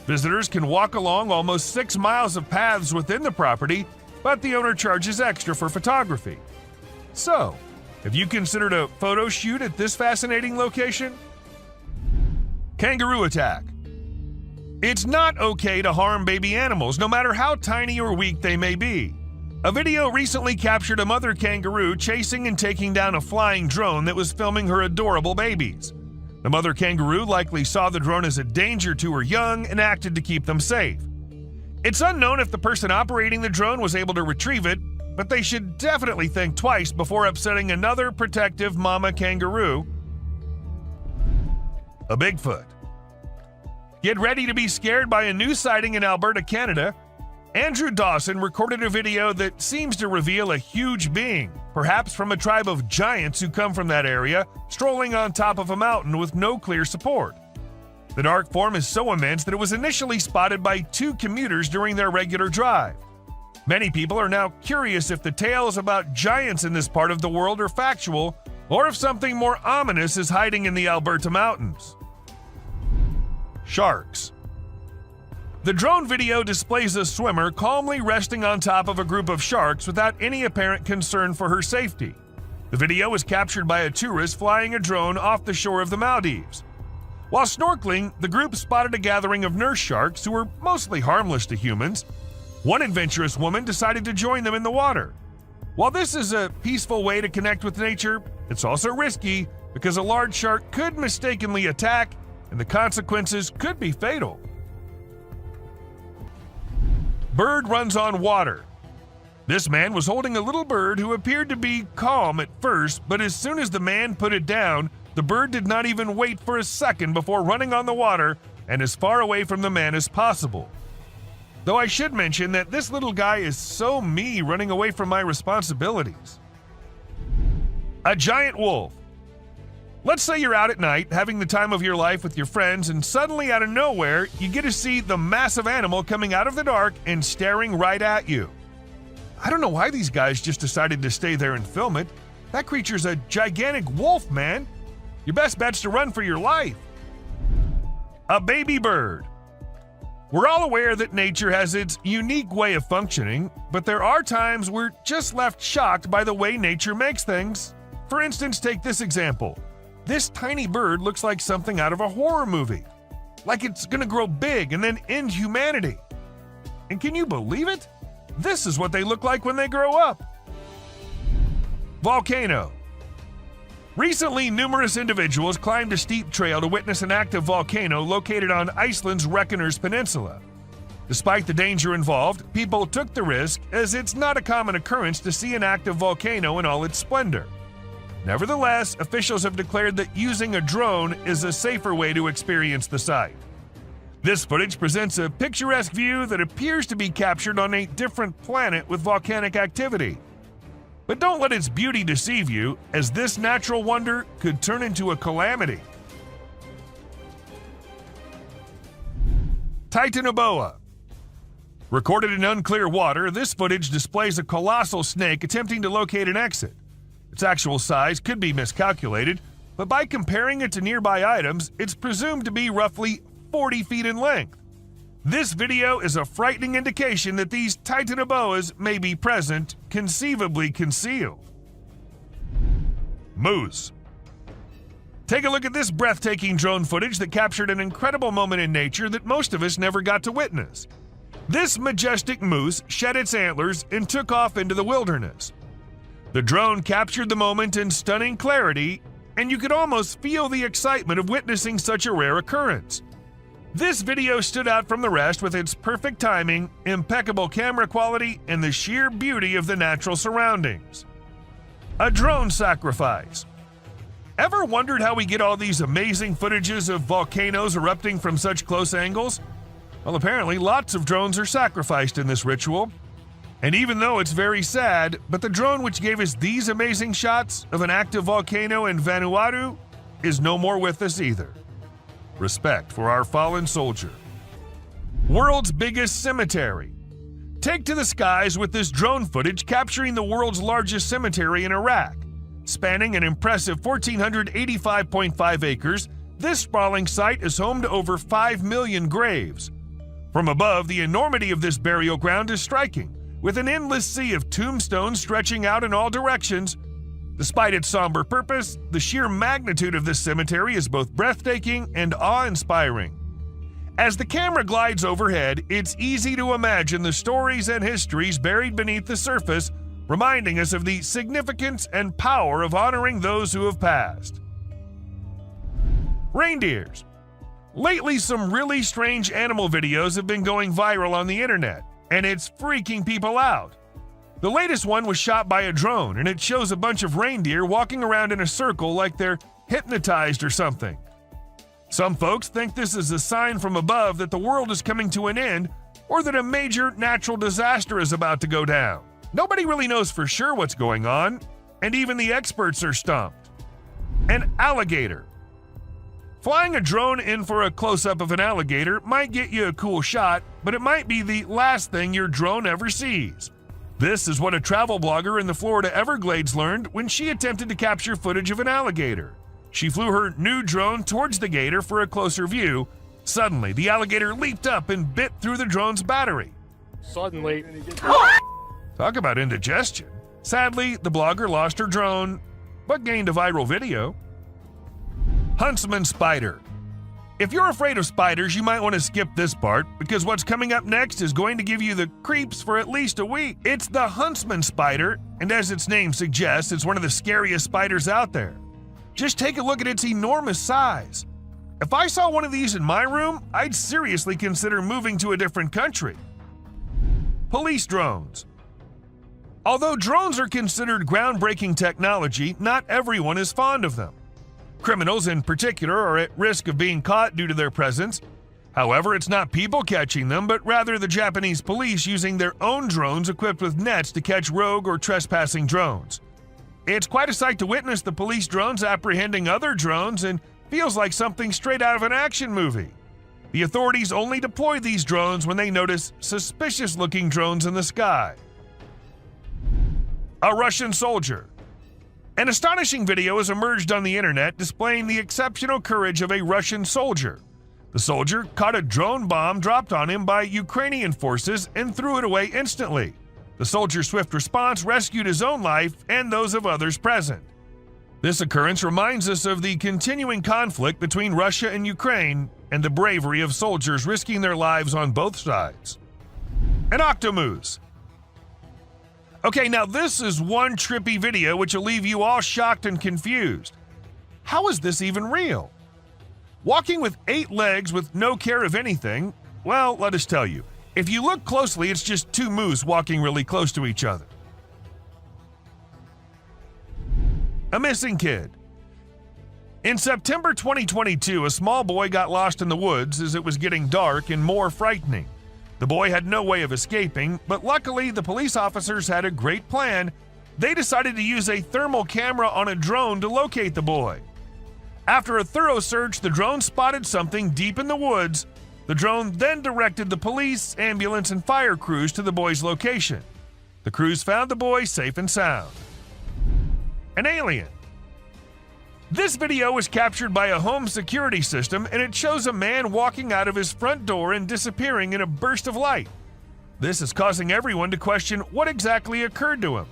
Visitors can walk along almost 6 miles of paths within the property, but the owner charges extra for photography. So, have you considered a photo shoot at this fascinating location? Kangaroo attack. It's not okay to harm baby animals, no matter how tiny or weak they may be. A video recently captured a mother kangaroo chasing and taking down a flying drone that was filming her adorable babies. The mother kangaroo likely saw the drone as a danger to her young and acted to keep them safe. It's unknown if the person operating the drone was able to retrieve it, but they should definitely think twice before upsetting another protective mama kangaroo. A Bigfoot. Get ready to be scared by a new sighting in Alberta, Canada. Andrew Dawson recorded a video that seems to reveal a huge being, perhaps from a tribe of giants who come from that area, strolling on top of a mountain with no clear support. The dark form is so immense that it was initially spotted by 2 commuters during their regular drive. Many people are now curious if the tales about giants in this part of the world are factual, or if something more ominous is hiding in the Alberta mountains. Sharks. The drone video displays a swimmer calmly resting on top of a group of sharks without any apparent concern for her safety. The video was captured by a tourist flying a drone off the shore of the Maldives. While snorkeling, the group spotted a gathering of nurse sharks who were mostly harmless to humans. One adventurous woman decided to join them in the water. While this is a peaceful way to connect with nature, it's also risky because a large shark could mistakenly attack and the consequences could be fatal. Bird runs on water. This man was holding a little bird who appeared to be calm at first, but as soon as the man put it down, the bird did not even wait for a second before running on the water and as far away from the man as possible. Though I should mention that this little guy is so me running away from my responsibilities. A giant wolf. Let's say you're out at night having the time of your life with your friends and suddenly out of nowhere you get to see the massive animal coming out of the dark and staring right at you. I don't know why these guys just decided to stay there and film it. That creature's a gigantic wolf, man. Your best bet's to run for your life. A baby bird. We're all aware that nature has its unique way of functioning, but there are times we're just left shocked by the way nature makes things. For instance, take this example. This tiny bird looks like something out of a horror movie. Like it's gonna grow big and then end humanity. And can you believe it? This is what they look like when they grow up. Volcano. Recently, numerous individuals climbed a steep trail to witness an active volcano located on Iceland's Reykjanes Peninsula. Despite the danger involved, people took the risk as it's not a common occurrence to see an active volcano in all its splendor. Nevertheless, officials have declared that using a drone is a safer way to experience the site. This footage presents a picturesque view that appears to be captured on a different planet with volcanic activity. But don't let its beauty deceive you, as this natural wonder could turn into a calamity. Titanoboa. Recorded in unclear water, this footage displays a colossal snake attempting to locate an exit. Its actual size could be miscalculated, but by comparing it to nearby items, it's presumed to be roughly 40 feet in length. This video is a frightening indication that these Titanoboas may be present, conceivably concealed. Moose. Take a look at this breathtaking drone footage that captured an incredible moment in nature that most of us never got to witness. This majestic moose shed its antlers and took off into the wilderness. The drone captured the moment in stunning clarity, and you could almost feel the excitement of witnessing such a rare occurrence. This video stood out from the rest with its perfect timing, impeccable camera quality, and the sheer beauty of the natural surroundings. A drone sacrifice. Ever wondered how we get all these amazing footages of volcanoes erupting from such close angles? Well, apparently lots of drones are sacrificed in this ritual. And even though it's very sad, but the drone which gave us these amazing shots of an active volcano in Vanuatu is no more with us either. Respect for our fallen soldier. World's biggest cemetery. Take to the skies with this drone footage capturing the world's largest cemetery in Iraq. Spanning an impressive 1,485.5 acres, this sprawling site is home to over 5 million graves. From above, the enormity of this burial ground is striking, with an endless sea of tombstones stretching out in all directions. Despite its somber purpose, the sheer magnitude of this cemetery is both breathtaking and awe-inspiring. As the camera glides overhead, it's easy to imagine the stories and histories buried beneath the surface, reminding us of the significance and power of honoring those who have passed. Reindeers. Lately, some really strange animal videos have been going viral on the internet, and it's freaking people out. The latest one was shot by a drone, and it shows a bunch of reindeer walking around in a circle like they're hypnotized or something. Some folks think this is a sign from above that the world is coming to an end, or that a major natural disaster is about to go down. Nobody really knows for sure what's going on, and even the experts are stumped. An alligator. Flying a drone in for a close-up of an alligator might get you a cool shot, but it might be the last thing your drone ever sees. This is what a travel blogger in the Florida Everglades learned when she attempted to capture footage of an alligator. She flew her new drone towards the gator for a closer view. Suddenly, the alligator leaped up and bit through the drone's battery. Suddenly. Talk about indigestion. Sadly, the blogger lost her drone, but gained a viral video. Huntsman spider. If you're afraid of spiders, you might want to skip this part, because what's coming up next is going to give you the creeps for at least a week. It's the huntsman spider, and as its name suggests, it's one of the scariest spiders out there. Just take a look at its enormous size. If I saw one of these in my room, I'd seriously consider moving to a different country. Police drones. Although drones are considered groundbreaking technology, not everyone is fond of them. Criminals in particular are at risk of being caught due to their presence. However, it's not people catching them, but rather the Japanese police using their own drones equipped with nets to catch rogue or trespassing drones. It's quite a sight to witness the police drones apprehending other drones, and feels like something straight out of an action movie. The authorities only deploy these drones when they notice suspicious-looking drones in the sky. A Russian soldier. An astonishing video has emerged on the internet displaying the exceptional courage of a Russian soldier. The soldier caught a drone bomb dropped on him by Ukrainian forces and threw it away instantly. The soldier's swift response rescued his own life and those of others present. This occurrence reminds us of the continuing conflict between Russia and Ukraine and the bravery of soldiers risking their lives on both sides. An octomoose. Okay, now this is one trippy video which will leave you all shocked and confused. How is this even real? Walking with 8 legs with no care of anything? Well, let us tell you. If you look closely, it's just 2 moose walking really close to each other. A missing kid. In September 2022, a small boy got lost in the woods as it was getting dark and more frightening. The boy had no way of escaping, but luckily the police officers had a great plan. They decided to use a thermal camera on a drone to locate the boy. After a thorough search, the drone spotted something deep in the woods. The drone then directed the police, ambulance, and fire crews to the boy's location. The crews found the boy safe and sound. An alien. This video was captured by a home security system, and it shows a man walking out of his front door and disappearing in a burst of light. This is causing everyone to question what exactly occurred to him.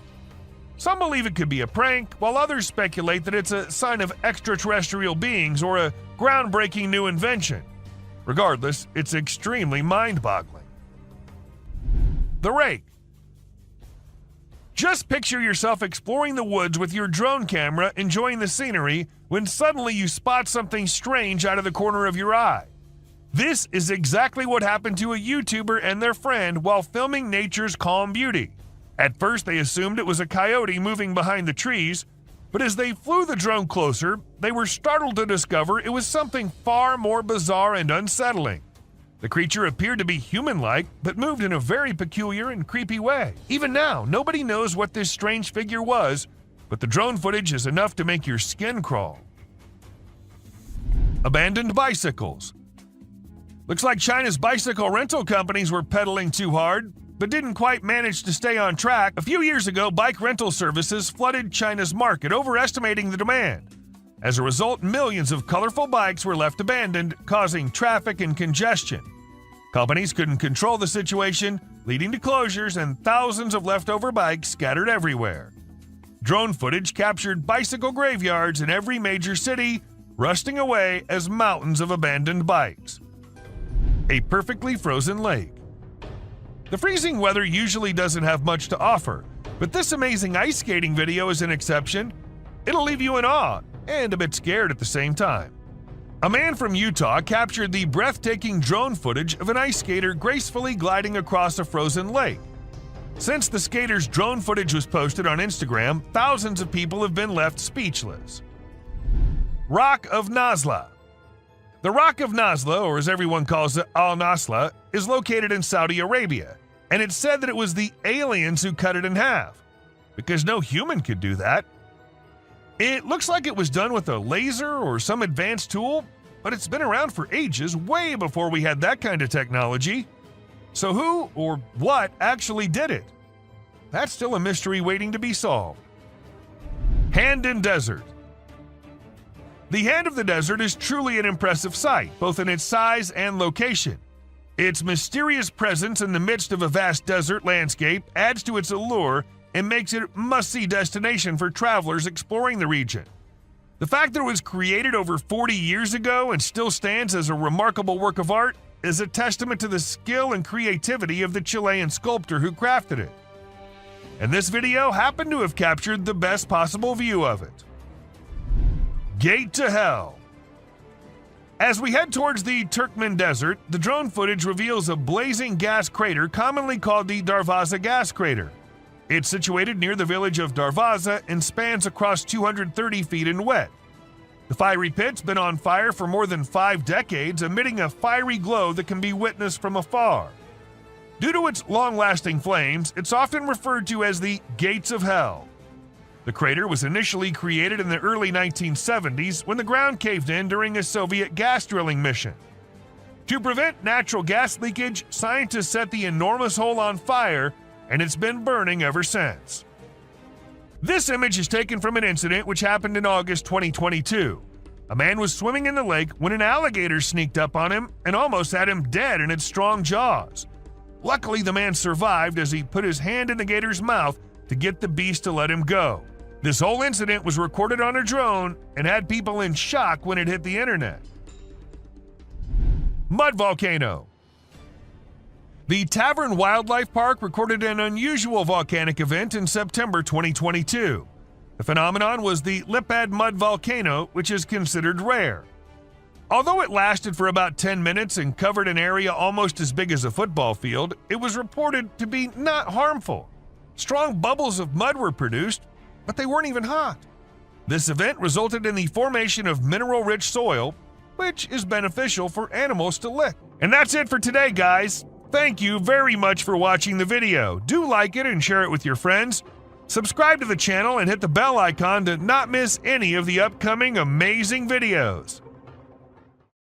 Some believe it could be a prank, while others speculate that it's a sign of extraterrestrial beings or a groundbreaking new invention. Regardless, it's extremely mind-boggling. The rake. Just picture yourself exploring the woods with your drone camera, enjoying the scenery, when suddenly you spot something strange out of the corner of your eye. This is exactly what happened to a YouTuber and their friend while filming nature's calm beauty. At first, they assumed it was a coyote moving behind the trees, but as they flew the drone closer, they were startled to discover it was something far more bizarre and unsettling. The creature appeared to be human-like, but moved in a very peculiar and creepy way. Even now, nobody knows what this strange figure was, but the drone footage is enough to make your skin crawl. Abandoned bicycles. Looks like China's bicycle rental companies were pedaling too hard, but didn't quite manage to stay on track. A few years ago, bike rental services flooded China's market, overestimating the demand. As a result, millions of colorful bikes were left abandoned, causing traffic and congestion. Companies couldn't control the situation, leading to closures and thousands of leftover bikes scattered everywhere. Drone footage captured bicycle graveyards in every major city, rusting away as mountains of abandoned bikes. A perfectly frozen lake. The freezing weather usually doesn't have much to offer, but this amazing ice skating video is an exception. It'll leave you in awe and a bit scared at the same time. A man from Utah captured the breathtaking drone footage of an ice skater gracefully gliding across a frozen lake. Since the skater's drone footage was posted on Instagram, thousands of people have been left speechless. Rock of Nazla. The Rock of Nazla, or as everyone calls it, Al-Nasla, is located in Saudi Arabia, and it's said that it was the aliens who cut it in half, because no human could do that. It looks like it was done with a laser or some advanced tool, but it's been around for ages, way before we had that kind of technology. So who or what actually did it? That's still a mystery waiting to be solved. Hand in Desert. The Hand of the Desert is truly an impressive sight, both in its size and location. Its mysterious presence in the midst of a vast desert landscape adds to its allure, and makes it a must-see destination for travelers exploring the region. The fact that it was created over 40 years ago and still stands as a remarkable work of art is a testament to the skill and creativity of the Chilean sculptor who crafted it. And this video happened to have captured the best possible view of it. Gate to Hell. As we head towards the Turkmen Desert, the drone footage reveals a blazing gas crater commonly called the Darvaza gas crater. It's situated near the village of Darvaza and spans across 230 feet in width. The fiery pit's been on fire for more than 5 decades, emitting a fiery glow that can be witnessed from afar. Due to its long-lasting flames, it's often referred to as the Gates of Hell. The crater was initially created in the early 1970s when the ground caved in during a Soviet gas drilling mission. To prevent natural gas leakage, scientists set the enormous hole on fire, and it's been burning ever since. This image is taken from an incident which happened in August 2022. A man was swimming in the lake when an alligator sneaked up on him and almost had him dead in its strong jaws. Luckily, the man survived as he put his hand in the gator's mouth to get the beast to let him go. This whole incident was recorded on a drone and had people in shock when it hit the internet. Mud volcano. The Tavern Wildlife Park recorded an unusual volcanic event in September 2022. The phenomenon was the Lipad mud volcano, which is considered rare. Although it lasted for about 10 minutes and covered an area almost as big as a football field, it was reported to be not harmful. Strong bubbles of mud were produced, but they weren't even hot. This event resulted in the formation of mineral-rich soil, which is beneficial for animals to lick. And that's it for today, guys. Thank you very much for watching the video. Do like it and share it with your friends. Subscribe to the channel and hit the bell icon to not miss any of the upcoming amazing videos.